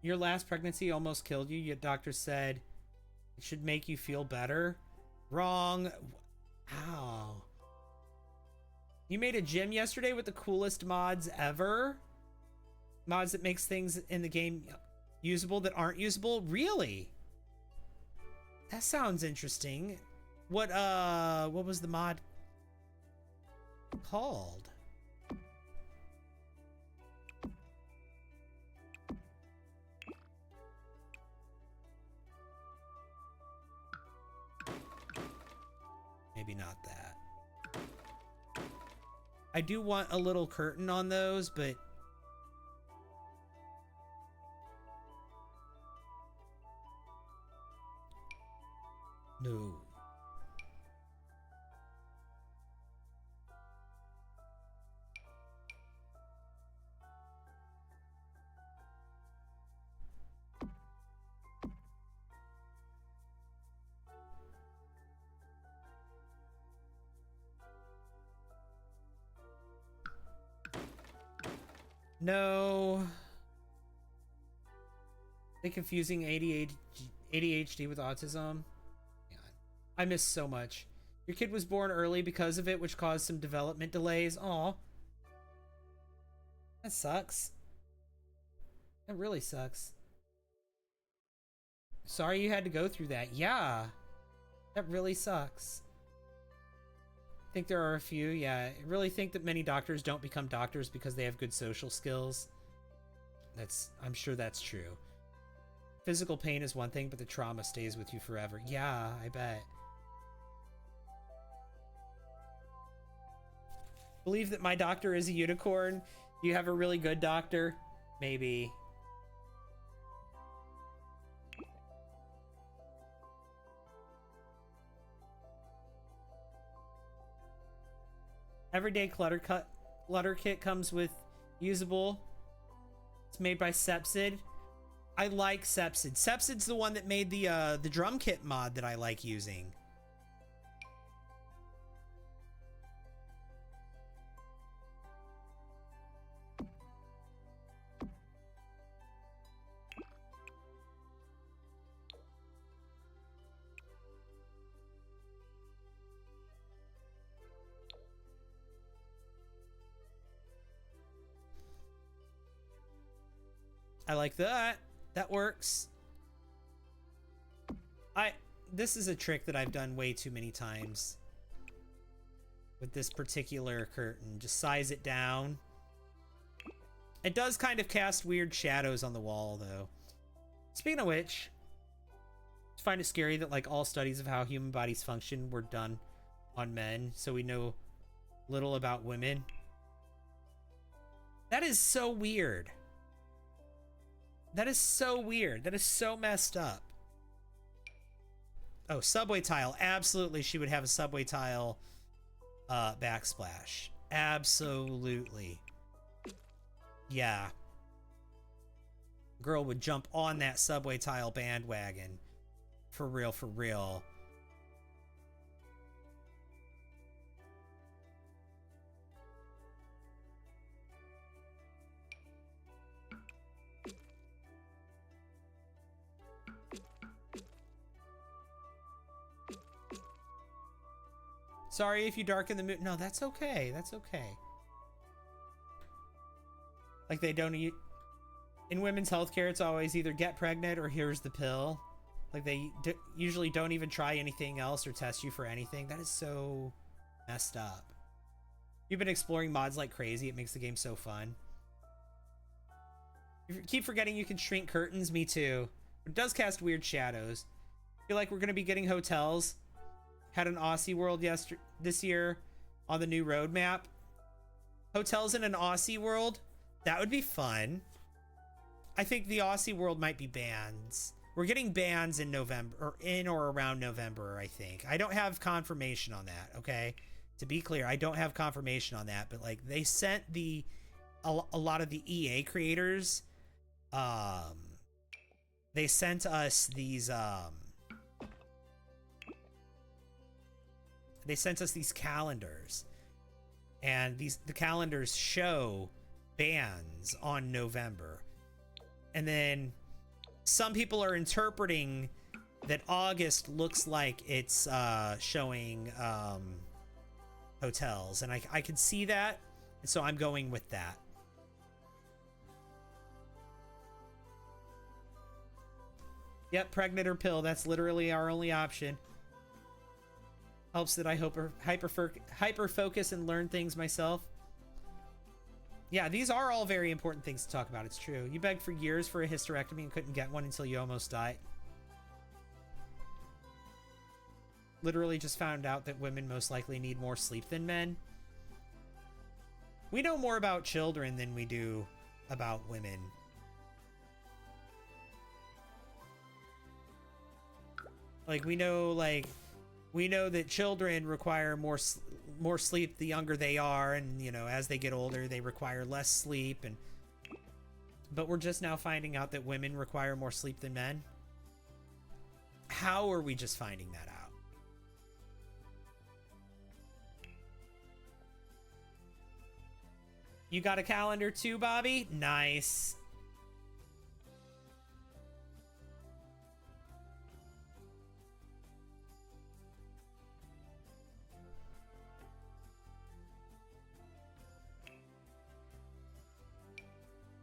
Your last pregnancy almost killed you, yet doctor said it should make you feel better. Wrong. Ow. You made a gym yesterday with the coolest mods ever? Mods that makes things in the game usable that aren't usable? Really? That sounds interesting. What was the mod called? Maybe not that. I do want a little curtain on those, but no. No. They confusing ADHD with autism. God, I miss so much. Your kid was born early because of it, which caused some development delays. Aw. That sucks. That really sucks. Sorry you had to go through that. Yeah. That really sucks. I think there are a few, yeah. I really think that many doctors don't become doctors because they have good social skills. I'm sure that's true. Physical pain is one thing, but the trauma stays with you forever. Yeah, I bet. Believe that my doctor is a unicorn. Do you have a really good doctor? Maybe. Everyday clutter kit comes with usable. It's made by Sepsid. I like Sepsid. Sepsid's the one that made the drum kit mod that I like using. I like that. That works. This is a trick that I've done way too many times with this particular curtain. Just size it down. It does kind of cast weird shadows on the wall, though. Speaking of which, I find it scary that like all studies of how human bodies function were done on men, so we know little about women. That is so weird. That is so weird. That is so messed up. Oh, subway tile. Absolutely, she would have a subway tile backsplash. Absolutely. Yeah. Girl would jump on that subway tile bandwagon. For real, for real. Sorry if you darken the mood. No, that's okay. That's okay. Like they don't eat. In women's healthcare, it's always either get pregnant or here's the pill. Like they usually don't even try anything else or test you for anything. That is so messed up. You've been exploring mods like crazy. It makes the game so fun. You keep forgetting you can shrink curtains. Me too. It does cast weird shadows. Feel like we're going to be getting hotels. Had an Aussie world this year on the new roadmap. Hotels in an Aussie world? That would be fun. I think the Aussie world might be bans. We're getting bans in November, or in or around November, I think. I don't have confirmation on that, okay? To be clear, I don't have confirmation on that, but like they sent a lot of the EA creators, they sent us these calendars, and the calendars show bans on November. And then some people are interpreting that August looks like it's showing hotels, and I can see that, and so I'm going with that. Yep, pregnant or pill. That's literally our only option. Helps that I hyper focus and learn things myself. Yeah, these are all very important things to talk about. It's true. You begged for years for a hysterectomy and couldn't get one until you almost died. Literally just found out that women most likely need more sleep than men. We know more about children than we do about women. Like we know that children require more sleep the younger they are, and you know, as they get older they require less sleep, but we're just now finding out that women require more sleep than men. How are we just finding that out? You got a calendar too, Bobby? Nice.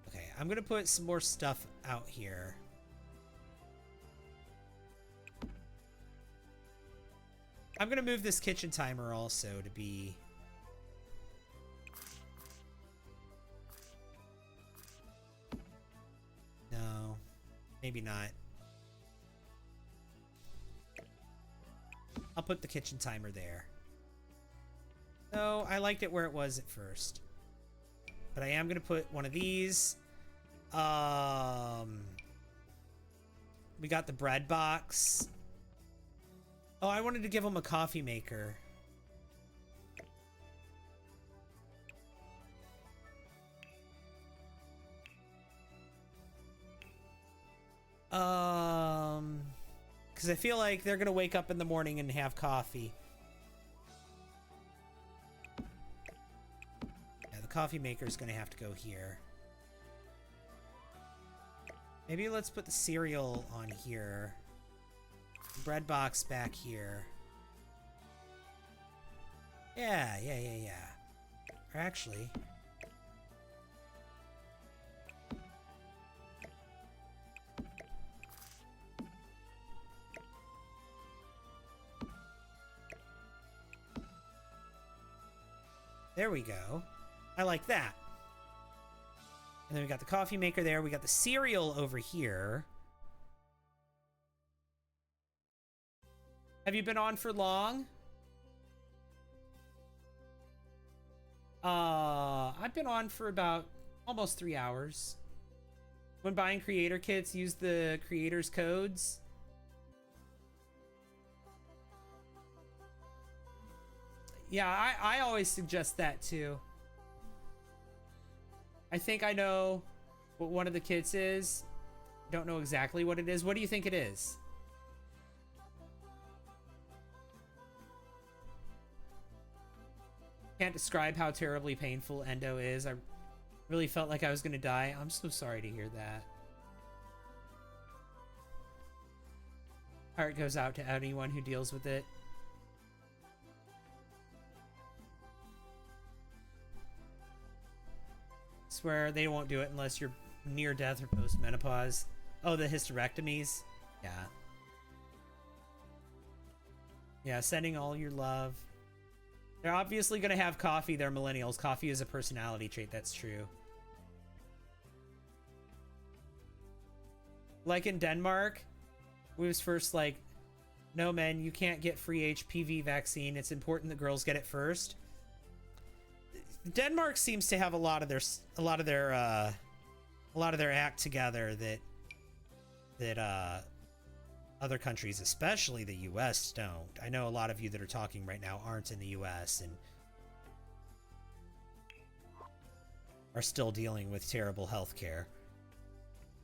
Okay, I'm gonna put some more stuff out here. I'm gonna move this kitchen timer also to be... No, maybe not. I'll put the kitchen timer there. No, I liked it where it was at first. But I am going to put one of these. We got the bread box. Oh, I wanted to give them a coffee maker. Because I feel like they're gonna wake up in the morning and have coffee. Yeah, the coffee maker is gonna have to go here. Maybe let's put the cereal on here. Bread box back here. Yeah. Or actually... There we go. I like that. And then we got the coffee maker there. We got the cereal over here. Have you been on for long? I've been on for about almost 3 hours. When buying creator kits, use the creators codes. Yeah, I always suggest that too. I think I know what one of the kits is. Don't know exactly what it is. What do you think it is? Can't describe how terribly painful endo is. I really felt like I was gonna die. I'm so sorry to hear that. Heart goes out to anyone who deals with it. Swear they won't do it unless you're near death or post-menopause. Oh, the hysterectomies? Yeah. Yeah, sending all your love. They're obviously going to have coffee. They're millennials. Coffee is a personality trait. That's true. Like in Denmark, we was first like, no, men, you can't get free HPV vaccine. It's important that girls get it first. Denmark seems to have a lot of their act together that other countries, especially the US, don't. I know a lot of you that are talking right now aren't in the US and are still dealing with terrible healthcare.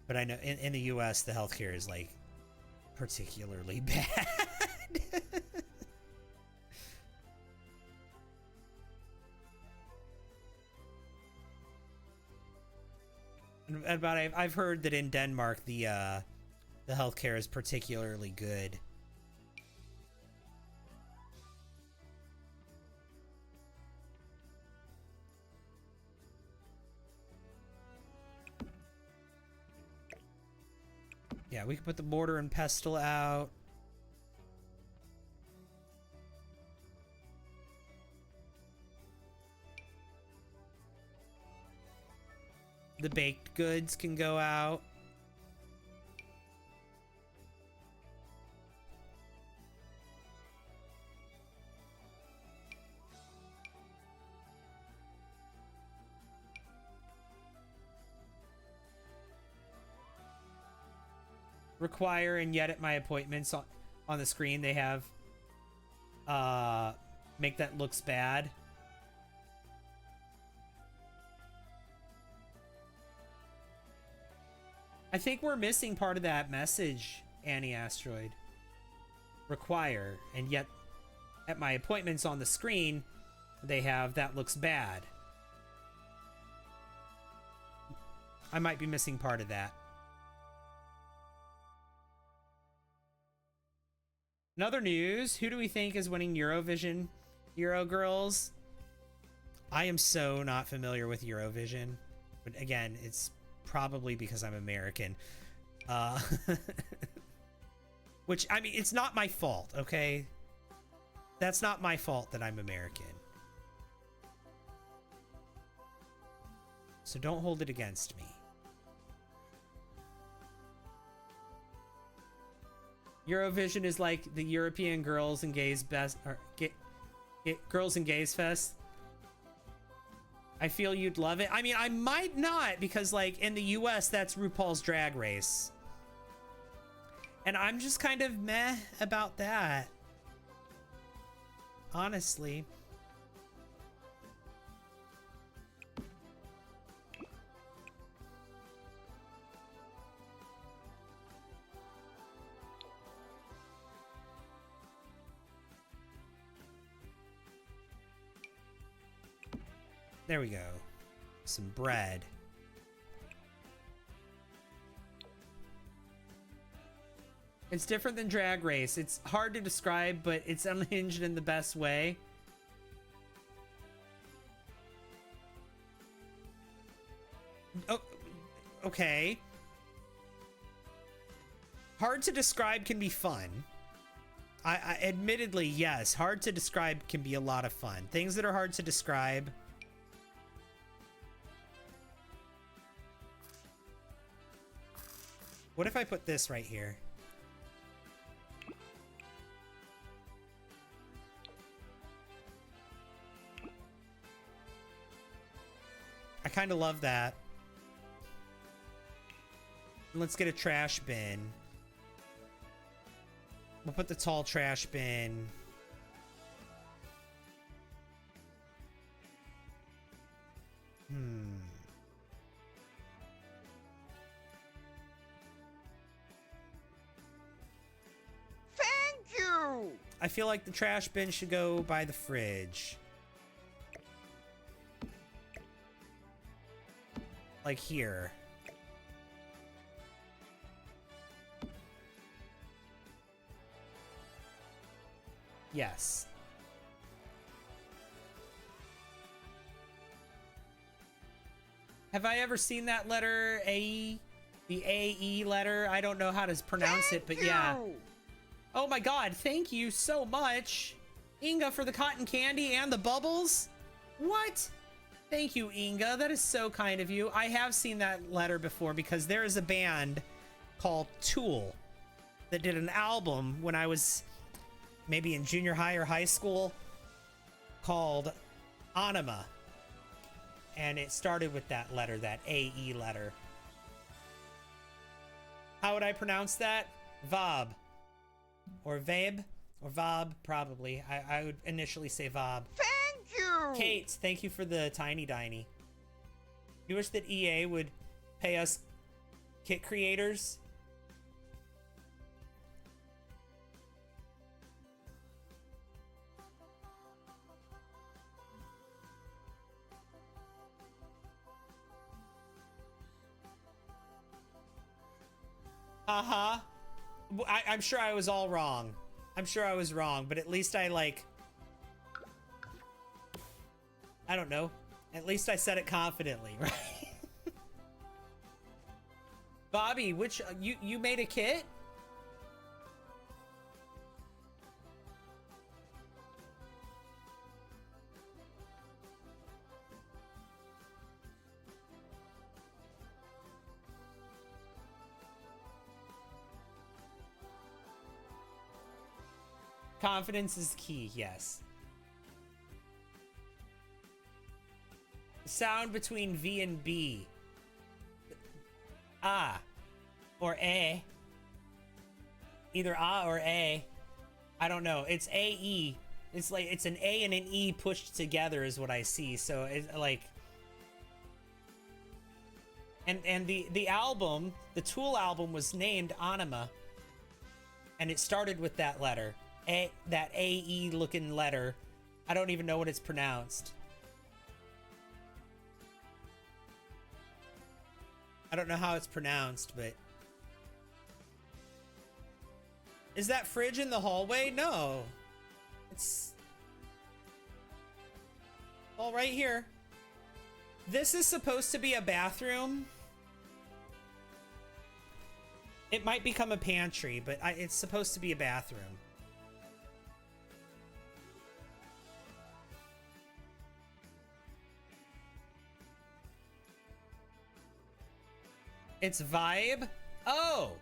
But I know in the US the healthcare is like particularly bad. But I've heard that in Denmark the healthcare is particularly good. Yeah, we can put the mortar and pestle out. The baked goods can go out. Require, and yet at my appointments on the screen they have make that looks bad. I think we're missing part of that message, Annie Asteroid. Require, and yet at my appointments on the screen they have that looks bad. I might be missing part of that. In other news, who do we think is winning Eurovision? Euro girls? I am so not familiar with Eurovision. But again, it's probably because I'm American. Which, I mean, it's not my fault, okay? That's not my fault that I'm American. So don't hold it against me. Eurovision is like the European Girls and Gays Best, or Girls and Gays Fest. I feel you'd love it. I mean, I might not, because like in the US, that's RuPaul's Drag Race. And I'm just kind of meh about that. Honestly. There we go. Some bread. It's different than Drag Race. It's hard to describe, but it's unhinged in the best way. Oh, okay. Hard to describe can be fun. I admittedly, yes, hard to describe can be a lot of fun. Things that are hard to describe. What if I put this right here? I kind of love that. Let's get a trash bin. We'll put the tall trash bin. Thank you! I feel like the trash bin should go by the fridge. Like here. Yes. Have I ever seen that letter, AE? The AE letter? I don't know how to pronounce it, but yeah. Oh my god, thank you so much, Inga, for the cotton candy and the bubbles. What? Thank you, Inga. That is so kind of you. I have seen that letter before because there is a band called Tool that did an album when I was maybe in junior high or high school called Anima. And it started with that letter, that AE letter. How would I pronounce that? Vob. Or Vabe. Or Vob, probably. I would initially say Vob. Thank you! Kate, thank you for the tiny diny. You wish that EA would pay us kit creators? Uh-huh. I'm sure I was all wrong. I'm sure I was wrong, but at least I, like... I don't know. At least I said it confidently, right? Bobby, which... You made a kit? Confidence is key, yes. Sound between V and B. Ah. Or A. Either A or A. I don't know. It's AE. It's like, it's an A and an E pushed together is what I see. So it's like... And the album, the Tool album was named Anima. And it started with that letter. That AE looking letter. I don't even know what it's pronounced. I don't know how it's pronounced, but... Is that fridge in the hallway? No. It's... all right here. This is supposed to be a bathroom. It might become a pantry, but it's supposed to be a bathroom. It's vibe? Oh!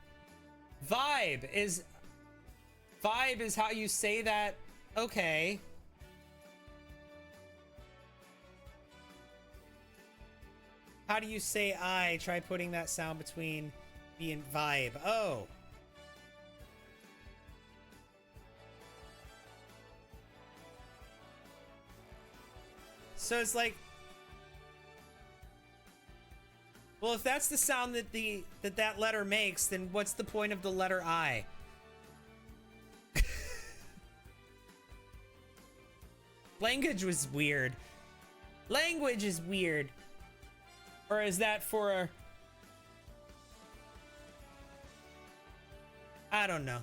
Vibe is how you say that. Okay. How do you say I? Try putting that sound between V and vibe. Oh. So it's like... Well, if that's the sound that that letter makes, then what's the point of the letter I? Language was weird. Language is weird. Or is that for... I don't know.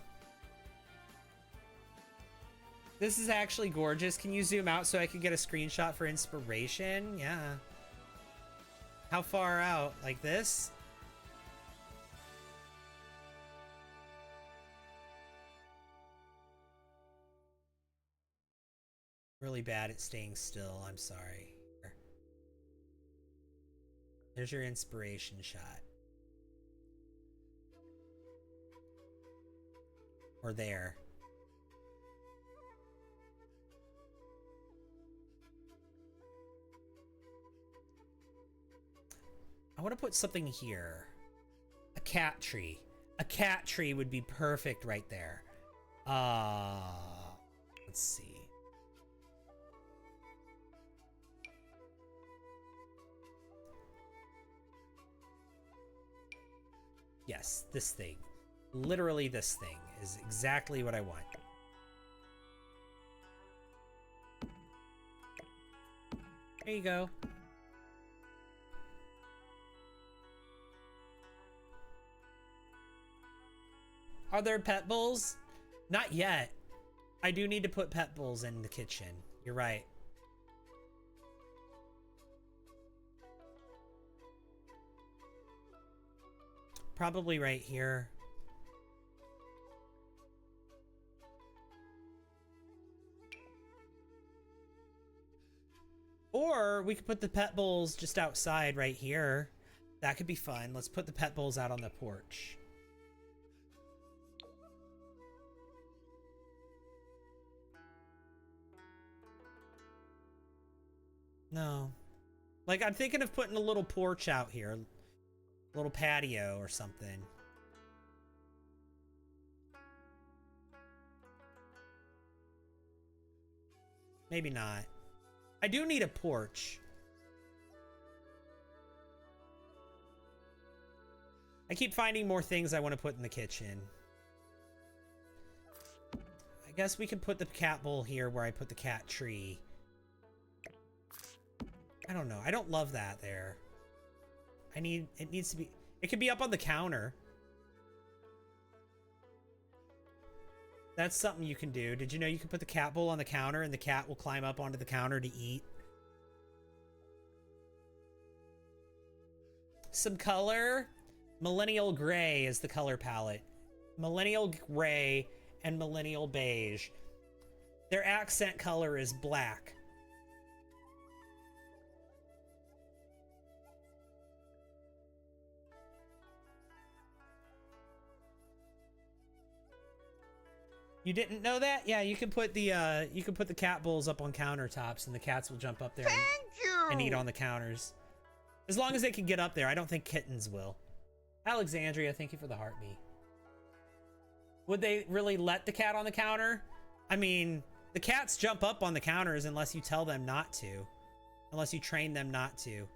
This is actually gorgeous. Can you zoom out so I can get a screenshot for inspiration? Yeah. How far out? Like this? Really bad at staying still. I'm sorry. There's your inspiration shot. Or there. I want to put something here. A cat tree. A cat tree would be perfect right there. Let's see. Yes, this thing. Literally this thing is exactly what I want. There you go. Are there pet bowls? Not yet. I do need to put pet bowls in the kitchen. You're right. Probably right here. Or we could put the pet bowls just outside right here. That could be fun. Let's put the pet bowls out on the porch. No. Like, I'm thinking of putting a little porch out here. A little patio or something. Maybe not. I do need a porch. I keep finding more things I want to put in the kitchen. I guess we can put the cat bowl here where I put the cat tree. I don't know. I don't love that there. It needs to be, it could be up on the counter. That's something you can do. Did you know you can put the cat bowl on the counter and the cat will climb up onto the counter to eat? Some color. Millennial gray is the color palette. Millennial gray and millennial beige. Their accent color is black. You didn't know that? Yeah, you can put the cat bowls up on countertops and the cats will jump up there and eat on the counters. As long as they can get up there. I don't think kittens will. Alexandria, thank you for the heartbeat. Would they really let the cat on the counter? I mean, the cats jump up on the counters unless you tell them not to. Unless you train them not to.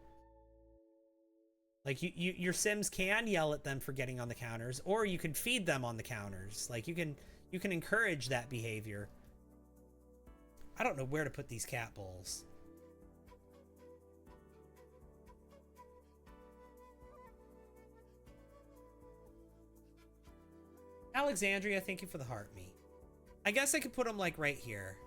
Like, your Sims can yell at them for getting on the counters, or you can feed them on the counters. Like, you can encourage that behavior. I don't know where to put these cat bowls. Alexandria, thank you for the heart me. I guess I could put them like right here.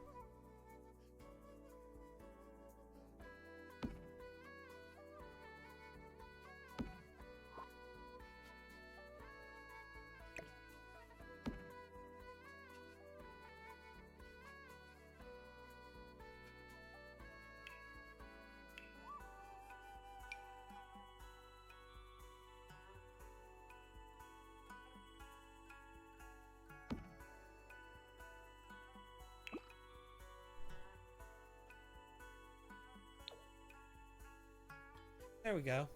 There we go.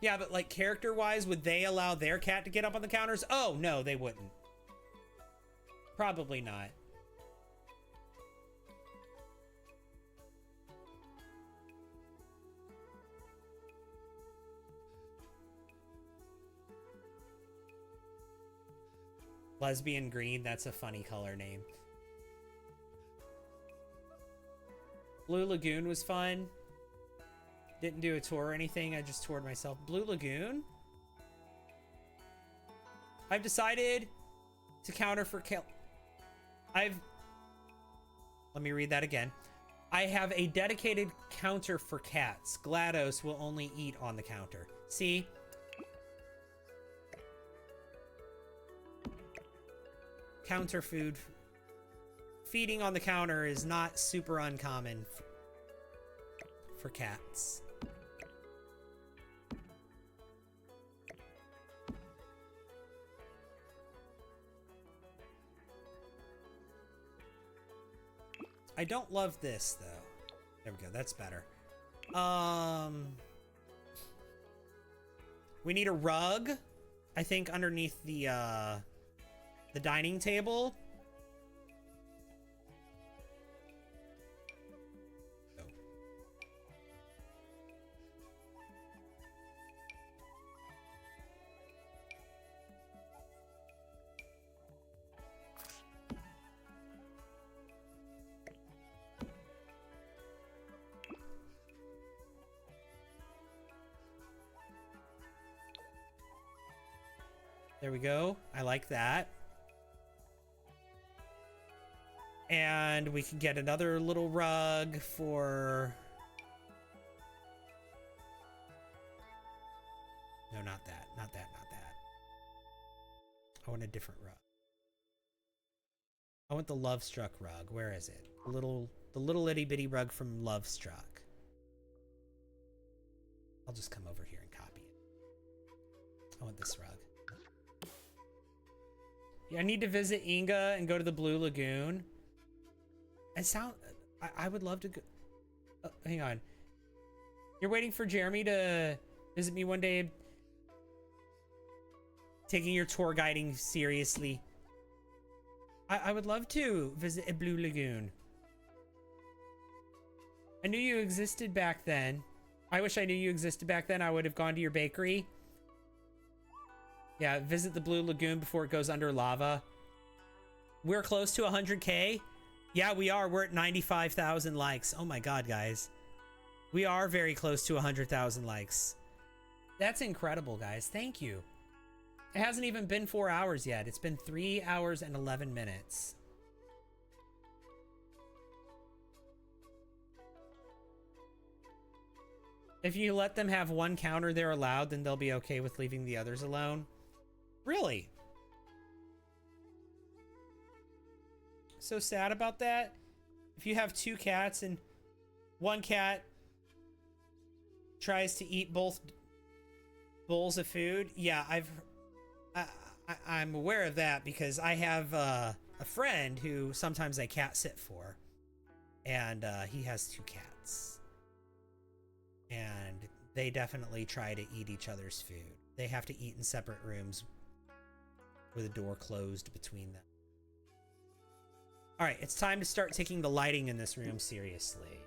Yeah, but like character-wise, would they allow their cat to get up on the counters? Oh, no, they wouldn't. Probably not. Lesbian green, that's a funny color name. Blue Lagoon was fun. Didn't do a tour or anything. I just toured myself. Blue Lagoon? I've decided to counter for let me read that again. I have a dedicated counter for cats. GLaDOS will only eat on the counter. See? Counter food. Feeding on the counter is not super uncommon for cats. I don't love this though. There we go, that's better. We need a rug, I think, underneath the dining table. There we go. I like that. And we can get another little rug for... No, not that. Not that, not that. I want a different rug. I want the Love Struck rug. Where is it? The little itty bitty rug from Love Struck. I'll just come over here and copy it. I want this rug. Yeah, I need to visit Inga and go to the Blue Lagoon. I would love to go. Hang on. You're waiting for Jeremy to visit me one day. Taking your tour guiding seriously. I would love to visit a Blue Lagoon. I knew you existed back then. I wish I knew you existed back then. I would have gone to your bakery. Yeah, visit the Blue Lagoon before it goes under lava. We're close to 100K. Yeah, we are. We're at 95,000 likes. Oh my god, guys. We are very close to 100,000 likes. That's incredible, guys. Thank you. It hasn't even been 4 hours yet. It's been 3 hours and 11 minutes. If you let them have one counter they're allowed, then they'll be okay with leaving the others alone. Really? So sad about that. If you have 2 cats and one cat tries to eat both bowls of food, yeah, I'm aware of that because I have a friend who sometimes I cat sit for, and he has 2 cats, and they definitely try to eat each other's food. They have to eat in separate rooms with a door closed between them. All right, it's time to start taking the lighting in this room seriously.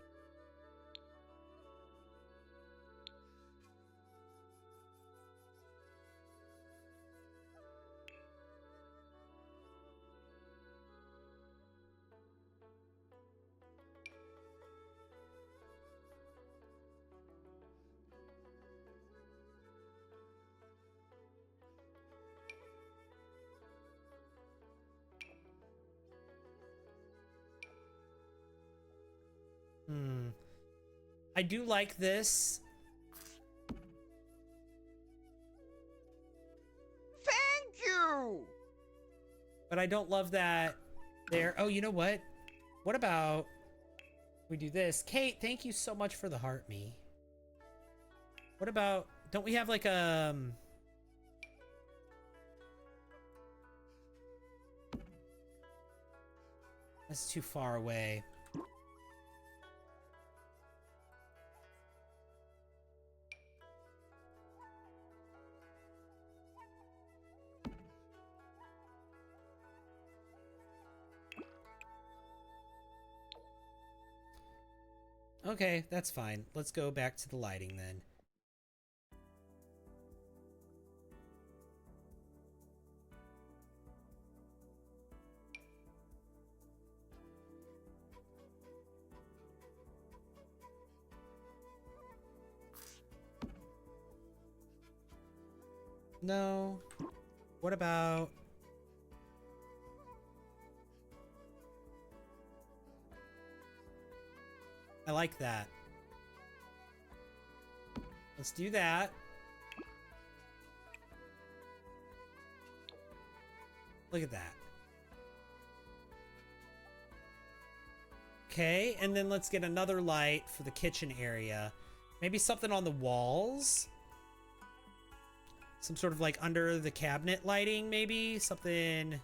I do like this. Thank you! But I don't love that there. Oh, you know what? What about we do this? Kate, thank you so much for the heart me. What about, don't we have like a... That's too far away. Okay, that's fine. Let's go back to the lighting then. No. What about... I like that. Let's do that. Look at that. Okay, and then let's get another light for the kitchen area. Maybe something on the walls? Some sort of like under the cabinet lighting, maybe? Something...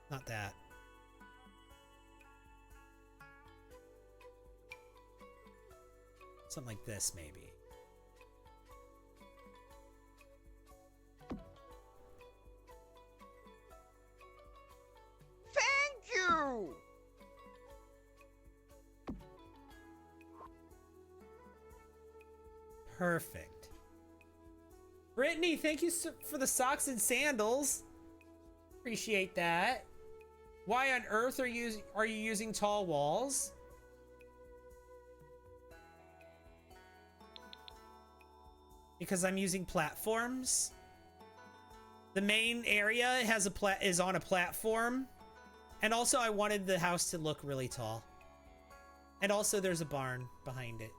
Not that. Something like this, maybe. Thank you! Perfect. Brittany, thank you for the socks and sandals. Appreciate that. Why on earth are you using tall walls? Because I'm using platforms. The main area has is on a platform, and also I wanted the house to look really tall. And also there's a barn behind it.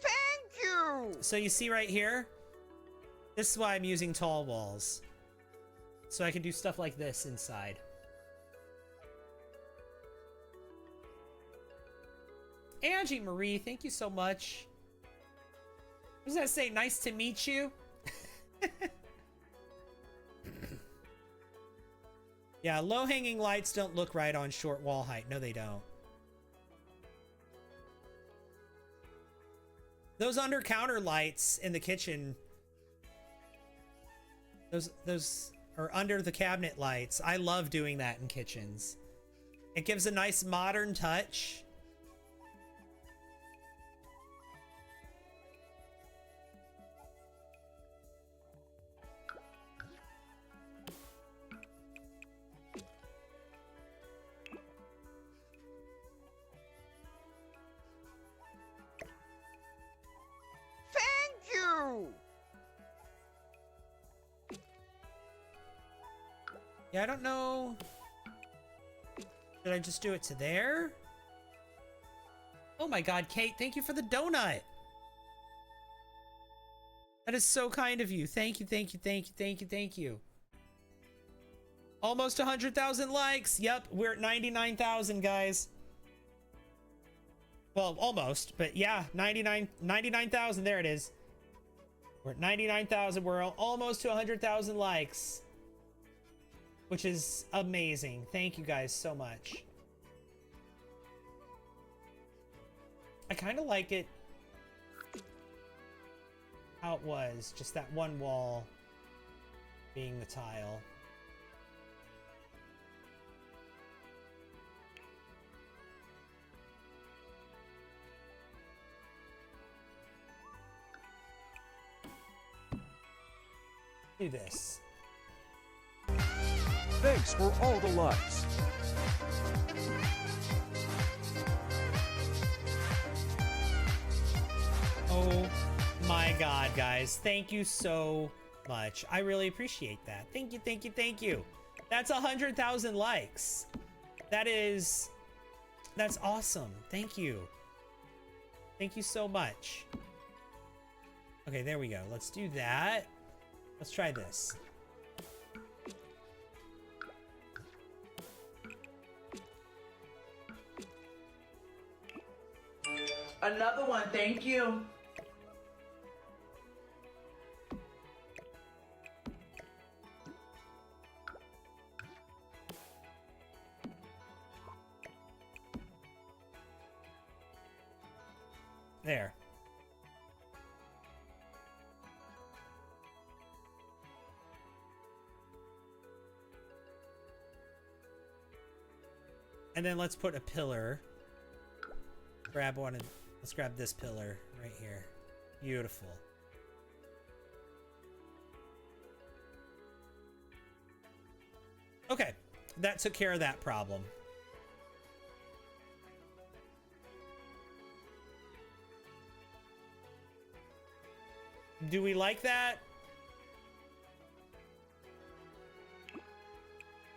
Thank you! So you see right here? This is why I'm using tall walls. so I can do stuff like this inside. Angie Marie, thank you so much. What does that say? Nice to meet you? Yeah, low-hanging lights don't look right on short wall height. No, they don't. Those under-counter lights in the kitchen, those are under the cabinet lights. I love doing that in kitchens. It gives a nice modern touch. Thank you! Yeah, I don't know. Did I just do it to there? Oh my god, Kate, thank you for the donut. That is so kind of you. Thank you, thank you, thank you, thank you, thank you. Almost 100,000 likes. Yep, we're at 99,000, guys. Well, almost, but yeah, 99,000. There it is. We're at 99,000. We're almost to 100,000 likes, which is amazing. Thank you guys so much. I kind of like it how it was, just that one wall being the tile. Do this. Thanks for all the likes. Oh my god, guys. Thank you so much. I really appreciate that. Thank you, thank you, thank you. That's 100,000 likes. That's awesome. Thank you. Thank you so much. Okay, there we go. Let's do that. Let's try this. Another one, thank you. There. And then let's put a pillar. Grab one and let's grab this pillar right here. Beautiful. Okay, that took care of that problem. Do we like that?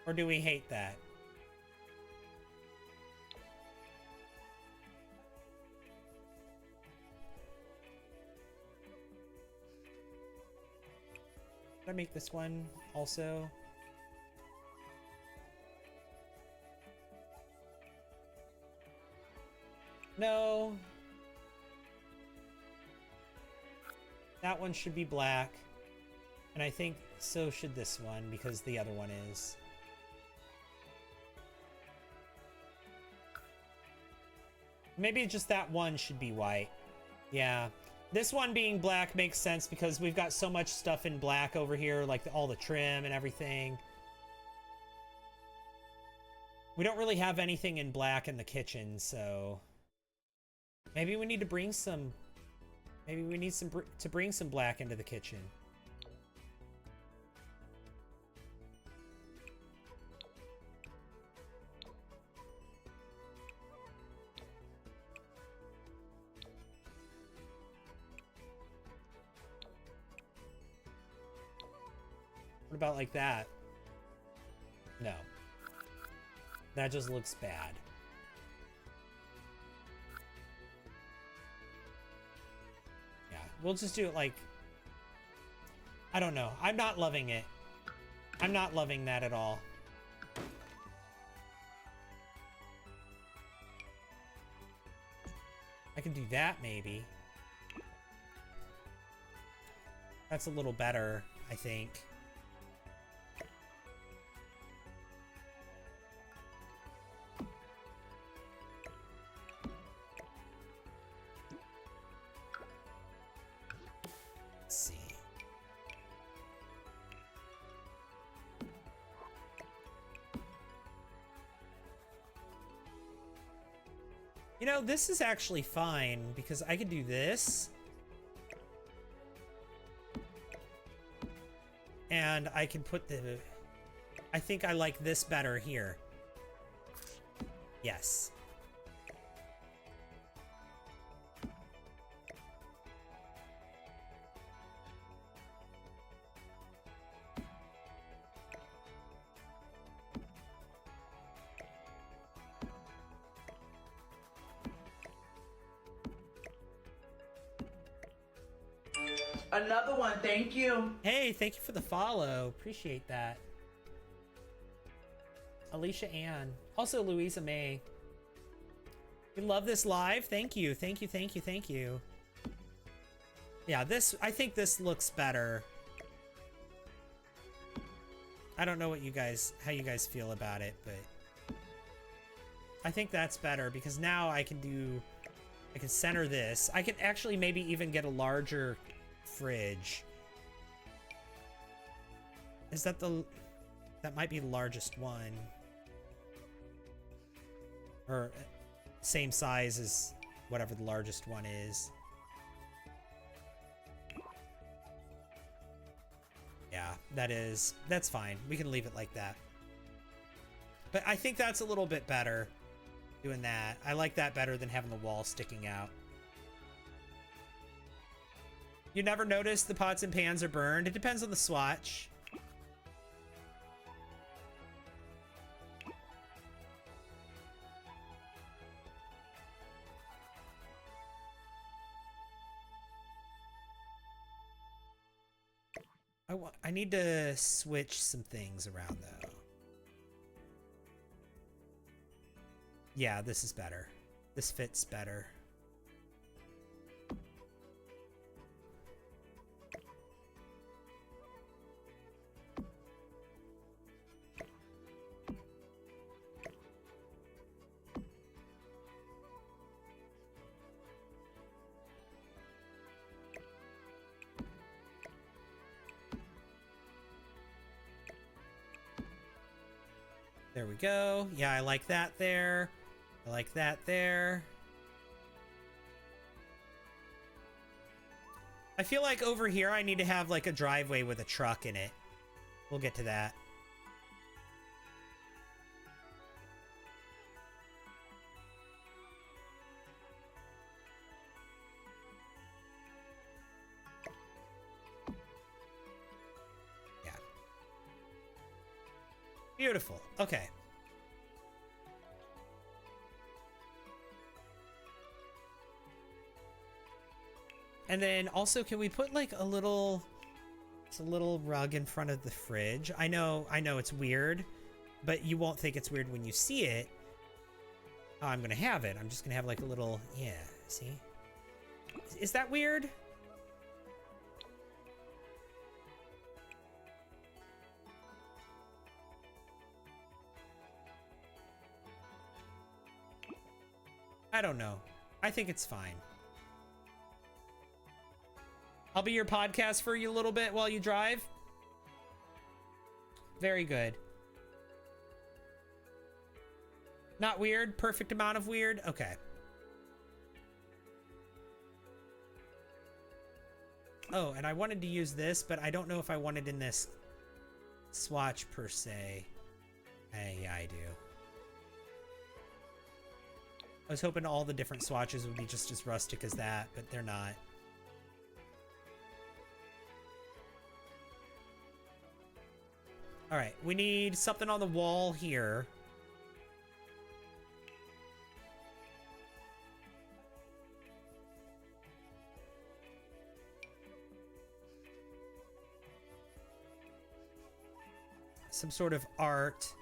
Or do we hate that? Should I make this one also? No. That one should be black. And I think so should this one because the other one is. Maybe just that one should be white. Yeah. This one being black makes sense because we've got so much stuff in black over here, like all the trim and everything. We don't really have anything in black in the kitchen, so maybe we need to bring some. Maybe we need to bring some black into the kitchen. What about like that? No. That just looks bad. Yeah, we'll just do it like... I don't know. I'm not loving it. I'm not loving that at all. I can do that, maybe. That's a little better, I think. Let's see. You know, this is actually fine because I can do this. And I can put the... I think I like this better here. Yes. Another one, thank you. Hey, thank you for the follow. Appreciate that. Alicia Ann. Also, Louisa May. We love this live. Thank you. Thank you, thank you, thank you. Yeah, this, I think this looks better. I don't know what you guys, how you guys feel about it, but I think that's better because now I can do, I can center this. I can actually maybe even get a larger fridge. Is that the... That might be the largest one. Or same size as whatever the largest one is. Yeah, that's fine. We can leave it like that. But I think that's a little bit better doing that. I like that better than having the wall sticking out. You never notice the pots and pans are burned? It depends on the swatch. I need to switch some things around though. Yeah, this is better. This fits better. There we go. Yeah, I like that there. I like that there. I feel like over here I need to have like a driveway with a truck in it. We'll get to that. Yeah. Beautiful. Okay. And then also, can we put like a little rug in front of the fridge? I know it's weird, but you won't think it's weird when you see it. Oh, I'm gonna have it. I'm just gonna have like a little, yeah, see? Is that weird? I don't know. I think it's fine. I'll be your podcast for you a little bit while you drive. Very good. Not weird? Perfect amount of weird? Okay. Oh, and I wanted to use this, but I don't know if I want it in this swatch per se. Yeah, I do. I was hoping all the different swatches would be just as rustic as that, but they're not. All right, we need something on the wall here. some sort of art.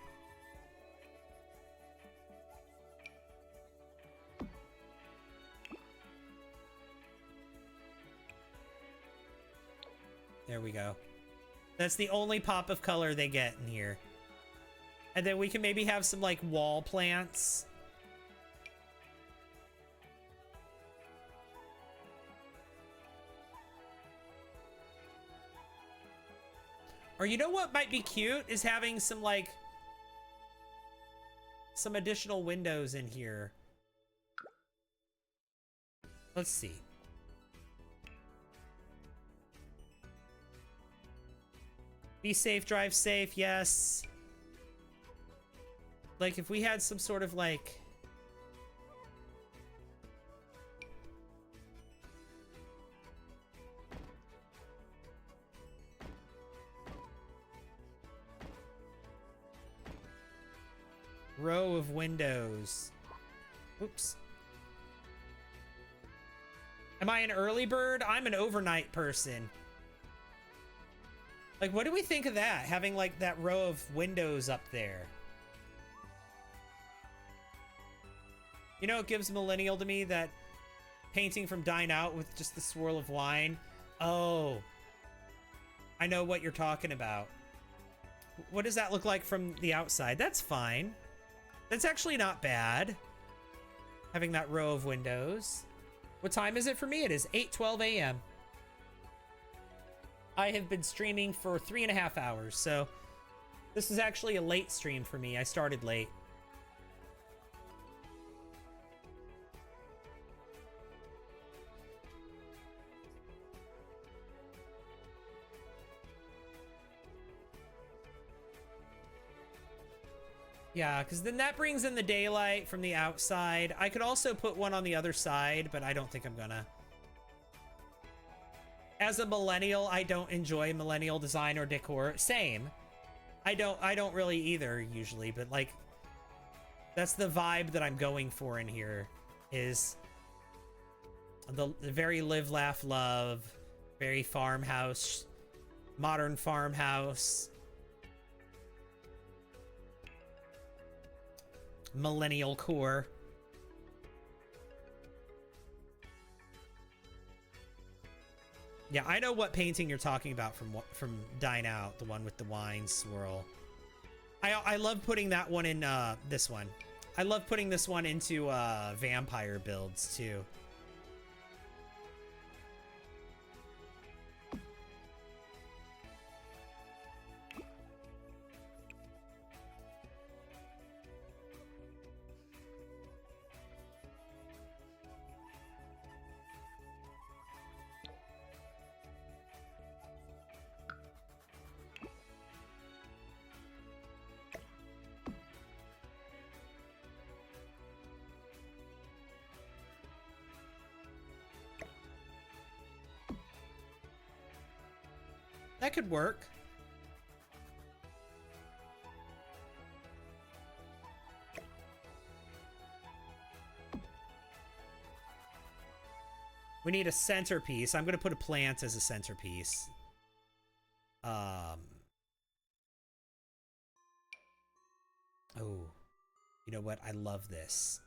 There we go. That's the only pop of color they get in here. And then we can maybe have some like wall plants. Or you know what might be cute is having some like some additional windows in here. Let's see. Be safe, drive safe, yes. Like if we had some sort of like row of windows. Oops. Am I an early bird? I'm an overnight person. Like, what do we think of that? Having like that row of windows up there. You know, it gives millennial to me, that painting from Dine Out with just the swirl of wine. Oh, I know what you're talking about. What does that look like from the outside? That's fine. That's actually not bad. Having that row of windows. What time is it for me? It is 8:12 a.m. I have been streaming for 3.5 hours, so this is actually a late stream for me. I started late. Yeah, because then that brings in the daylight from the outside. I could also put one on the other side, but I don't think I'm gonna. As a millennial, I don't enjoy millennial design or decor. Same. I don't really either usually, but like that's the vibe that I'm going for in here, is the very live, laugh, love, very farmhouse, modern farmhouse. Millennial core. Yeah, I know what painting you're talking about from Dine Out, the one with the wine swirl. I love putting that one in this one. I love putting this one into vampire builds too. That could work. We need a centerpiece. I'm going to put a plant as a centerpiece. Oh, you know what? I love this.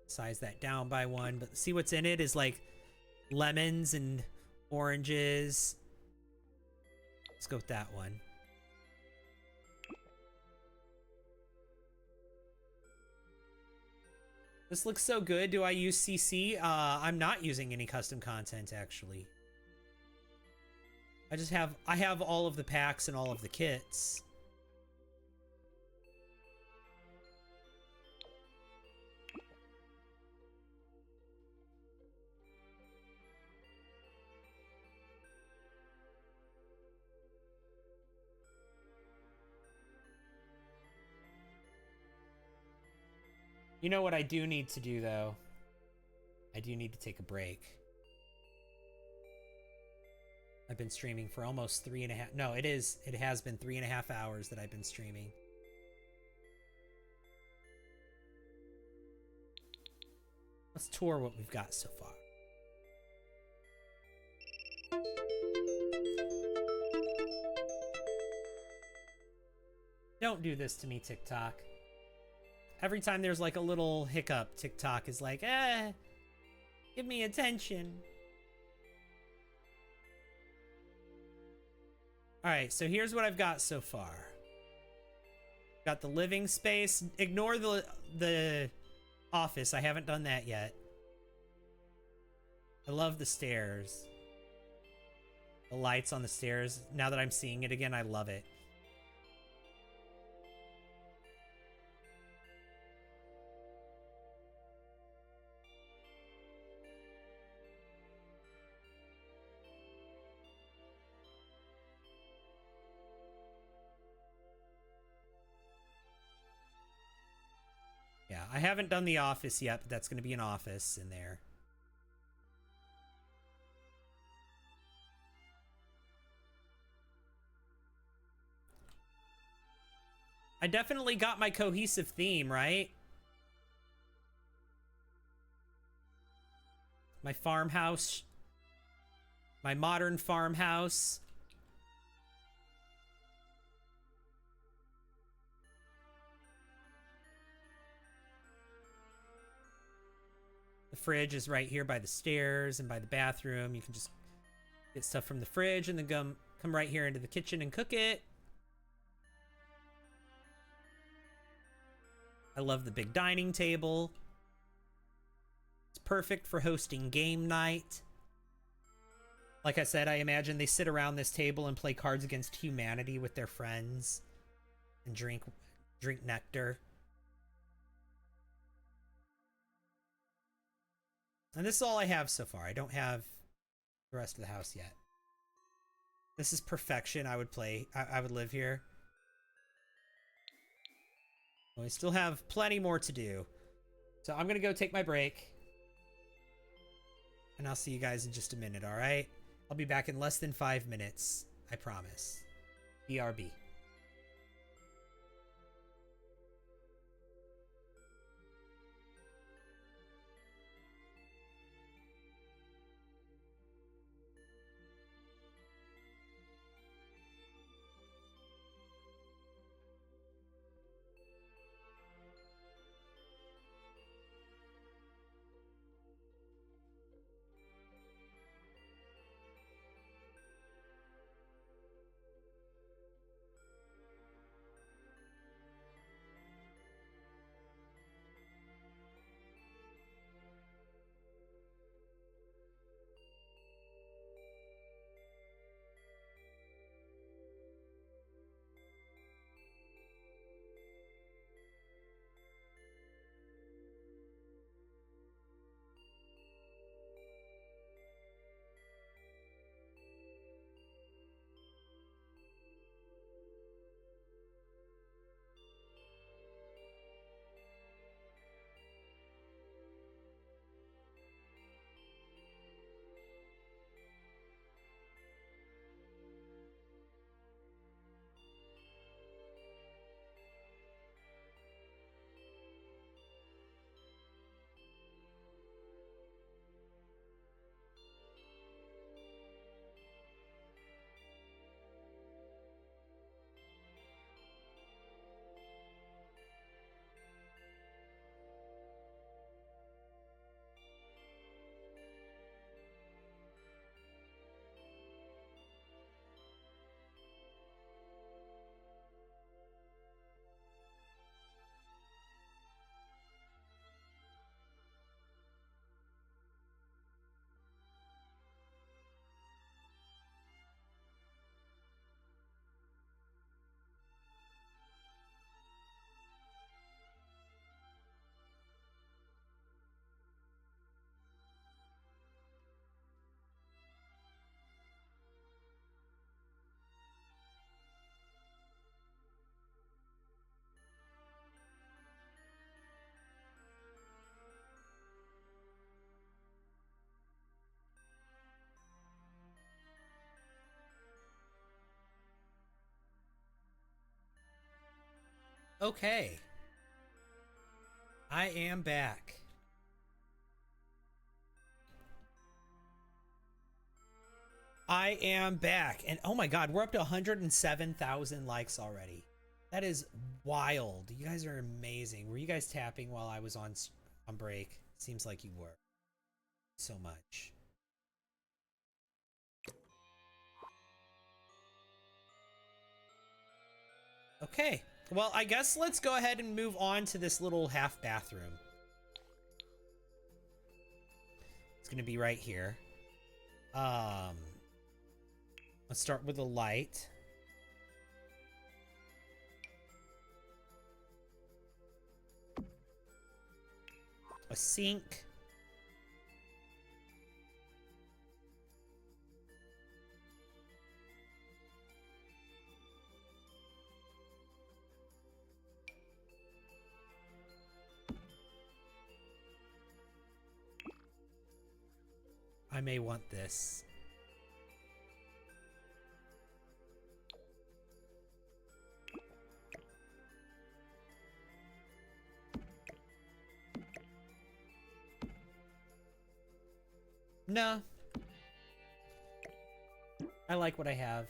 Size that down by one, but see what's in it is like lemons and oranges. Let's go with that one. This looks so good. Do I use CC? I'm not using any custom content actually. I have all of the packs and all of the kits. You know what I do need to do, though? I do need to take a break. I've been streaming for almost 3.5... No, it has been 3.5 hours that I've been streaming. Let's tour what we've got so far. don't do this to me, TikTok. Every time there's like a little hiccup, TikTok is like, give me attention. Alright, so here's what I've got so far. Got the living space. Ignore the office. I haven't done that yet. I love the stairs. The lights on the stairs. Now that I'm seeing it again, I love it. Yeah, I haven't done the office yet, but that's going to be an office in there. I definitely got my cohesive theme, right? My farmhouse. My modern farmhouse. The fridge is right here by the stairs and by the bathroom. You can just get stuff from the fridge and then come right here into the kitchen and cook it. I love the big dining table. It's perfect for hosting game night. Like I said, I imagine they sit around this table and play Cards Against Humanity with their friends and drink nectar. And this is all I have so far. I don't have the rest of the house yet. This is perfection. I would play. I would live here. Well, we still have plenty more to do. So I'm going to go take my break. And I'll see you guys in just a minute, all right? I'll be back in less than 5 minutes. I promise. BRB. Okay. I am back. I am back. And oh my god, we're up to 107,000 likes already. That is wild. You guys are amazing. Were you guys tapping while I was on break? Seems like you were. So much. Okay. Well, I guess let's go ahead and move on to this little half bathroom. It's gonna be right here. Let's start with the light. A sink. I may want this. No. I like what I have.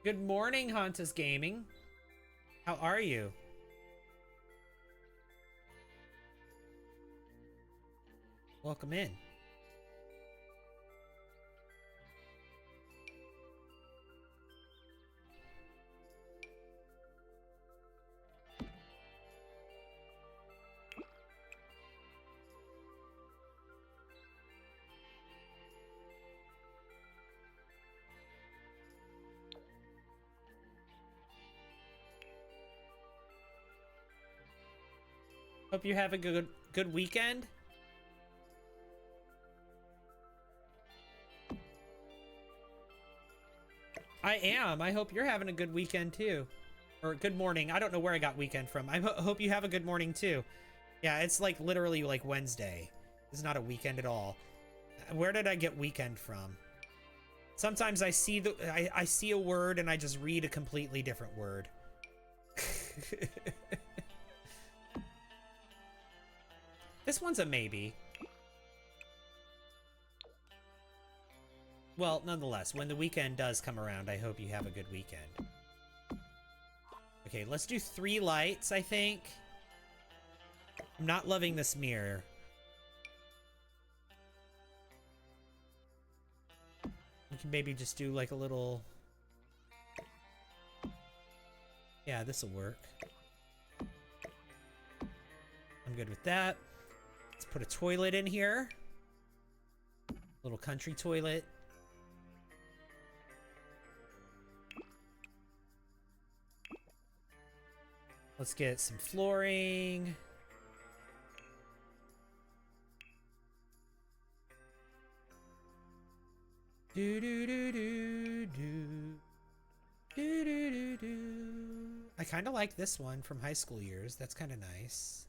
Good morning, Hantas Gaming. How are you? Welcome in. Hope you have a good weekend. I am. I hope you're having a good weekend too. Or good morning. I don't know where I got weekend from. I hope you have a good morning too. Yeah, it's like literally like Wednesday. It's not a weekend at all. Where did I get weekend from? Sometimes I see I see a word and I just read a completely different word. This one's a maybe. Well, nonetheless, when the weekend does come around, I hope you have a good weekend. Okay, let's do 3 lights, I think. I'm not loving this mirror. We can maybe just do like a little... Yeah, this'll work. I'm good with that. Let's put a toilet in here. Little country toilet. Let's get some flooring. Do do do do do. Do do do do. I kind of like this one from high school years. That's kind of nice.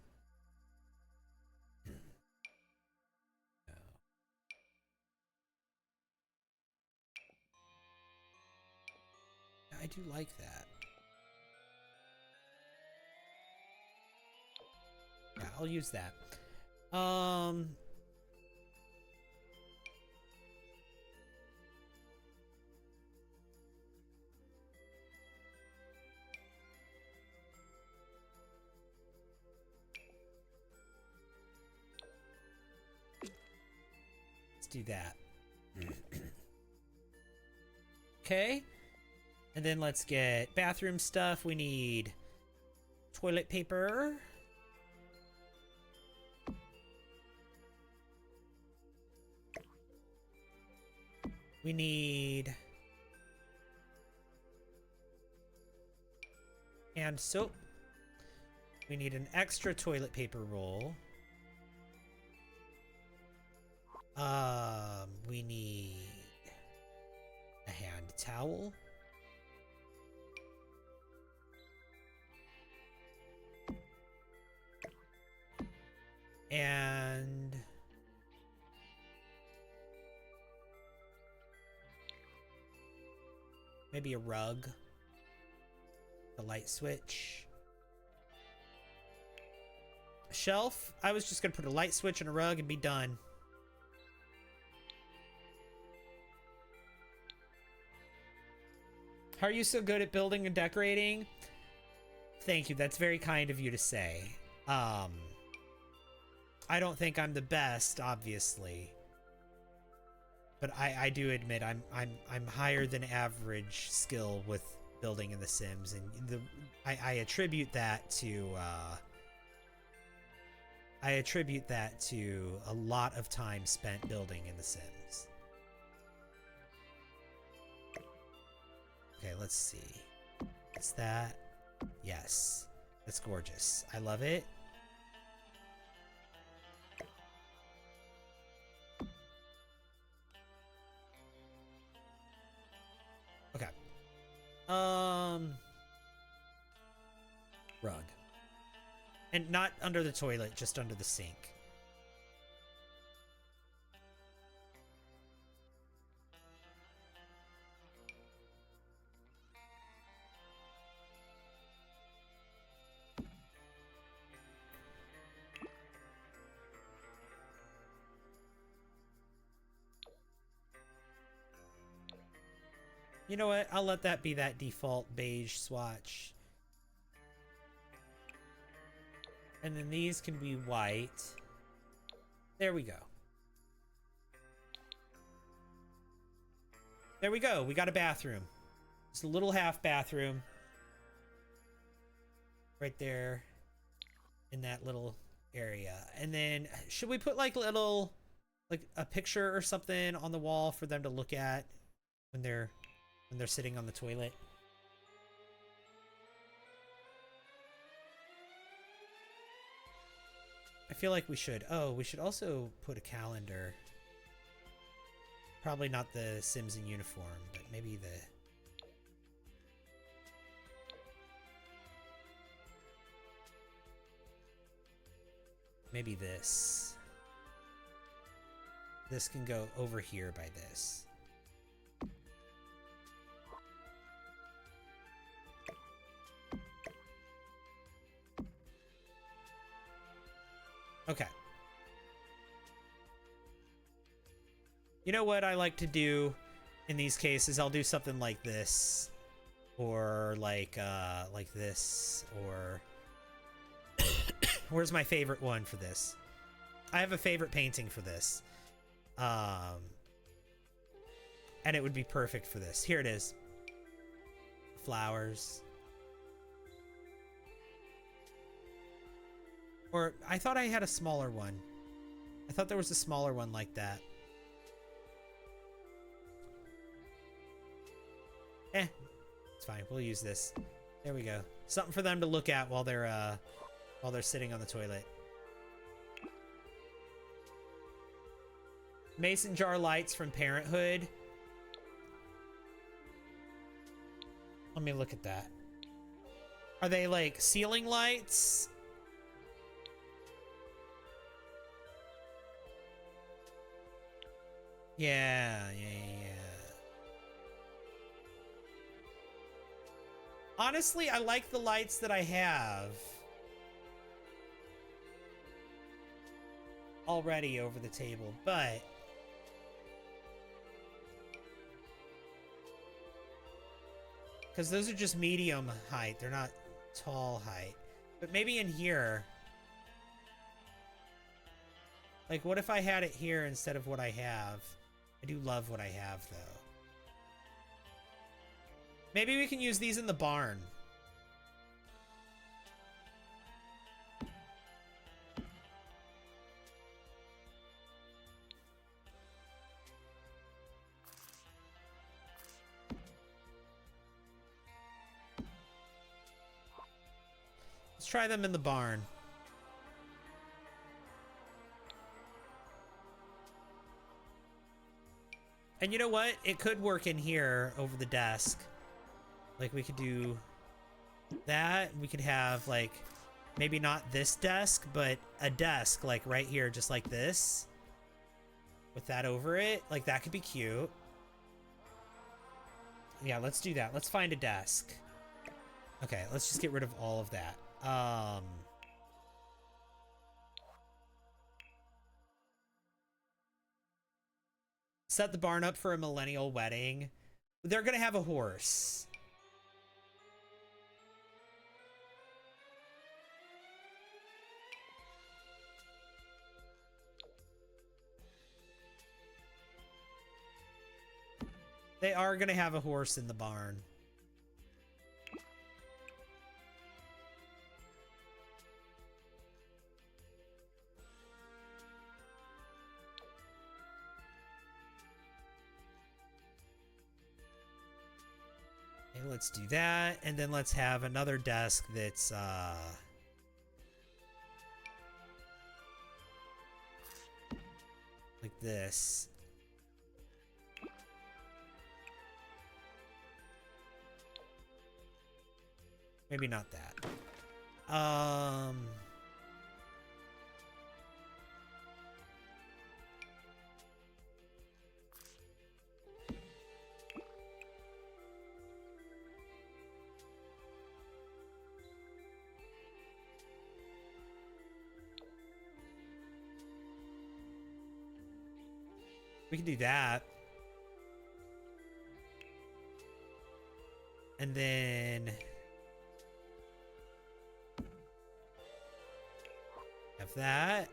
I do like that. Yeah, I'll use that. Let's do that. Okay. And then let's get bathroom stuff. We need toilet paper. We need hand soap. We need an extra toilet paper roll. We need a hand towel. And maybe a rug. A light switch. A shelf. I was just gonna put a light switch and a rug and be done. How are you so good at building and decorating? Thank you. That's very kind of you to say. I don't think I'm the best, obviously. But I do admit I'm higher than average skill with building in The Sims, and I attribute that to a lot of time spent building in The Sims. Okay, let's see. Is that? Yes. That's gorgeous. I love it. Okay. Rug. And not under the toilet, just under the sink. You know what? I'll let that be that default beige swatch. And then these can be white. There we go. There we go. We got a bathroom. Just a little half bathroom. Right there. In that little area. And then should we put like a picture or something on the wall for them to look at when they're sitting on the toilet? I feel like we should. Oh, we should also put a calendar. Probably not the Sims in uniform, but maybe maybe this. This can go over here by this. Okay. You know what I like to do in these cases? I'll do something like this, or like this, or where's my favorite one for this? I have a favorite painting for this, and it would be perfect for this. Here it is. Flowers. Or I thought I had a smaller one. I thought there was a smaller one like that. It's fine. We'll use this. There we go. Something for them to look at while they're sitting on the toilet. Mason jar lights from Parenthood. Let me look at that. Are they like ceiling lights? Yeah. Honestly, I like the lights that I have already over the table, but because those are just medium height, they're not tall height. But maybe in here, like what if I had it here instead of what I have? I do love what I have though. Maybe we can use these in the barn. Let's try them in the barn. And you know what? It could work in here over the desk. Like we could do that. We could have like maybe not this desk, but a desk like right here, just like this, with that over it. Like that could be cute. Yeah, let's do that. Let's find a desk. Okay, let's just get rid of all of that. Set the barn up for a millennial wedding. They're gonna have a horse. They are going to have a horse in the barn. Okay, let's do that. And then let's have another desk that's, like this. Maybe not that. We can do that. And then have that.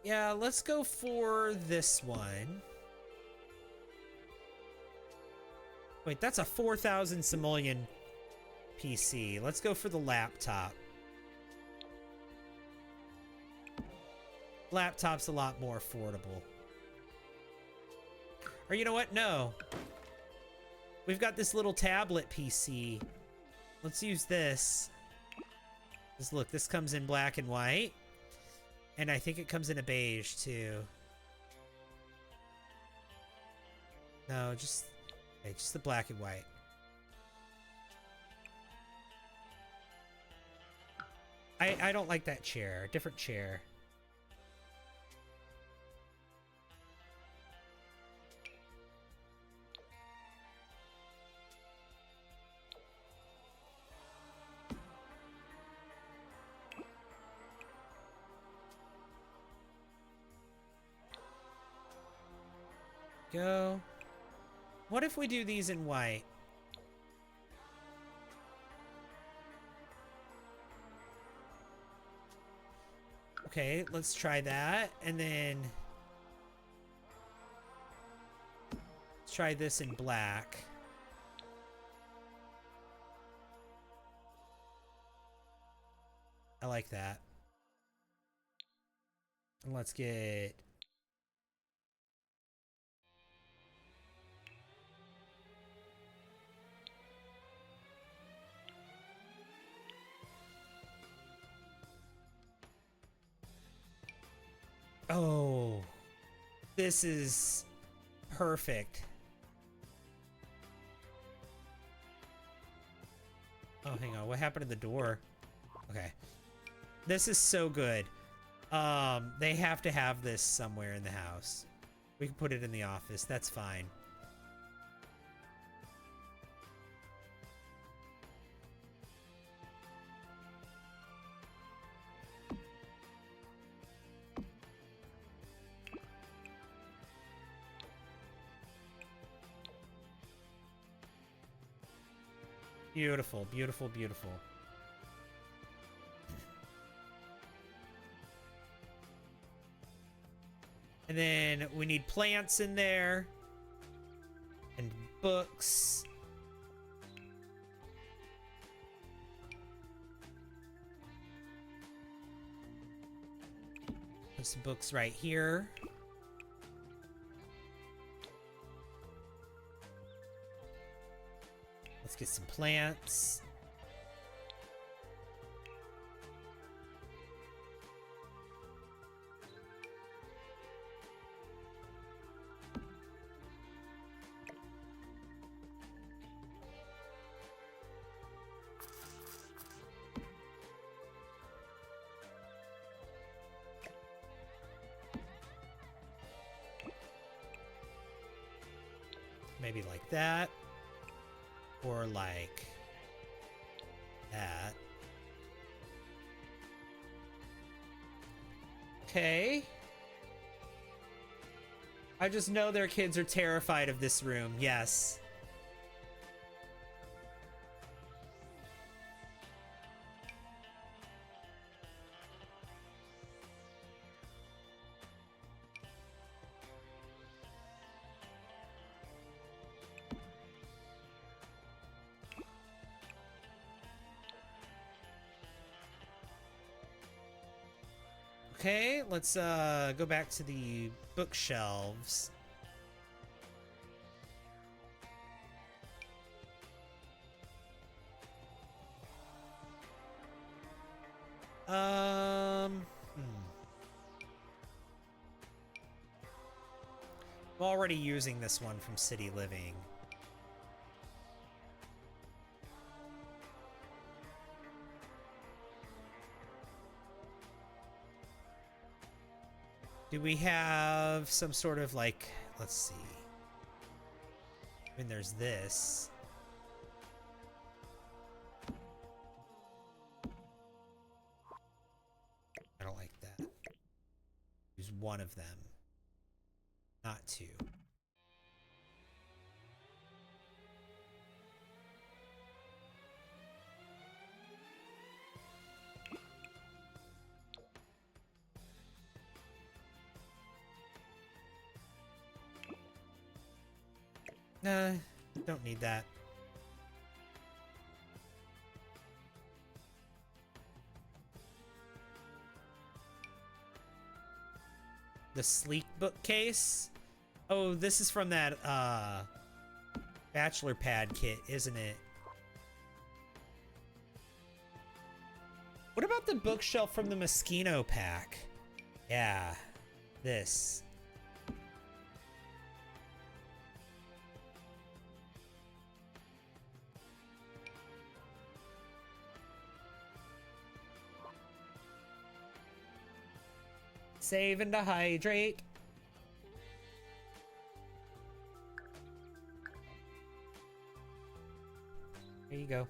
Yeah, let's go for this one. Wait, that's a 4,000 simoleon PC. Let's go for the laptop. Laptop's a lot more affordable. Or you know what? No. We've got this little tablet PC. Let's use this. Just look, this comes in black and white. And I think it comes in a beige, too. No, just the black and white. I don't like that chair. Different chair. Go. What if we do these in white? Okay, let's try that. And then let's try this in black. I like that. And let's get oh, this is perfect. Oh, hang on. What happened to the door? Okay. This is so good. They have to have this somewhere in the house. We can put it in the office. That's fine. Beautiful, beautiful, beautiful. And then we need plants in there. And books. Put some books right here. Let's get some plants. Maybe like that. Or like that. Okay. I just know their kids are terrified of this room. Yes. Okay, let's go back to the bookshelves. I'm already using this one from City Living. Do we have some sort of like, let's see. I mean, there's this. I don't like that. Use one of them, not two. Nah, don't need that. The sleek bookcase? Oh, this is from that bachelor pad kit, isn't it? What about the bookshelf from the Moschino pack? Yeah, this. Save and to hydrate. There you go.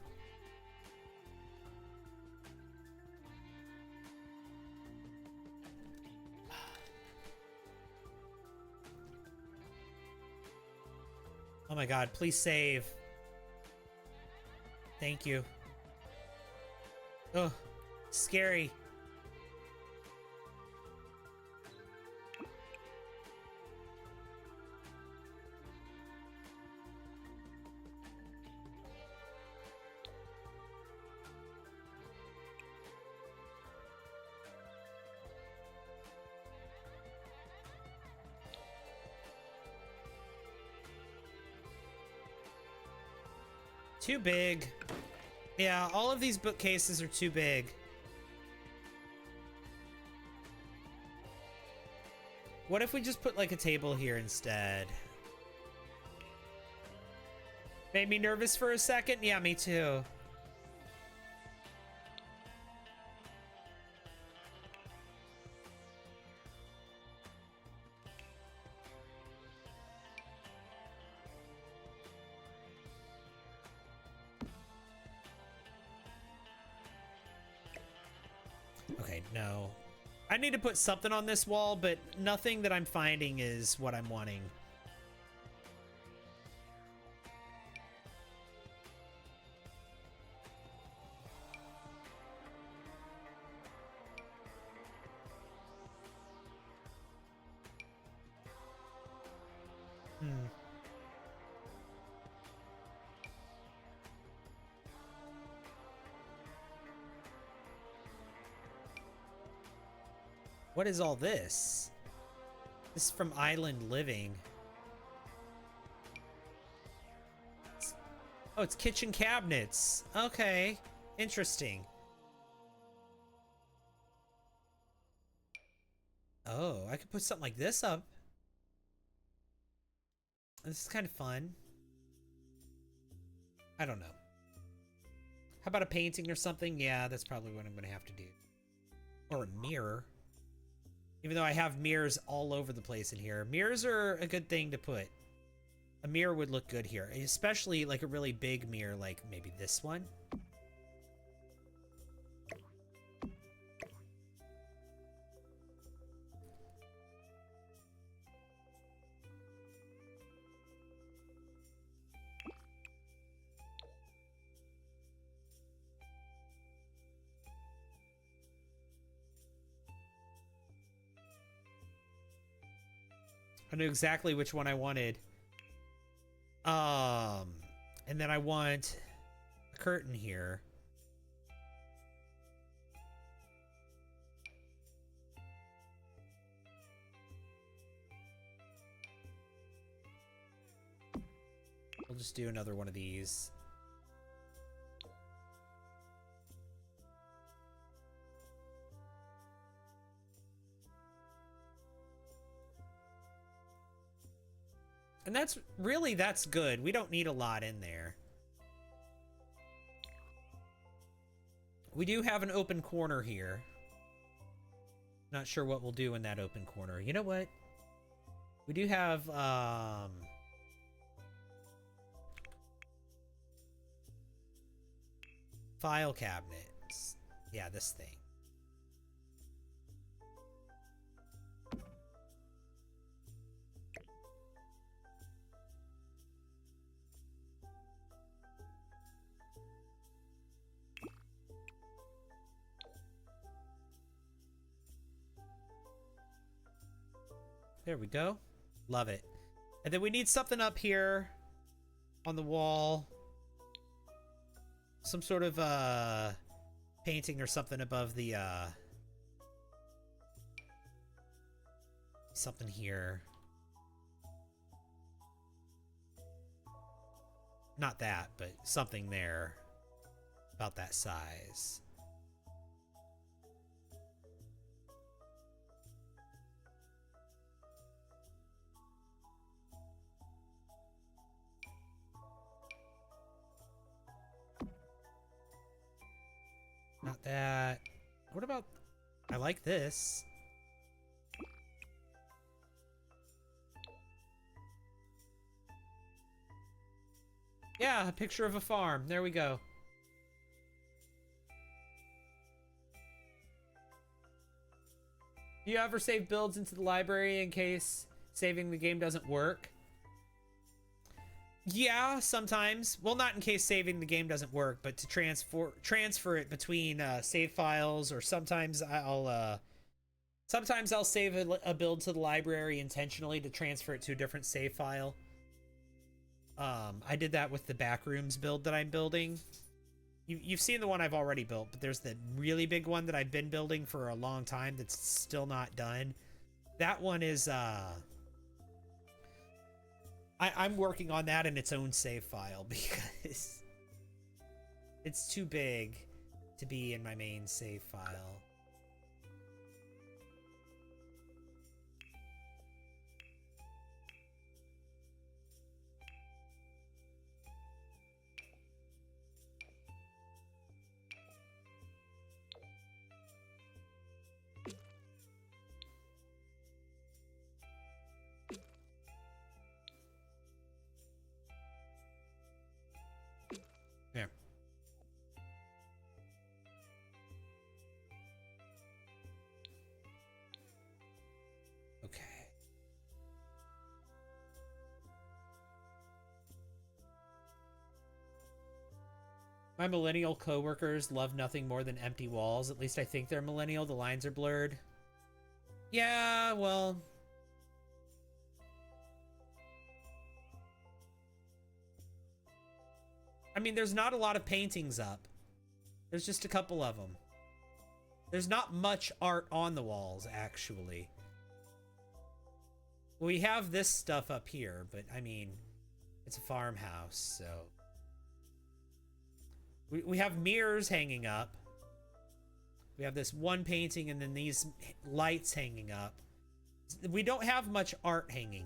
Oh my god, please save. Thank you. Oh, scary. Too big. Yeah, all of these bookcases are too big. What if we just put like a table here instead? Made me nervous for a second? Yeah, me too. Okay, no. I need to put something on this wall, but nothing that I'm finding is what I'm wanting. What is all this? This is from Island Living. Oh, it's kitchen cabinets. Okay, interesting. Oh, I could put something like this up. This is kind of fun. I don't know. How about a painting or something? Yeah, that's probably what I'm going to have to do. Or a mirror. Even though I have mirrors all over the place in here. Mirrors are a good thing to put. A mirror would look good here. Especially like a really big mirror, like maybe this one. I knew exactly which one I wanted. And then I want a curtain here. We'll just do another one of these. And that's good. We don't need a lot in there. We do have an open corner here. Not sure what we'll do in that open corner. You know what? We do have file cabinets. Yeah, this thing. There we go. Love it. And then we need something up here on the wall. Some sort of painting or something above the something here. Not that, but something there about that size. Not that. What about... I like this. Yeah, a picture of a farm. There we go. Do you ever save builds into the library in case saving the game doesn't work? Yeah, sometimes. Well, not in case saving the game doesn't work, but to transfer it between save files, or sometimes I'll save a build to the library intentionally to transfer it to a different save file. I did that with the Backrooms build that I'm building. You've seen the one I've already built, but there's the really big one that I've been building for a long time that's still not done. That one is I'm working on that in its own save file because it's too big to be in my main save file. There. Okay. My millennial coworkers love nothing more than empty walls. At least I think they're millennial. The lines are blurred. Yeah, well... I mean, there's not a lot of paintings up. There's just a couple of them. There's not much art on the walls, actually. We have this stuff up here, but, I mean, it's a farmhouse, so... We have mirrors hanging up. We have this one painting and then these lights hanging up. We don't have much art hanging.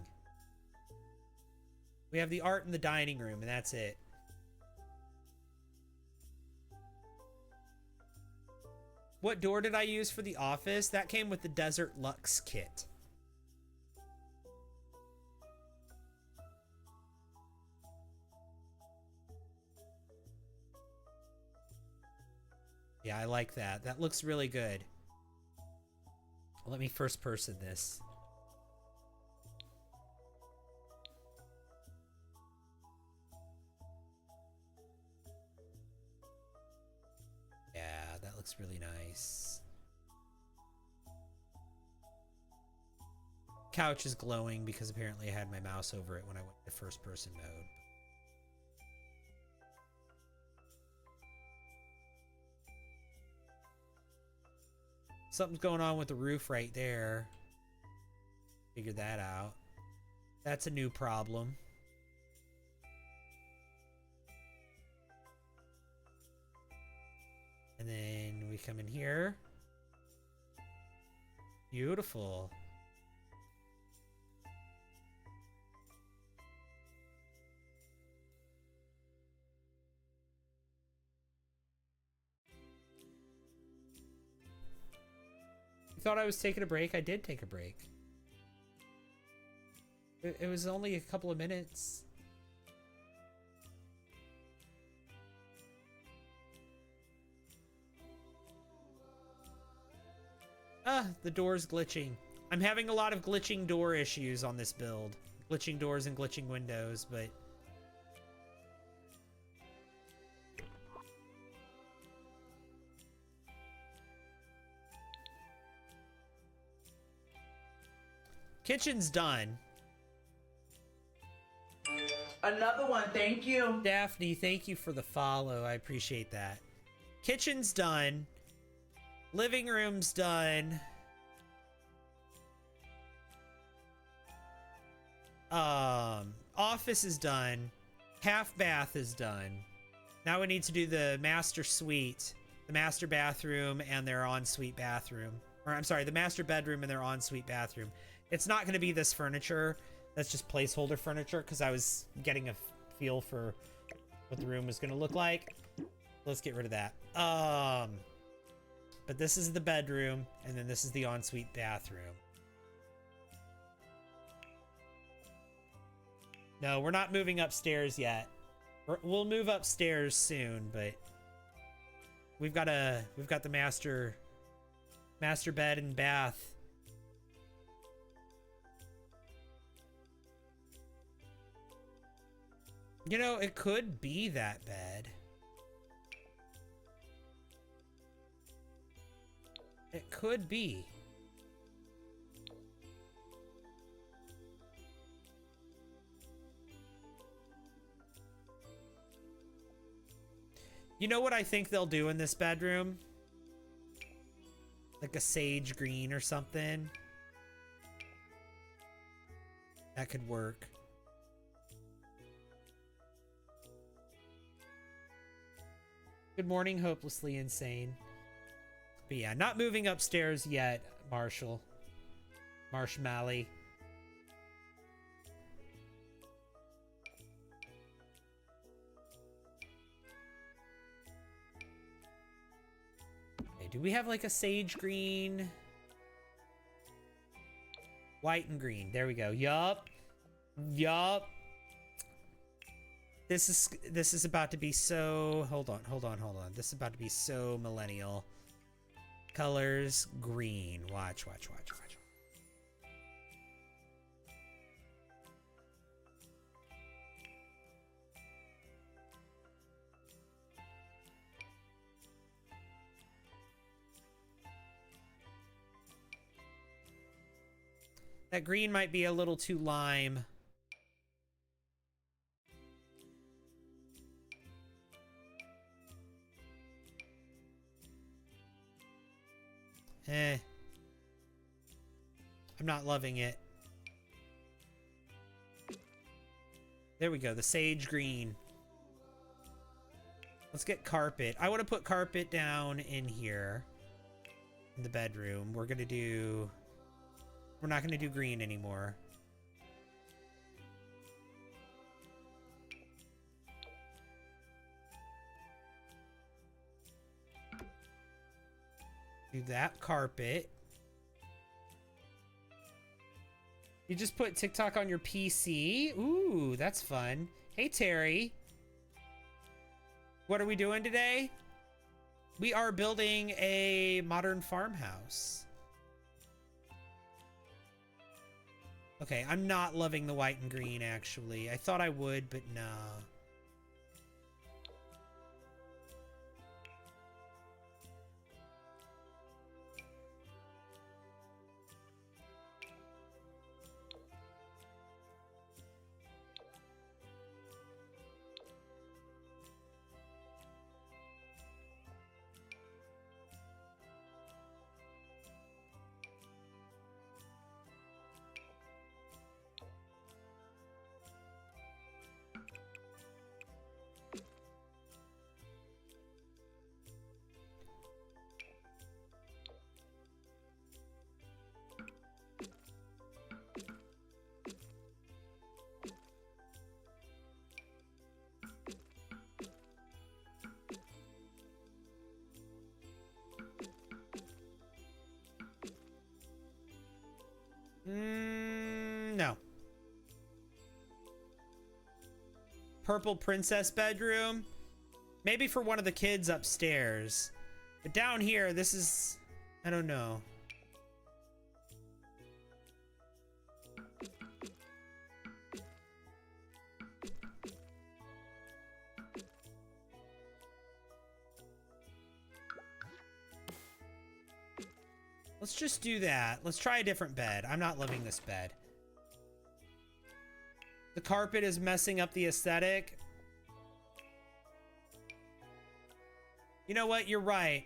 We have the art in the dining room, and that's it. What door did I use for the office? That came with the Desert Lux kit. Yeah, I like that. That looks really good. Let me first person this. Yeah, that looks really nice. couch is glowing because apparently I had my mouse over it when I went to first person mode. Something's going on with the roof right there. Figured that out. That's a new problem. And then we come in here. Beautiful. You thought I was taking a break? I did take a break. It was only a couple of minutes. The door's glitching. I'm having a lot of glitching door issues on this build. Glitching doors and glitching windows, but... Kitchen's done. Another one, thank you. Daphne, thank you for the follow. I appreciate that. Kitchen's done. Living room's done. Office is done. Half bath is done. Now we need to do the master suite, the master bathroom, and their ensuite bathroom. Or I'm sorry, the master bedroom and their ensuite bathroom. It's not going to be this furniture. That's just placeholder furniture because I was getting a feel for what the room was going to look like. Let's get rid of that. But this is the bedroom, and then this is the ensuite bathroom. No, we're not moving upstairs yet. We'll move upstairs soon, but we've got the master bed and bath. You know, it could be that bed. It could be. You know what I think they'll do in this bedroom? Like a sage green or something. That could work. Good morning, Hopelessly Insane. But yeah, not moving upstairs yet, Marshmalley. Okay, do we have like a sage green? White and green. There we go. Yup. Yup. This is about to be so... Hold on. This is about to be so millennial. Colors, green. Watch. That green might be a little too lime. I'm not loving it. There we go, the sage green. Let's get carpet. I want to put carpet down in here. In the bedroom. We're not gonna do green anymore. Do that carpet. You just put TikTok on your PC? Ooh, that's fun. Hey, Terry. What are we doing today? We are building a modern farmhouse. Okay, I'm not loving the white and green, actually. I thought I would, but no. purple princess bedroom. Maybe for one of the kids upstairs. But down here, this is... I don't know. Let's just do that. Let's try a different bed. I'm not loving this bed. The carpet is messing up the aesthetic. You know what? You're right.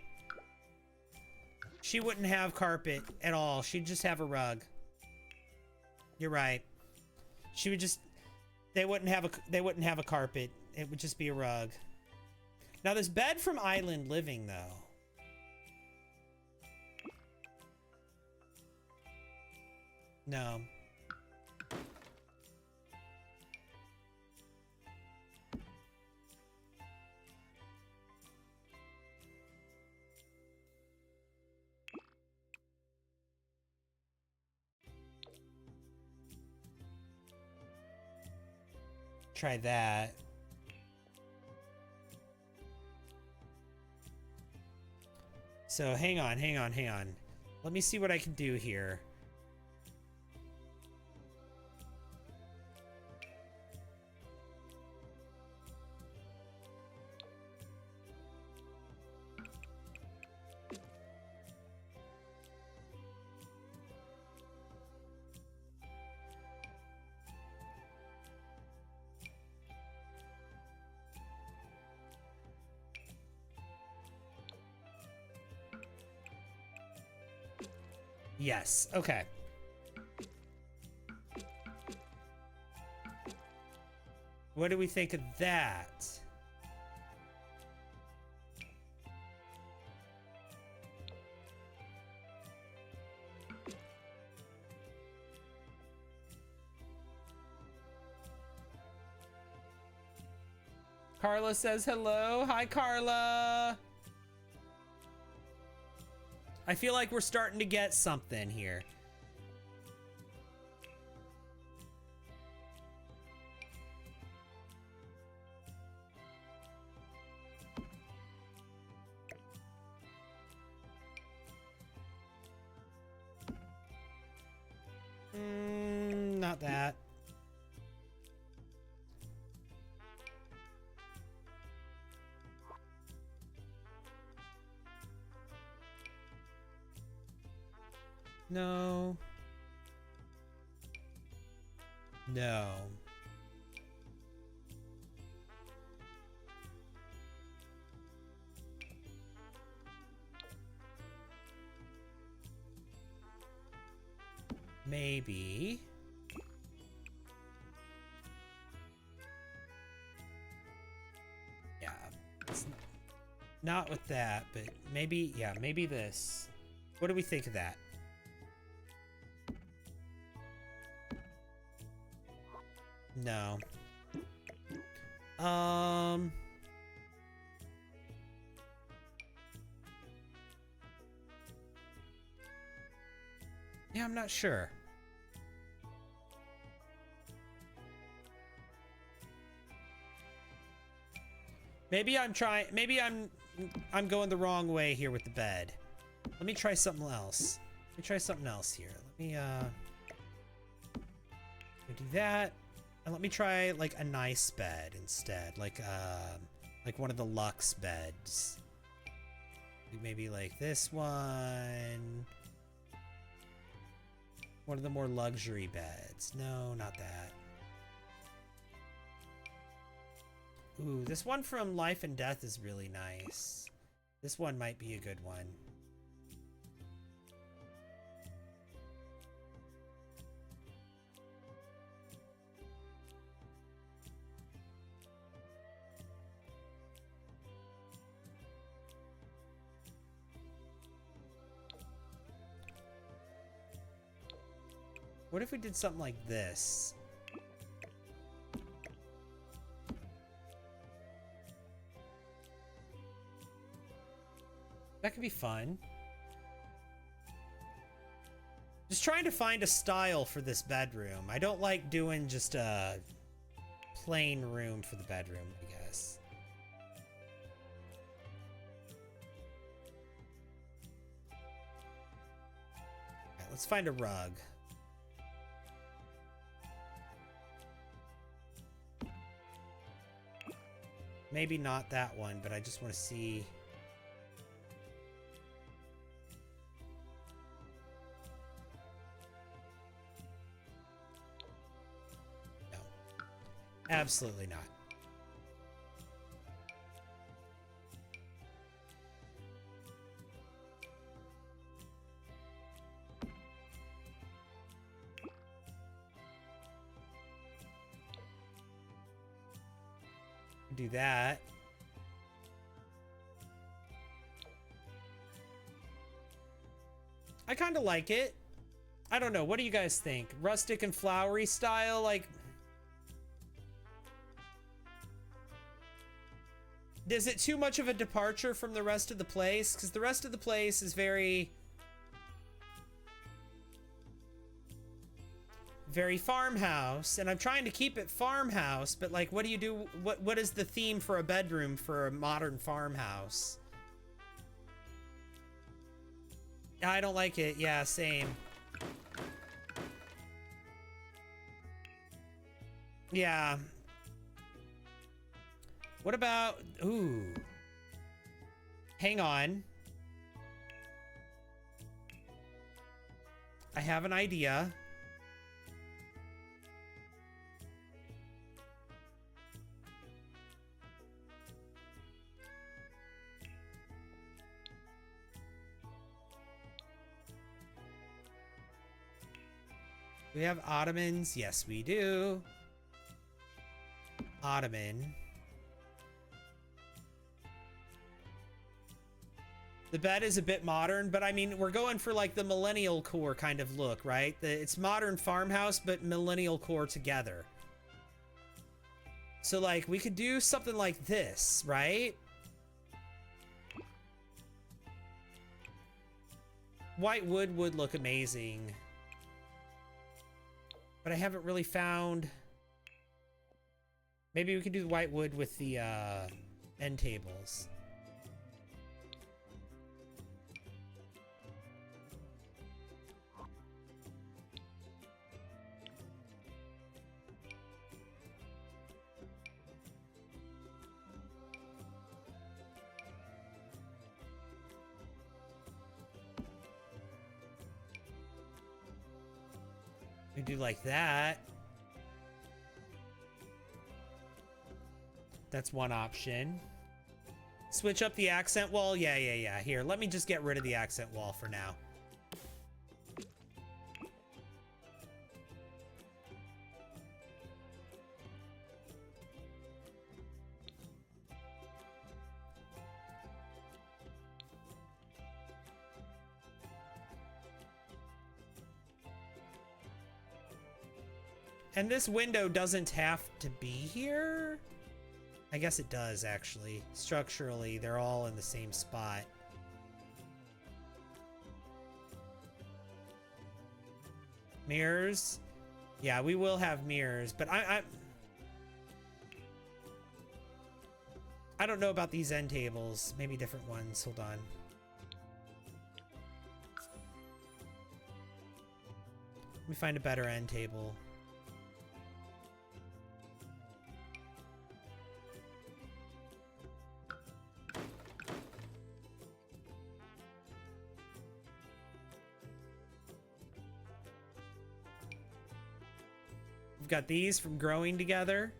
She wouldn't have carpet at all. She'd just have a rug. You're right. She would just... They wouldn't have a carpet. It would just be a rug. Now this bed from Island Living though. No. Try that. So hang on. Let me see what I can do here. Yes, okay. What do we think of that? Carla says hello. Hi, Carla. I feel like we're starting to get something here. Not that. No. No. Maybe. Yeah. It's not with that, but maybe, yeah, maybe this. What do we think of that? No. Yeah, I'm not sure. Maybe I'm going the wrong way here with the bed. Let me try something else. Let me try something else here. Let me do that. And let me try like a nice bed instead, like one of the luxe beds. Maybe like this one. One of the more luxury beds. No, not that. Ooh, this one from Life and Death is really nice. This one might be a good one. What if we did something like this? That could be fun. Just trying to find a style for this bedroom. I don't like doing just a plain room for the bedroom, I guess. Alright, let's find a rug. Maybe not that one, but I just want to see. No. Absolutely not. Do that. I kind of like it. I don't know. What do you guys think? Rustic and flowery style? Like, is it too much of a departure from the rest of the place? Because the rest of the place is very farmhouse, and I'm trying to keep it farmhouse, but like, what do you do? What is the theme for a bedroom for a modern farmhouse? I don't like it. Yeah, same. Yeah. What about, ooh. Hang on. I have an idea. We have ottomans. Yes, we do. Ottoman. The bed is a bit modern, but I mean, we're going for like the millennial core kind of look, right? It's modern farmhouse, but millennial core together. So like, we could do something like this, right? White wood would look amazing. But I haven't really found... Maybe we could do the white wood with the end tables. We do like that. That's one option. Switch up the accent wall. Yeah. Here, let me just get rid of the accent wall for now. And this window doesn't have to be here. I guess it does, actually. Structurally, they're all in the same spot. Mirrors. Yeah, we will have mirrors, but I don't know about these end tables. Maybe different ones. Hold on. Let me find a better end table. We've got these from growing together.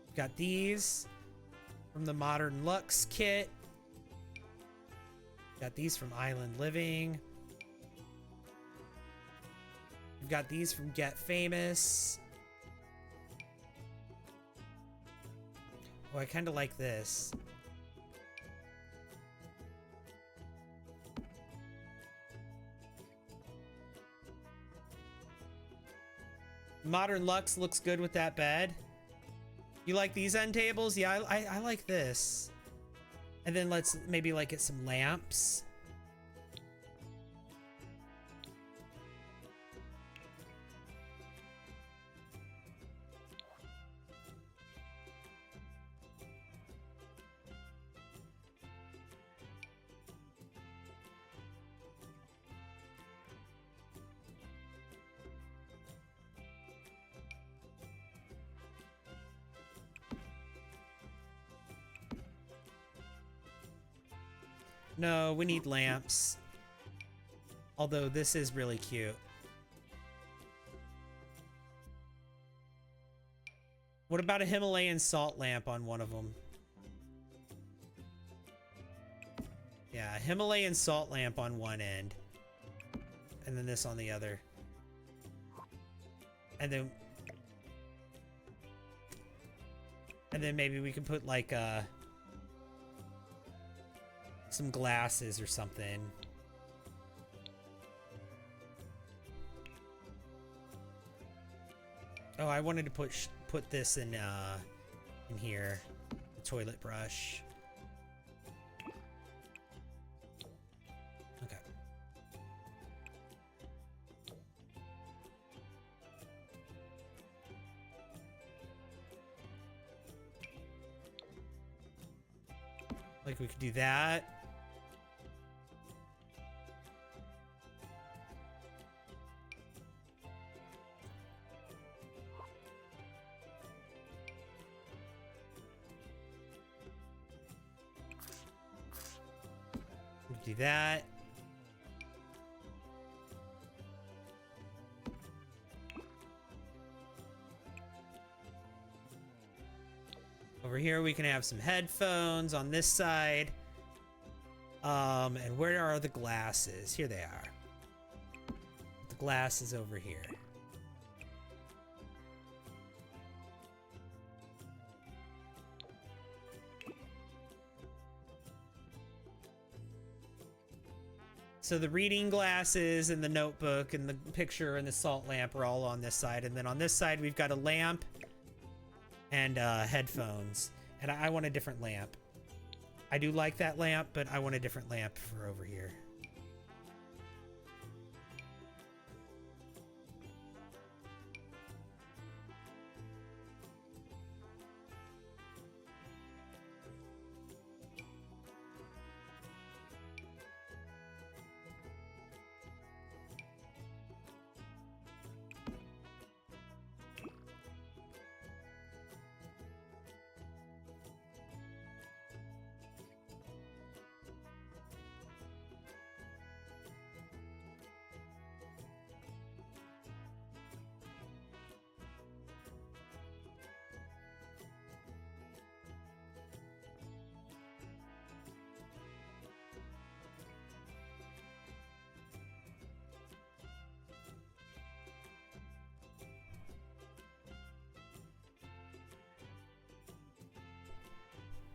We've got these from the Modern Lux kit. Got these from Island Living. We've got these from Get Famous. Oh, I kind of like this. Modern Lux looks good with that bed. You like these end tables? Yeah, I like this. And then let's maybe like get some lamps. No, we need lamps. Although this is really cute. What about a Himalayan salt lamp on one of them? Yeah, a Himalayan salt lamp on one end. And then this on the other. And then maybe we can put like some glasses or something. Oh, I wanted to put this in here, the toilet brush. Okay. Like we could do that. Do that. Over here we can have some headphones on this side. And where are the glasses? Here they are. The glasses over here. So the reading glasses and the notebook and the picture and the salt lamp are all on this side. And then on this side, we've got a lamp and headphones. And I want a different lamp. I do like that lamp, but I want a different lamp for over here.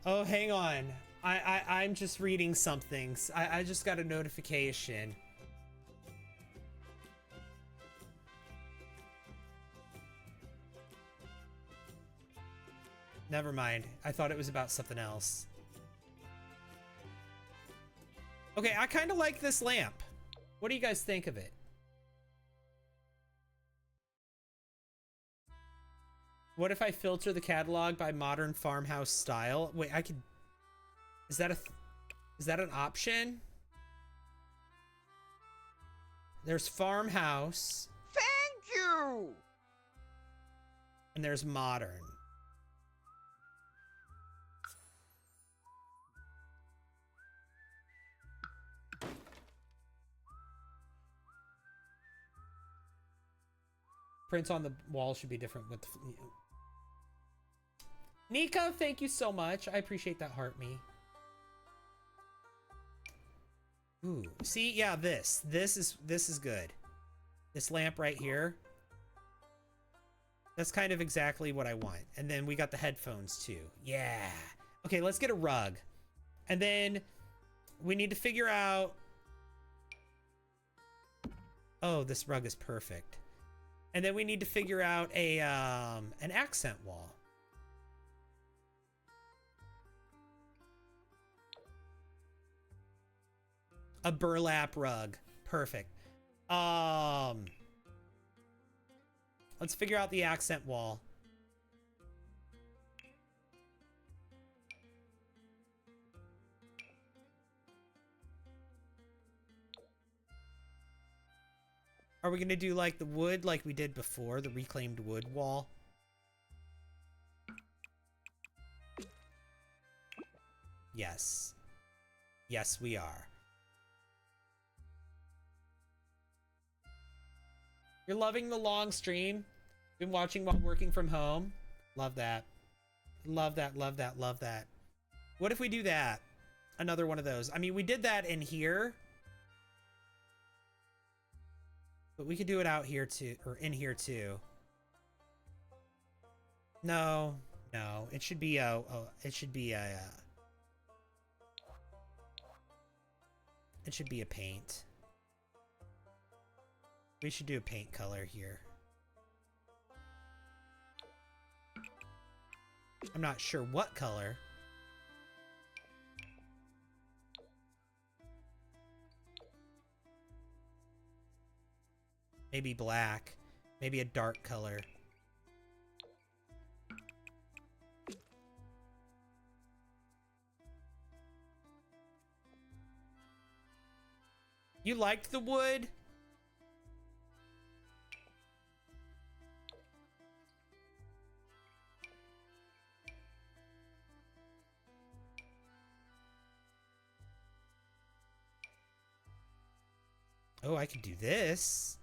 Oh, hang on. I'm just reading something. I just got a notification. Never mind. I thought it was about something else. Okay, I kind of like this lamp. What do you guys think of it? What if I filter the catalog by modern farmhouse style? Wait, I could... Is that an option? There's farmhouse. Thank you! And there's modern. Prints on the wall should be different with... Nika, thank you so much. I appreciate that heart me. Ooh, see, yeah, this is good. This lamp right here. That's kind of exactly what I want. And then we got the headphones too. Yeah. Okay, let's get a rug. And then we need to figure out... Oh, this rug is perfect. And then we need to figure out a an accent wall. A burlap rug. Perfect. Let's figure out the accent wall. Are we gonna do like the wood like we did before, the reclaimed wood wall? Yes. Yes, we are. You're loving the long stream? Been watching while working from home? Love that. Love that, love that, love that. What if we do that? Another one of those. I mean, we did that in here. But we could do it out here too, or in here too. No, no. It should be a it should be a it should be a paint. We should do a paint color here. I'm not sure what color. Maybe black. Maybe a dark color. You liked the wood? Oh, I could do this.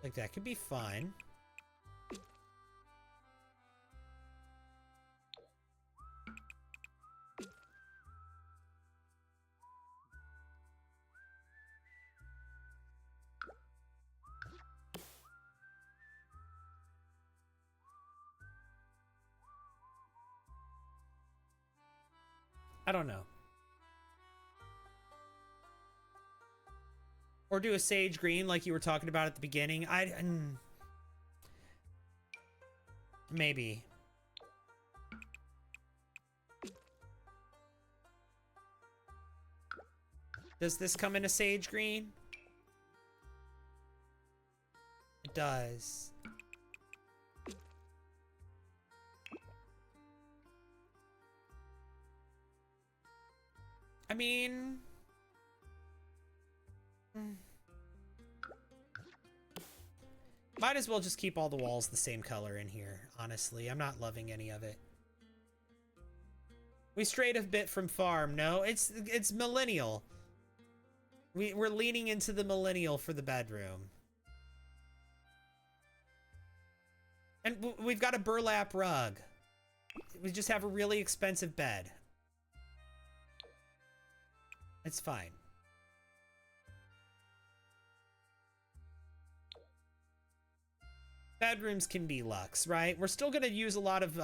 Like, that could be fun. I don't know. Or do a sage green like you were talking about at the beginning. Maybe. Does this come in a sage green? It does. I mean... Might as well just keep all the walls the same color in here, honestly. I'm not loving any of it. We strayed a bit from farm. No, it's millennial. We're leaning into the millennial for the bedroom. And we've got a burlap rug. We just have a really expensive bed. It's fine. Bedrooms can be luxe, right? We're still gonna use a lot of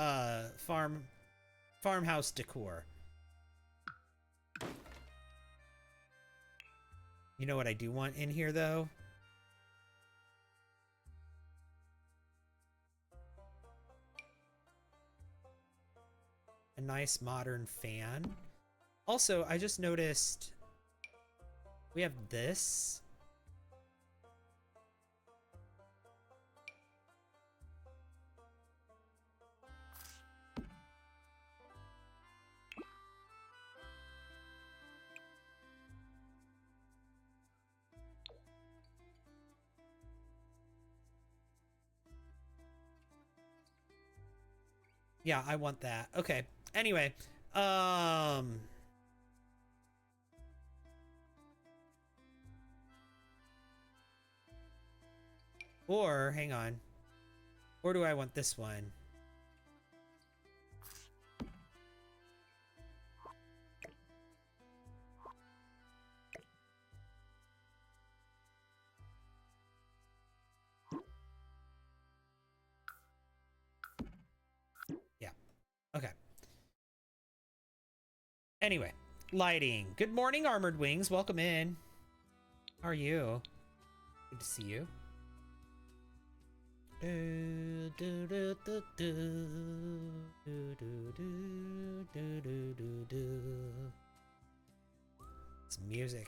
farmhouse decor. You know what I do want in here, though? A nice modern fan. Also, I just noticed we have this. Yeah, I want that. Okay. Anyway, or hang on. Or do I want this one? Yeah. Okay. Anyway, lighting. Good morning, Armored Wings. Welcome in. How are you? Good to see you. It's music.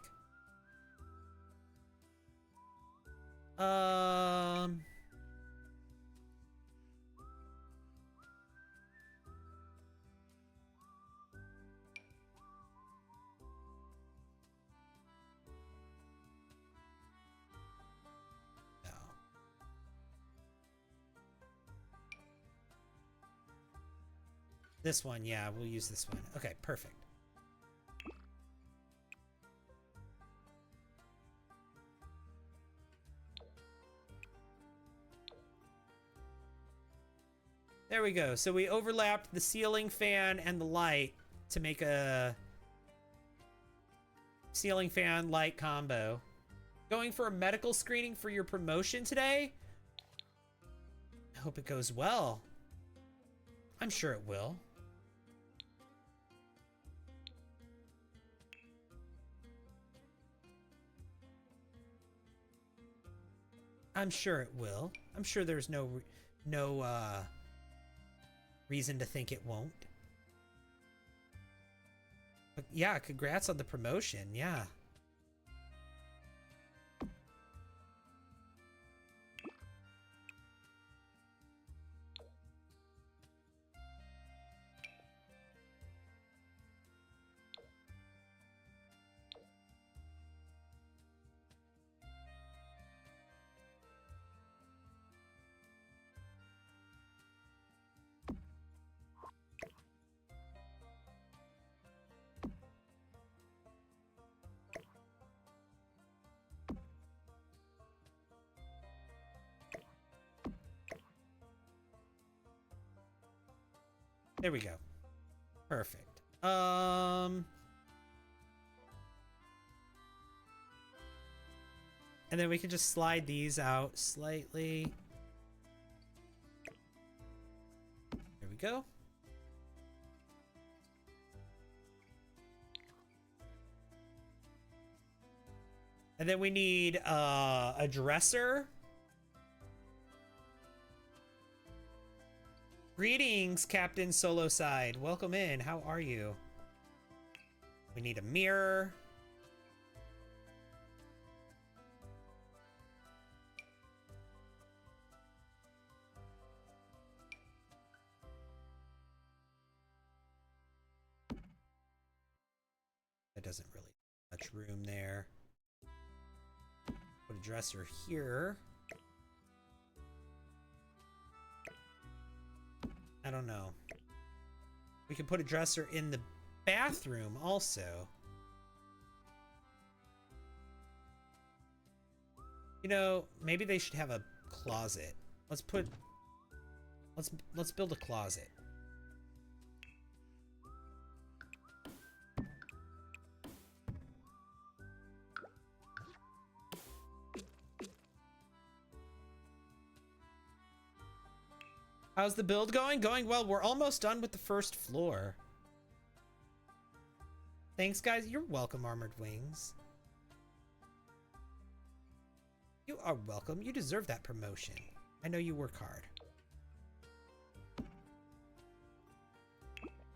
This one, yeah, we'll use this one. Okay, perfect. There we go. So we overlapped the ceiling fan and the light to make a ceiling fan light combo. Going for a medical screening for your promotion today? I hope it goes well. I'm sure it will. I'm sure it will. I'm sure there's no reason to think it won't. But yeah, congrats on the promotion. Yeah. There we go. Perfect. And then we can just slide these out slightly. There we go. And then we need a dresser. Greetings, Captain Solo Side. Welcome in. How are you? We need a mirror. That doesn't really much room there. Put a dresser here. I don't know. We can put a dresser in the bathroom also. You know, maybe they should have a closet. Let's build a closet. How's the build going? Going well. We're almost done with the first floor. Thanks, guys. You're welcome, Armored Wings. You are welcome. You deserve that promotion. I know you work hard.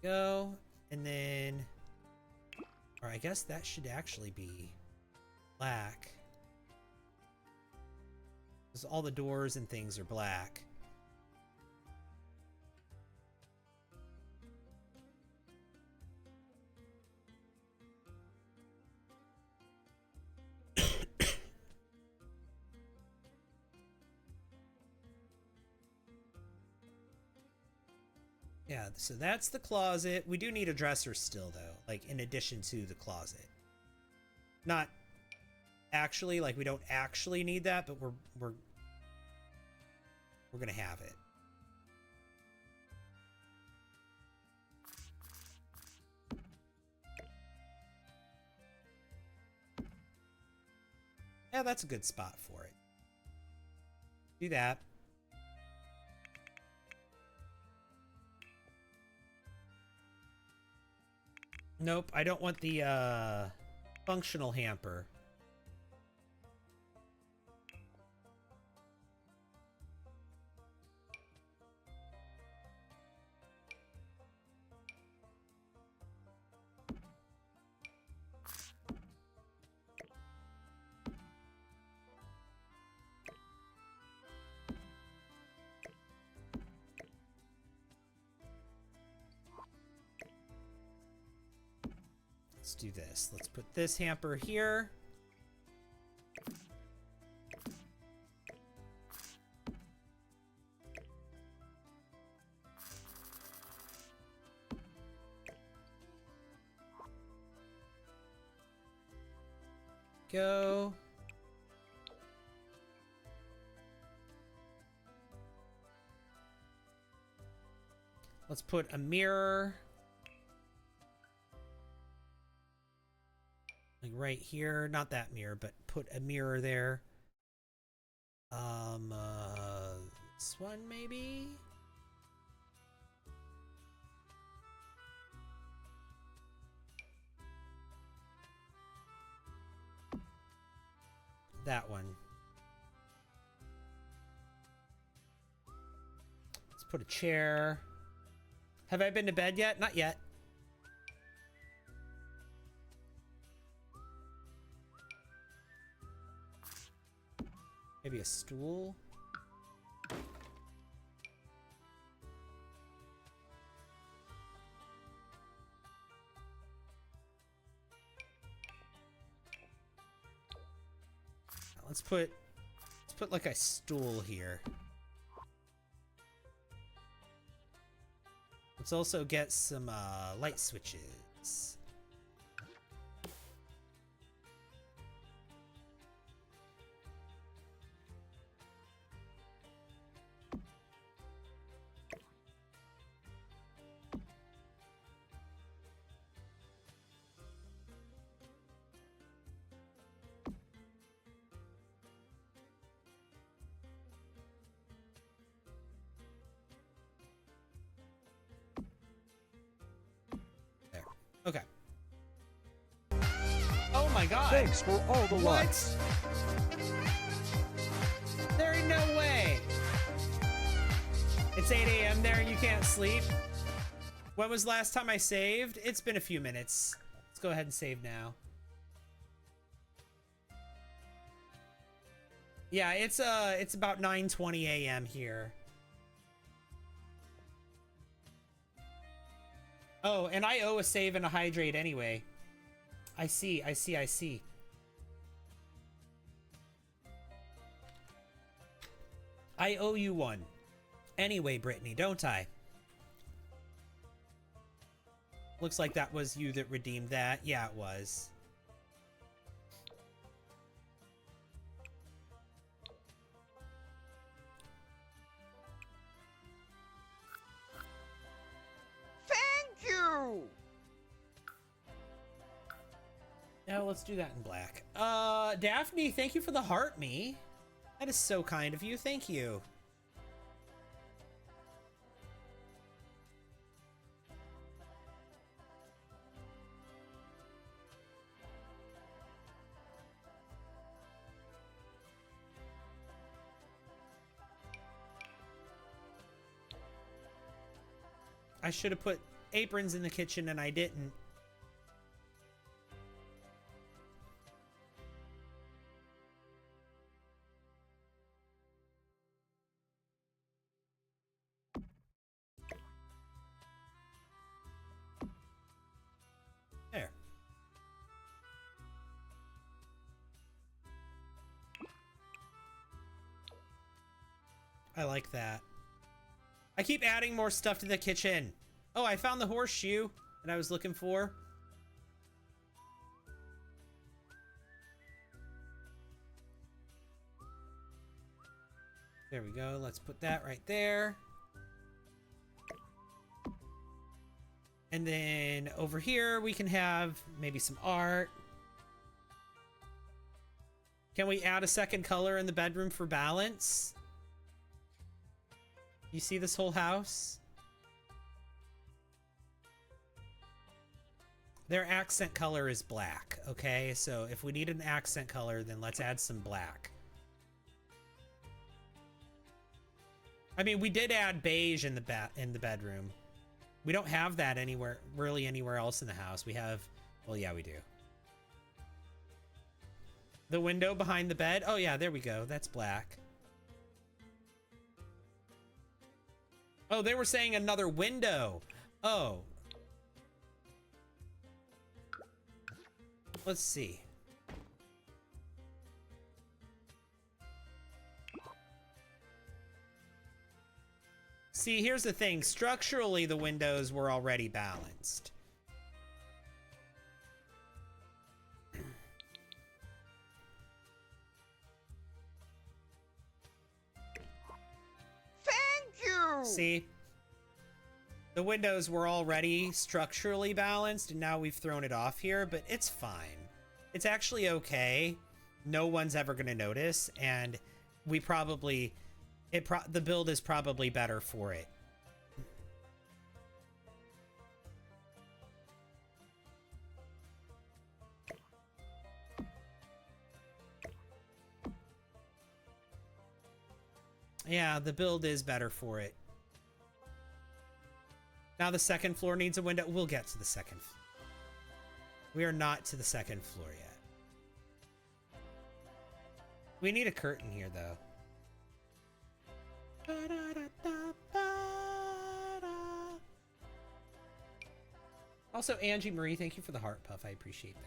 Go. And then... Or I guess that should actually be black. Because all the doors and things are black. Yeah, so that's the closet. We do need a dresser still, though, like in addition to the closet. Not actually, like we don't actually need that, but we're gonna have it. Yeah, that's a good spot for it. Do that. Nope, I don't want the functional hamper. Let's do this. Let's put this hamper here. Go. Let's put a mirror. Like right here, not that mirror, but put a mirror there. This one maybe? That one. Let's put a chair. Have I been to bed yet? Not yet. Maybe a stool? Let's put like a stool here. Let's also get some light switches. Okay. Oh my god. Thanks for all the What? likes. There ain't no way. It's 8 a.m. there and you can't sleep. When was the last time I saved? It's been a few minutes. Let's go ahead and save now. Yeah, it's about 9:20 a.m. here. Oh, and I owe a save and a hydrate anyway. I see. I owe you one. Anyway, Brittany, don't I? Looks like that was you that redeemed that. Yeah, it was. Thank you! Now let's do that in black. Daphne, thank you for the heart me. That is so kind of you. Thank you. I should have put aprons in the kitchen and I didn't. There. I like that. I keep adding more stuff to the kitchen. Oh, I found the horseshoe that I was looking for. There we go. Let's put that right there. And then over here, we can have maybe some art. Can we add a second color in the bedroom for balance? You see this whole house? Their accent color is black, okay? So if we need an accent color, then let's add some black. I mean, we did add beige in the bedroom. We don't have that really anywhere else in the house. We have, well, yeah, we do. The window behind the bed. Oh yeah, there we go. That's black. Oh, they were saying another window. Oh. Let's see. See, here's the thing. Structurally, the windows were already balanced. Thank you! See? The windows were already structurally balanced, and now we've thrown it off here, but it's fine. It's actually okay. No one's ever going to notice, and we probably... the build is probably better for it. Yeah, the build is better for it. Now the second floor needs a window. We'll get to the second floor. We are not to the second floor yet. We need a curtain here, though. Also, Angie Marie, thank you for the heart puff. I appreciate that.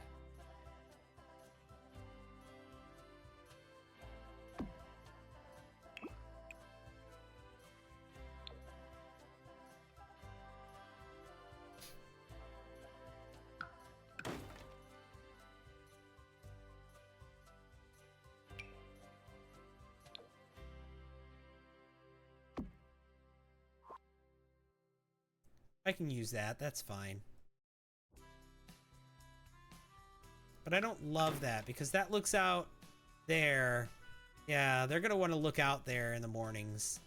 I can use that. That's fine. But I don't love that because that looks out there. Yeah, they're going to want to look out there in the mornings.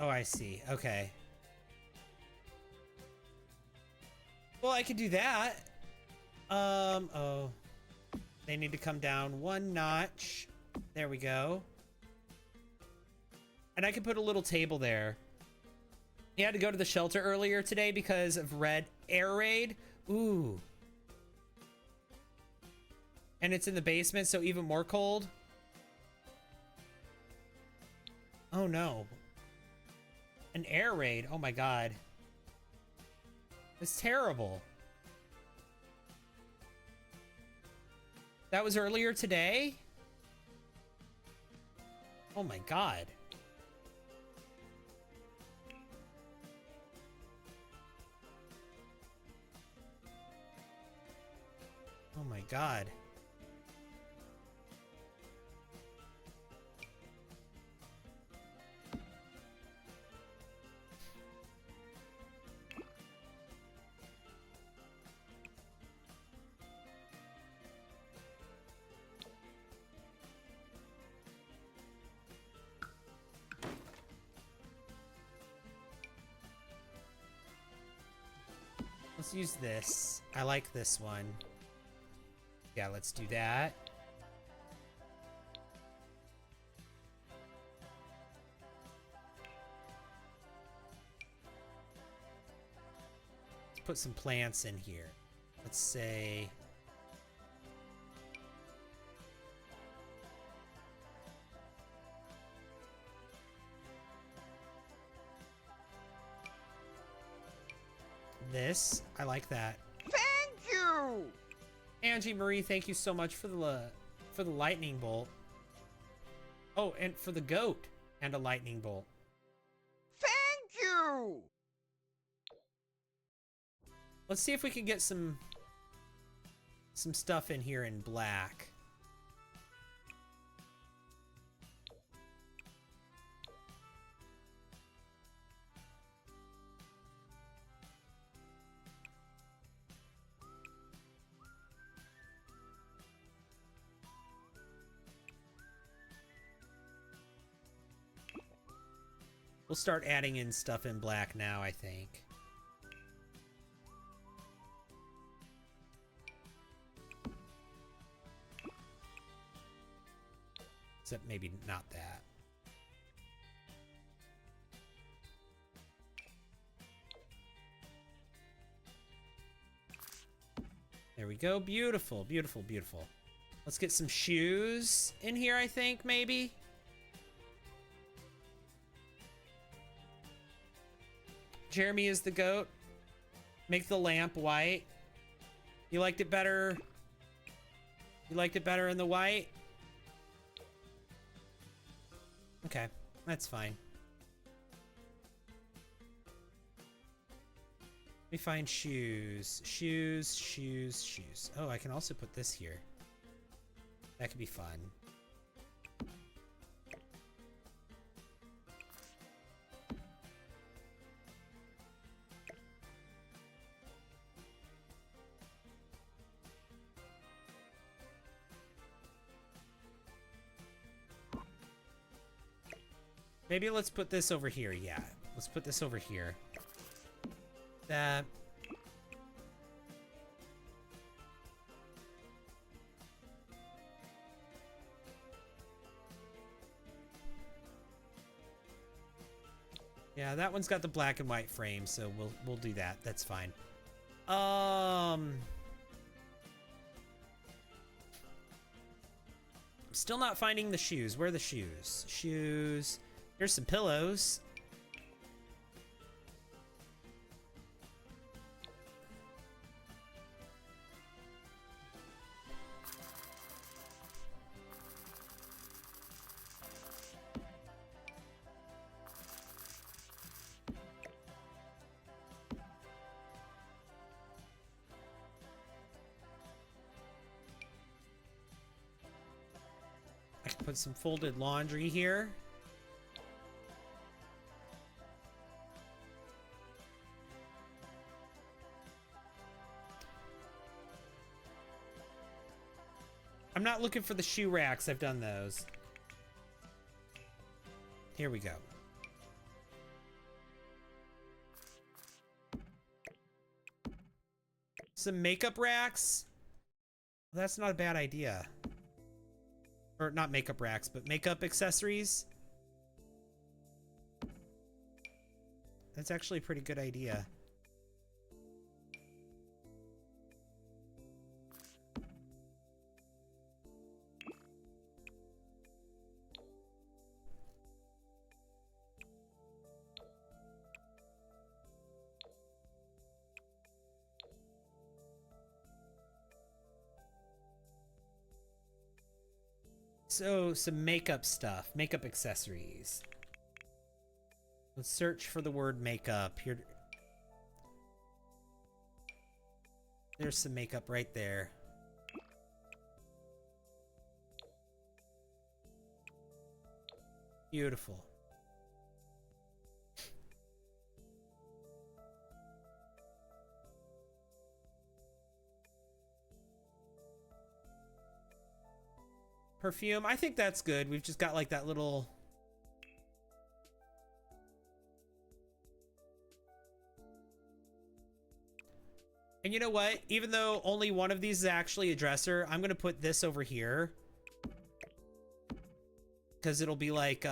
Oh, I see. Okay. Well, I could do that. Oh. They need to come down one notch. There we go. And I could put a little table there. You had to go to the shelter earlier today because of red air raid. Ooh. And it's in the basement, so even more cold. Oh, no. An air raid. Oh my god. It's terrible. That was earlier today? Oh my god. Oh my god. Let's use this. I like this one. Yeah, let's do that. Let's put some plants in here. Let's say... this. I like that. Thank you! Angie Marie, thank you so much for the lightning bolt. Oh, and for the goat and a lightning bolt. Thank you! Let's see if we can get some stuff in here in black. We'll start adding in stuff in black now, I think. Except maybe not that. There we go. Beautiful, beautiful, beautiful. Let's get some shoes in here, I think, maybe. Jeremy is the goat. Make the lamp white. You liked it better? You liked it better in the white? Okay, that's fine. Let me find shoes. Shoes, shoes, shoes. Oh, I can also put this here. That could be fun. Maybe let's put this over here. Yeah, let's put this over here. That. Yeah, that one's got the black and white frame, so we'll do that. That's fine. Still not finding the shoes. Where are the shoes? Shoes. Here's some pillows. I can put some folded laundry here. I'm not looking for the shoe racks. I've done those. Here we go. Some makeup racks. Well, that's not a bad idea. Or not makeup racks, but makeup accessories. That's actually a pretty good idea. So, some makeup stuff, makeup accessories. Let's search for the word makeup. Here. There's some makeup right there. Beautiful. Perfume. I think that's good. We've just got like that little... And you know what? Even though only one of these is actually a dresser, I'm going to put this over here. Because it'll be like,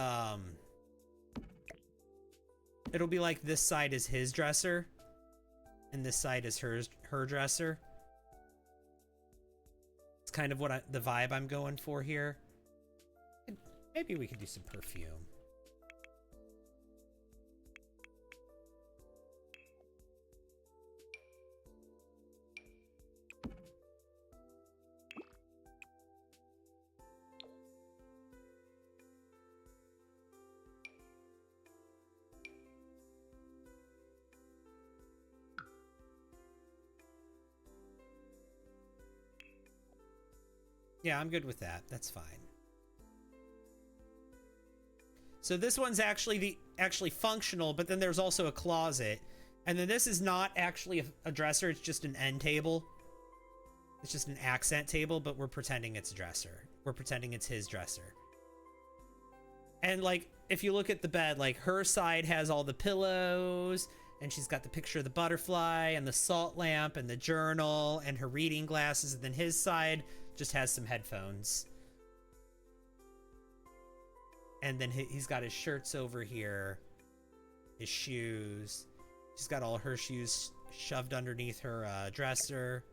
it'll be like this side is his dresser. And this side is her dresser. It's kind of what the vibe I'm going for here. Maybe we could do some perfume. Yeah, I'm good with that. That's fine. So this one's actually functional, but then there's also a closet. And then this is not actually a dresser, it's just an end table. It's just an accent table, but we're pretending it's a dresser. We're pretending it's his dresser. And like, if you look at the bed, like her side has all the pillows, and she's got the picture of the butterfly and the salt lamp and the journal and her reading glasses, and then his side just has some headphones. And then he's got his shirts over here, his shoes. She's got all her shoes shoved underneath her dresser.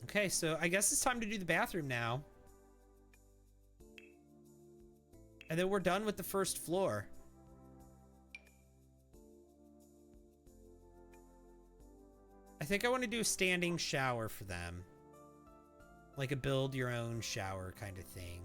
Okay, so I guess it's time to do the bathroom now. And then we're done with the first floor. I think I want to do a standing shower for them. Like a build your own shower kind of thing.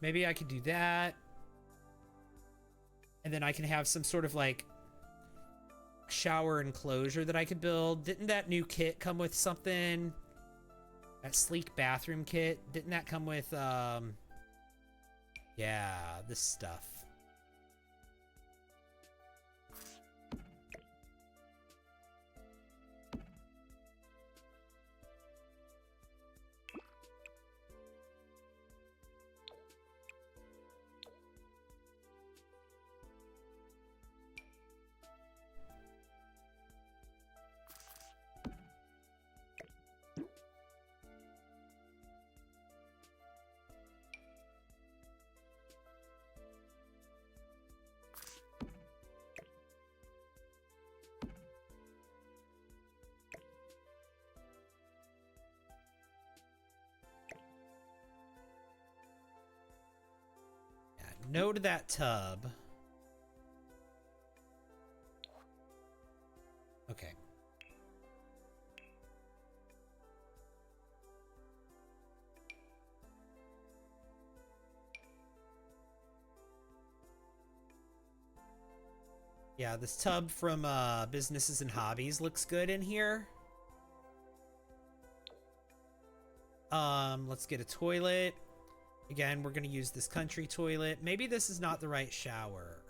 Maybe I could do that. And then I can have some sort of like shower enclosure that I could build. Didn't that new kit come with something? That sleek bathroom kit? Didn't that come with, yeah, this stuff. No to that tub. Okay. Yeah, this tub from Businesses and Hobbies looks good in here. Let's get a toilet. Again, we're going to use this country toilet. Maybe this is not the right shower.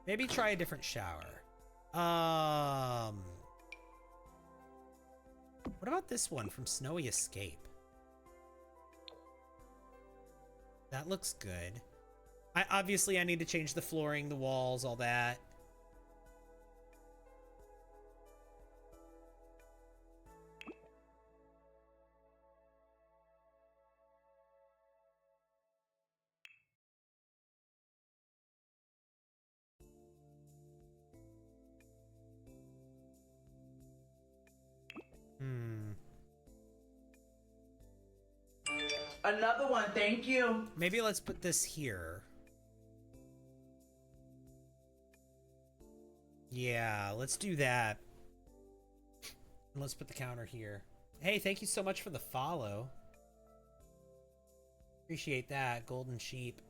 Maybe try a different shower. What about this one from Snowy Escape? That looks good. Obviously I need to change the flooring, the walls, all that. Another one, thank you. Maybe let's put this here. Yeah, let's do that. And let's put the counter here. Hey, thank you so much for the follow. Appreciate that, Golden Sheep.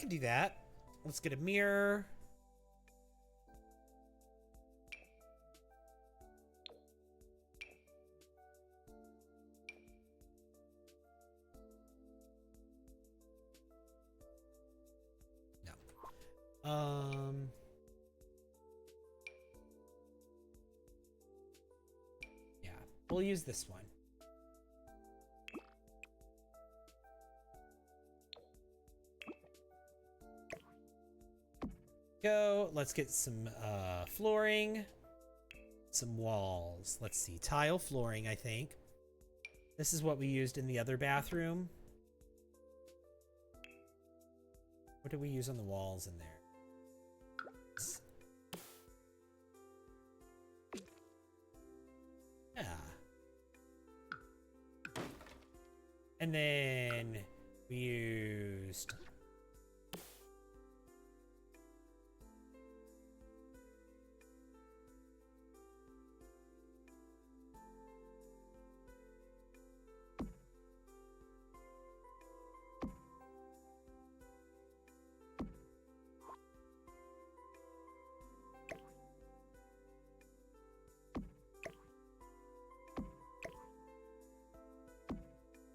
can do that. Let's get a mirror. No. Yeah, we'll use this one. Go. Let's get some flooring, some walls. Let's see, tile flooring, I think. This is what we used in the other bathroom. What did we use on the walls in there? Yeah. And then we used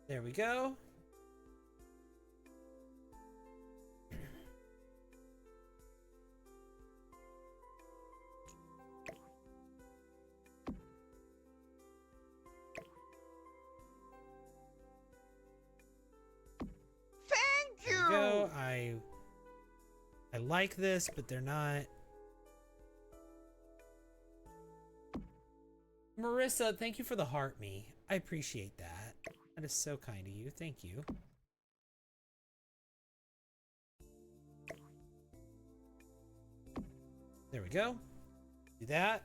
there we go. Thank There you. we go. I like this, but they're not. Marissa, thank you for the heart me. I appreciate that. That is so kind of you. Thank you. There we go. Do that.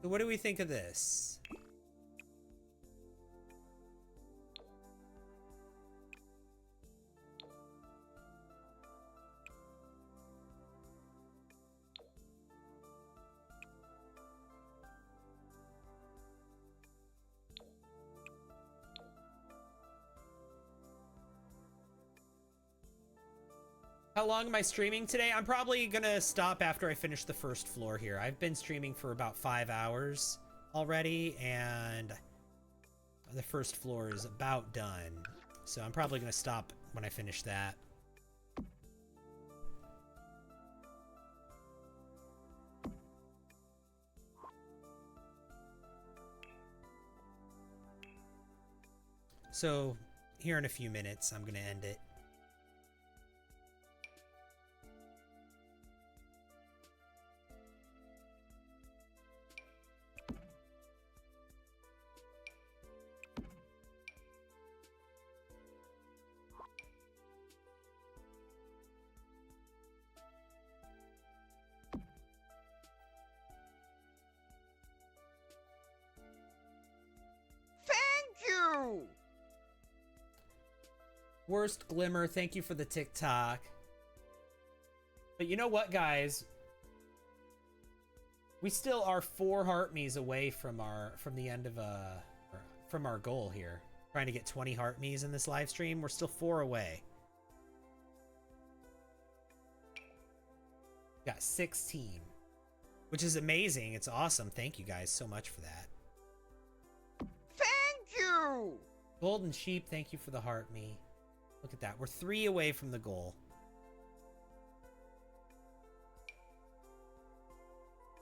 So what do we think of this? How long am I streaming today? I'm probably gonna stop after I finish the first floor here. I've been streaming for about 5 hours already, and the first floor is about done. So I'm probably gonna stop when I finish that. So here in a few minutes, I'm gonna end it. Thank you. Worst Glimmer, thank you for the TikTok. But you know what, guys? We still are 4 heart me's away from the end of from our goal here. Trying to get 20 heart me's in this live stream. We're still 4 away. Got 16, which is amazing. It's awesome. Thank you guys so much for that. Thank you. Golden Sheep, thank you for the heart me. Look at that. We're 3 away from the goal.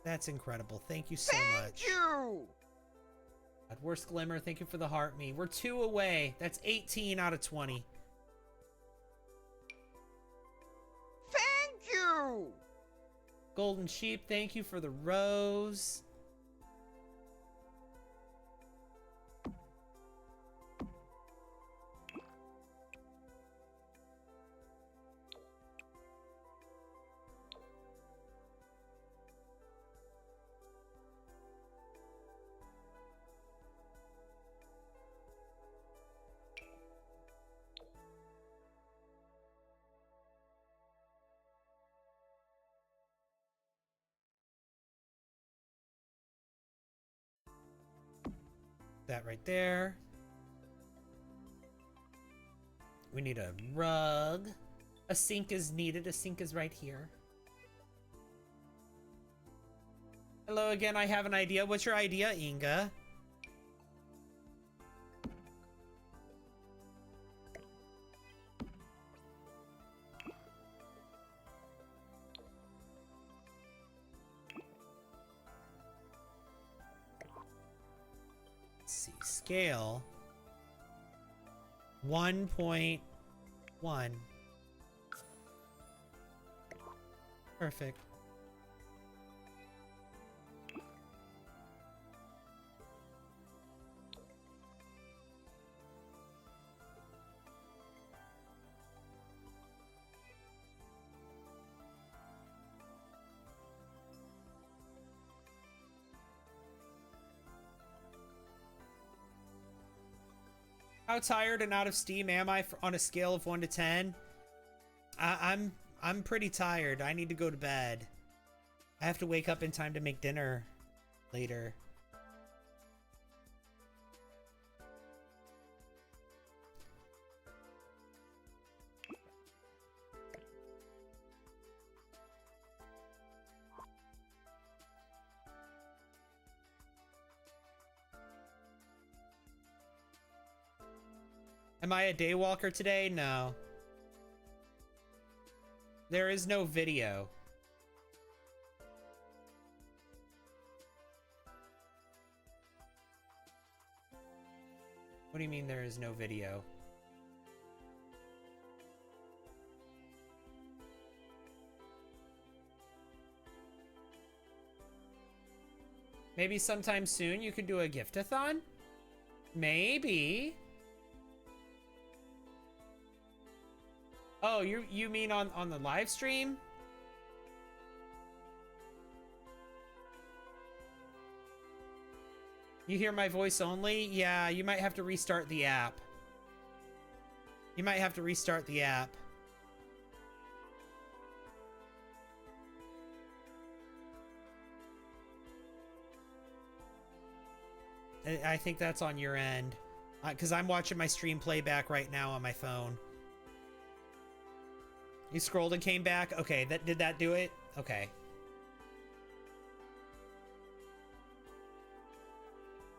That's incredible. Thank you so much. Thank you. God, Worst Glimmer, thank you for the heart me. We're 2 away. That's 18 out of 20. Thank you. Golden Sheep, thank you for the rose. That right there. We need a rug. A sink is needed. A sink is right here. Hello again, I have an idea. What's your idea, Inga? Let's see. Scale. 1.1. Perfect. How tired and out of steam am I on a scale of 1 to 10? I'm pretty tired. I need to go to bed. I have to wake up in time to make dinner later. Am I a day walker today? No. There is no video. What do you mean there is no video? Maybe sometime soon you could do a gift-a-thon? Maybe. Oh, you mean on the live stream? You hear my voice only? Yeah, you might have to restart the app. You might have to restart the app. I think that's on your end. Because I'm watching my stream playback right now on my phone. You scrolled and came back? Okay, did that do it? Okay.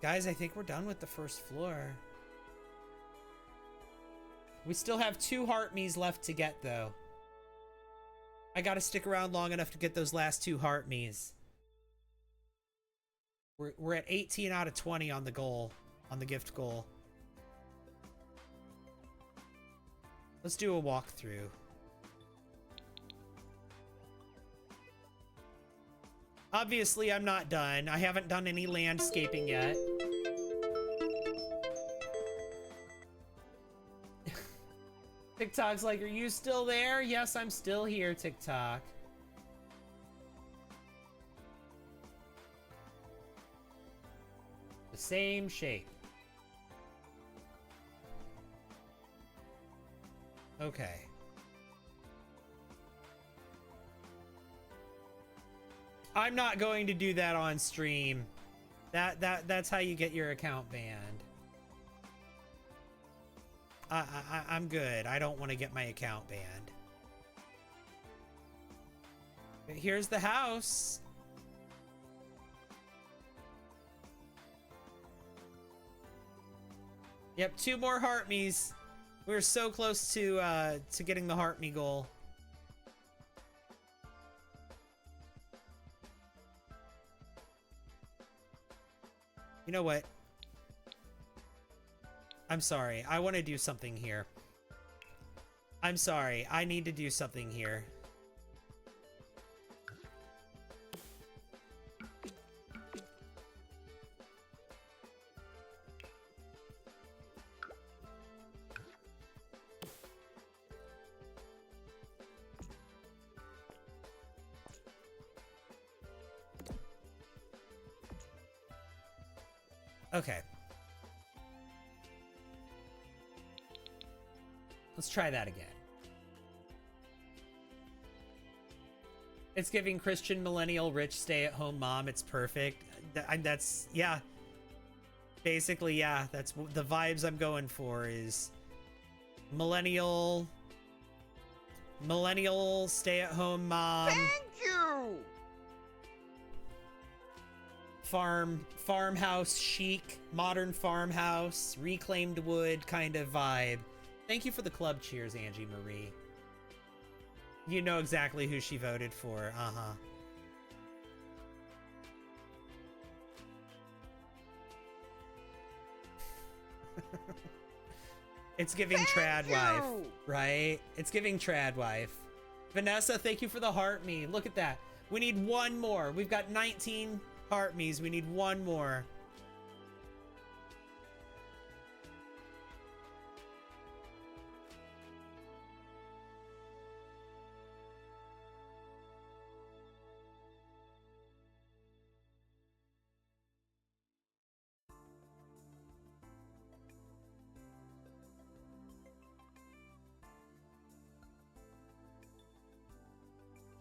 Guys, I think we're done with the first floor. We still have 2 heart me's left to get, though. I gotta stick around long enough to get those last 2 heart me's. We're at 18 out of 20 on the goal, on the gift goal. Let's do a walkthrough. Obviously, I'm not done. I haven't done any landscaping yet. TikTok's like, are you still there? Yes, I'm still here, TikTok. The same shape. Okay. I'm not going to do that on stream. That's how you get your account banned. I'm good. I don't want to get my account banned. But here's the house. Yep, 2 more heart me's. We're so close to getting the heart me goal. You know what? I'm sorry. I want to do something here. I'm sorry. I need to do something here. Okay. Let's try that again. It's giving Christian millennial rich stay-at-home mom. It's perfect. That's yeah. Basically, yeah, that's the vibes I'm going for is millennial stay-at-home mom. Thank you! Farmhouse chic, modern farmhouse, reclaimed wood kind of vibe. Thank you for the club cheers, Angie Marie. You know exactly who she voted for. Uh-huh. It's giving trad wife, right? It's giving trad wife. Vanessa, thank you for the heart me. Look at that. We need one more. We've got 19 heart me's. We need one more.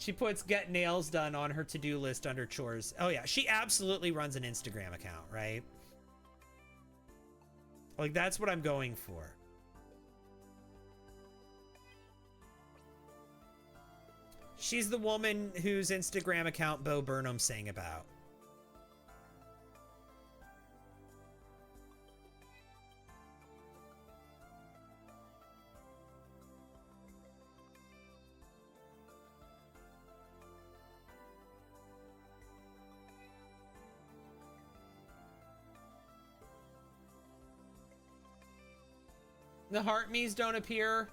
She puts get nails done on her to-do list under chores. Oh yeah, she absolutely runs an Instagram account, right? Like, that's what I'm going for. She's the woman whose Instagram account Bo Burnham sang about. The heart me's don't appear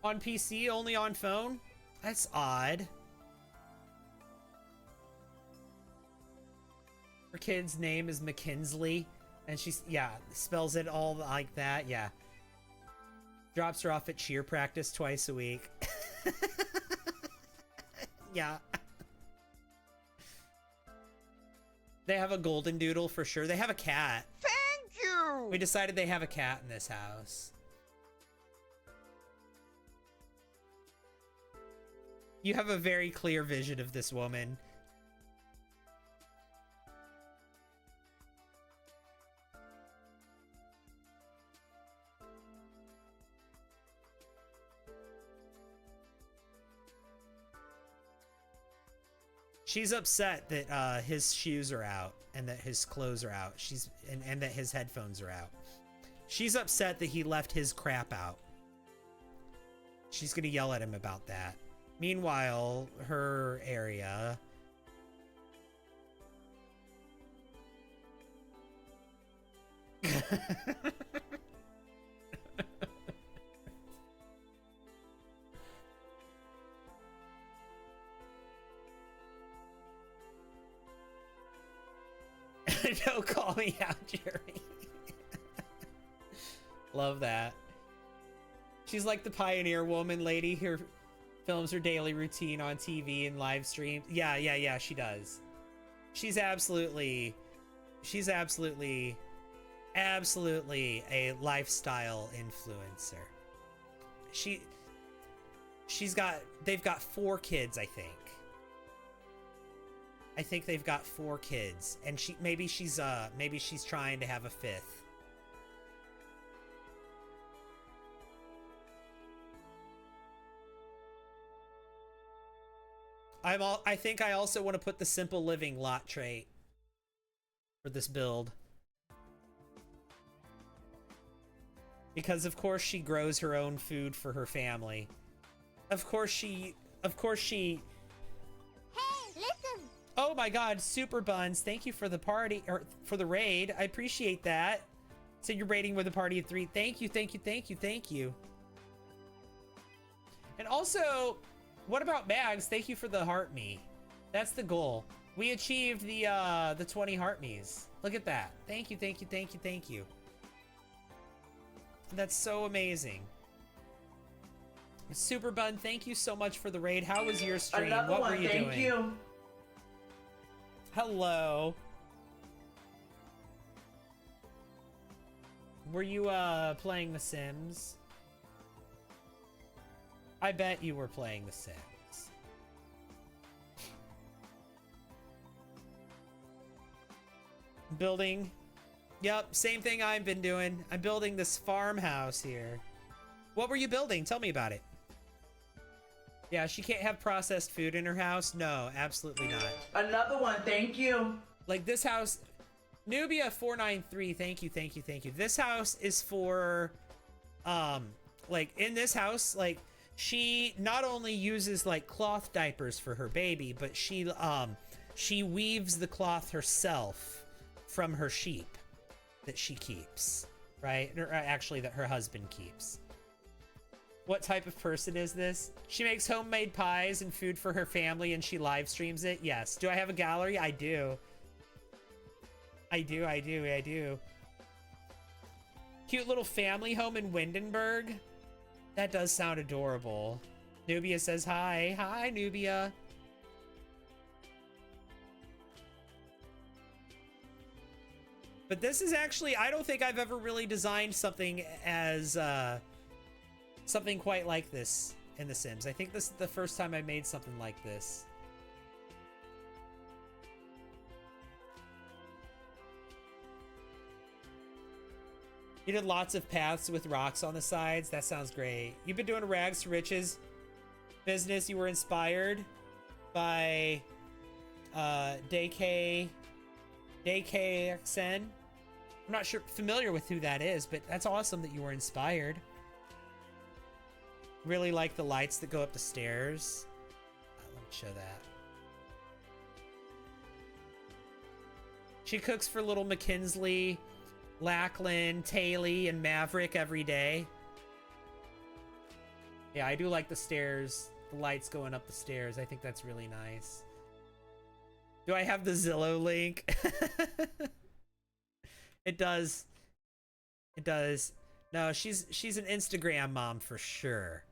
on PC, only on phone? That's odd. Her kid's name is McKinsley, and she's, yeah, spells it all like that, yeah. Drops her off at cheer practice twice a week. Yeah. They have a golden doodle for sure. They have a cat. Thank you! We decided they have a cat in this house. You have a very clear vision of this woman. She's upset that his shoes are out and that his clothes are out. And that his headphones are out. She's upset that he left his crap out. She's gonna yell at him about that. Meanwhile, her area. Don't call me out, Jerry. Love that. She's like the pioneer woman lady who films her daily routine on TV and live stream. Yeah, she does. She's absolutely a lifestyle influencer. They've got 4 kids, I think. I think they've got 4 kids, and maybe she's trying to have a 5th. I think I also want to put the simple living lot trait for this build. Because of course she grows her own food for her family. Of course she Hey, listen! Oh my god, Super Buns, thank you for the party, or for the raid. I appreciate that. So you're raiding with a party of 3. Thank you. And also, what about Mags? Thank you for the heart me. That's the goal. We achieved the 20 heart me's. Look at that. Thank you. That's so amazing. Super Bun, thank you so much for the raid. How was your stream? What were you doing? Thank you. Hello. Were you playing The Sims? I bet you were playing The Sims. Building Yep, same thing I've been doing. I'm building this farmhouse here. What were you building? Tell me about it. Yeah, she can't have processed food in her house. No, absolutely not. Another one, thank you. Like this house, Nubia 493. Thank you, thank you, thank you. This house is for, like in this house, like she not only uses like cloth diapers for her baby, but she weaves the cloth herself from her sheep that she keeps, right? Or actually that her husband keeps. What type of person is this? She makes homemade pies and food for her family and she live streams it. Yes. Do I have a gallery? I do. I do. Cute little family home in Windenburg. That does sound adorable. Nubia says hi. Hi, Nubia. But this is actually, I don't think I've ever really designed something as, something quite like this in The Sims. I think this is the first time I made something like this. You did lots of paths with rocks on the sides. That sounds great. You've been doing a rags to riches business. You were inspired by DKXN. I'm not familiar with who that is, but that's awesome that you were inspired. Really like the lights that go up the stairs. Let me show that. She cooks for little McKinsley, Lachlan, Taylor, and Maverick every day. Yeah, I do like the stairs, the lights going up the stairs. I think that's really nice. Do I have the Zillow link? It does. It does. No, she's an Instagram mom for sure.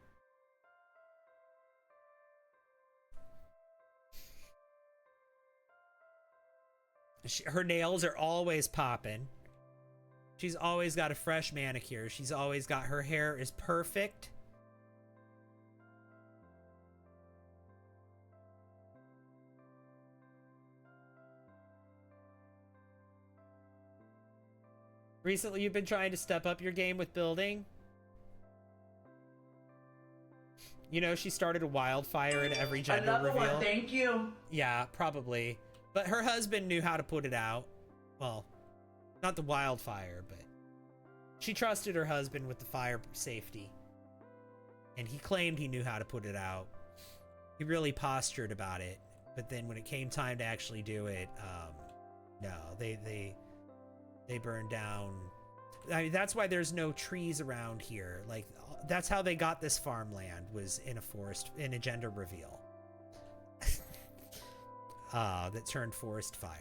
Her nails are always popping. She's always got a fresh manicure. She's always got, her hair is perfect. Recently, you've been trying to step up your game with building. You know, she started a wildfire in every gender Another reveal. one, thank you. Yeah, probably. But her husband knew how to put it out. Well, not the wildfire, but she trusted her husband with the fire safety. And he claimed he knew how to put it out. He really postured about it. But then when it came time to actually do it, no, they burned down. I mean, that's why there's no trees around here. Like, that's how they got this farmland, was in a forest, in a gender reveal. That turned forest fire.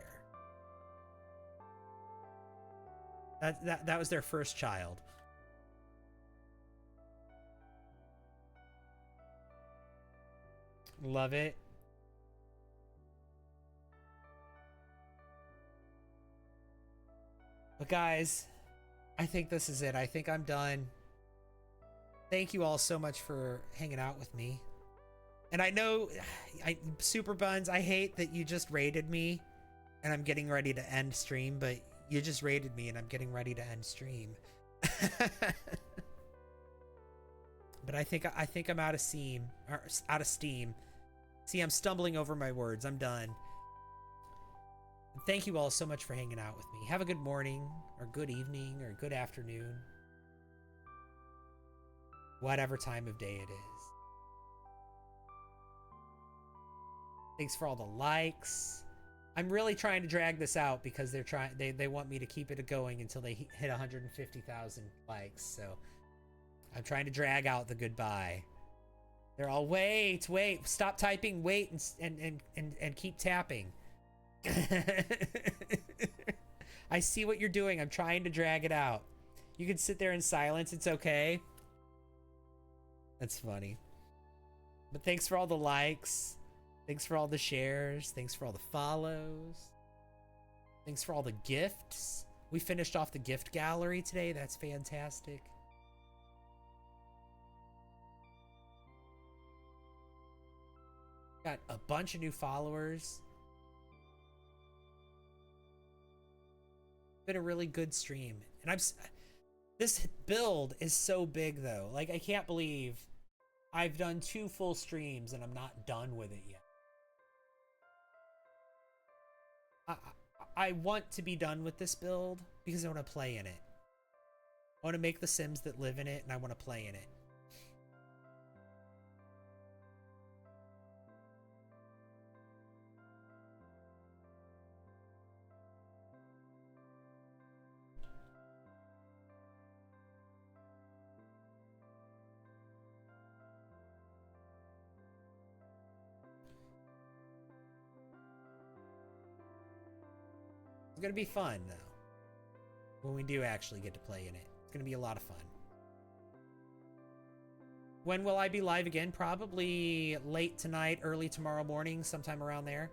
That was their first child. Love it. But guys, I think this is it. I think I'm done. Thank you all so much for hanging out with me. And I know, Super Buns, I hate that you just raided me and I'm getting ready to end stream, but you just raided me and I'm getting ready to end stream. But I think I'm out of steam. See, I'm stumbling over my words. I'm done. Thank you all so much for hanging out with me. Have a good morning, or good evening, or good afternoon. Whatever time of day it is. Thanks for all the likes. I'm really trying to drag this out because they want me to keep it going until they hit 150,000 likes. So I'm trying to drag out the goodbye. They're all, wait, stop typing, wait, and keep tapping. I see what you're doing. I'm trying to drag it out. You can sit there in silence. It's okay. That's funny. But thanks for all the likes. Thanks for all the shares. Thanks for all the follows. Thanks for all the gifts. We finished off the gift gallery today. That's fantastic. Got a bunch of new followers. Been a really good stream. And this build is so big though. Like, I can't believe I've done 2 full streams and I'm not done with it yet. I want to be done with this build because I want to play in it. I want to make the Sims that live in it, and I want to play in it. It's going to be fun, though, when we do actually get to play in it. It's going to be a lot of fun. When will I be live again? Probably late tonight, early tomorrow morning, sometime around there.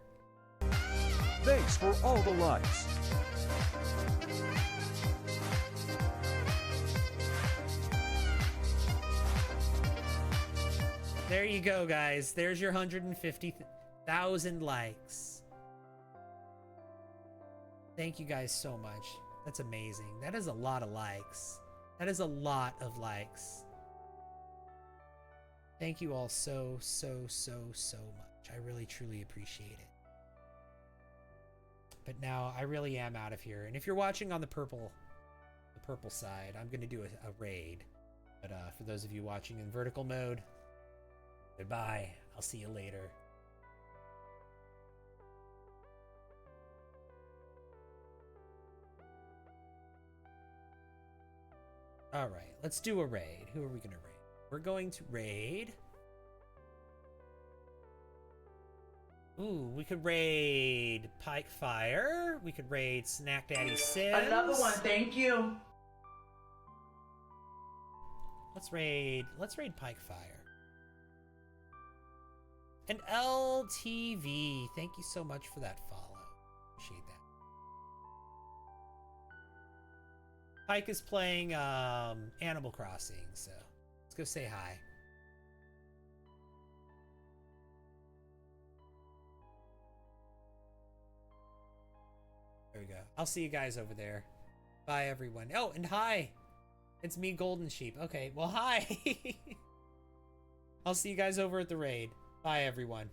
Thanks for all the likes. There you go, guys. There's your 150,000 likes. Thank you guys so much. That's amazing. That is a lot of likes. That is a lot of likes. Thank you all so much. I really, truly appreciate it. But now I really am out of here. And if you're watching on the purple side, I'm going to do a raid. But for those of you watching in vertical mode, goodbye. I'll see you later. All right, let's do a raid. Who are we going to raid? We're going to raid. Ooh, we could raid Pike Fire. We could raid Snack Daddy Sims. Another one, thank you. Let's raid Pike Fire. And LTV, thank you so much for that follow. Appreciate that. Pike is playing Animal Crossing, so let's go say hi. There we go. I'll see you guys over there. Bye, everyone. Oh, and hi. It's me, Golden Sheep. Okay, well, hi. I'll see you guys over at the raid. Bye, everyone.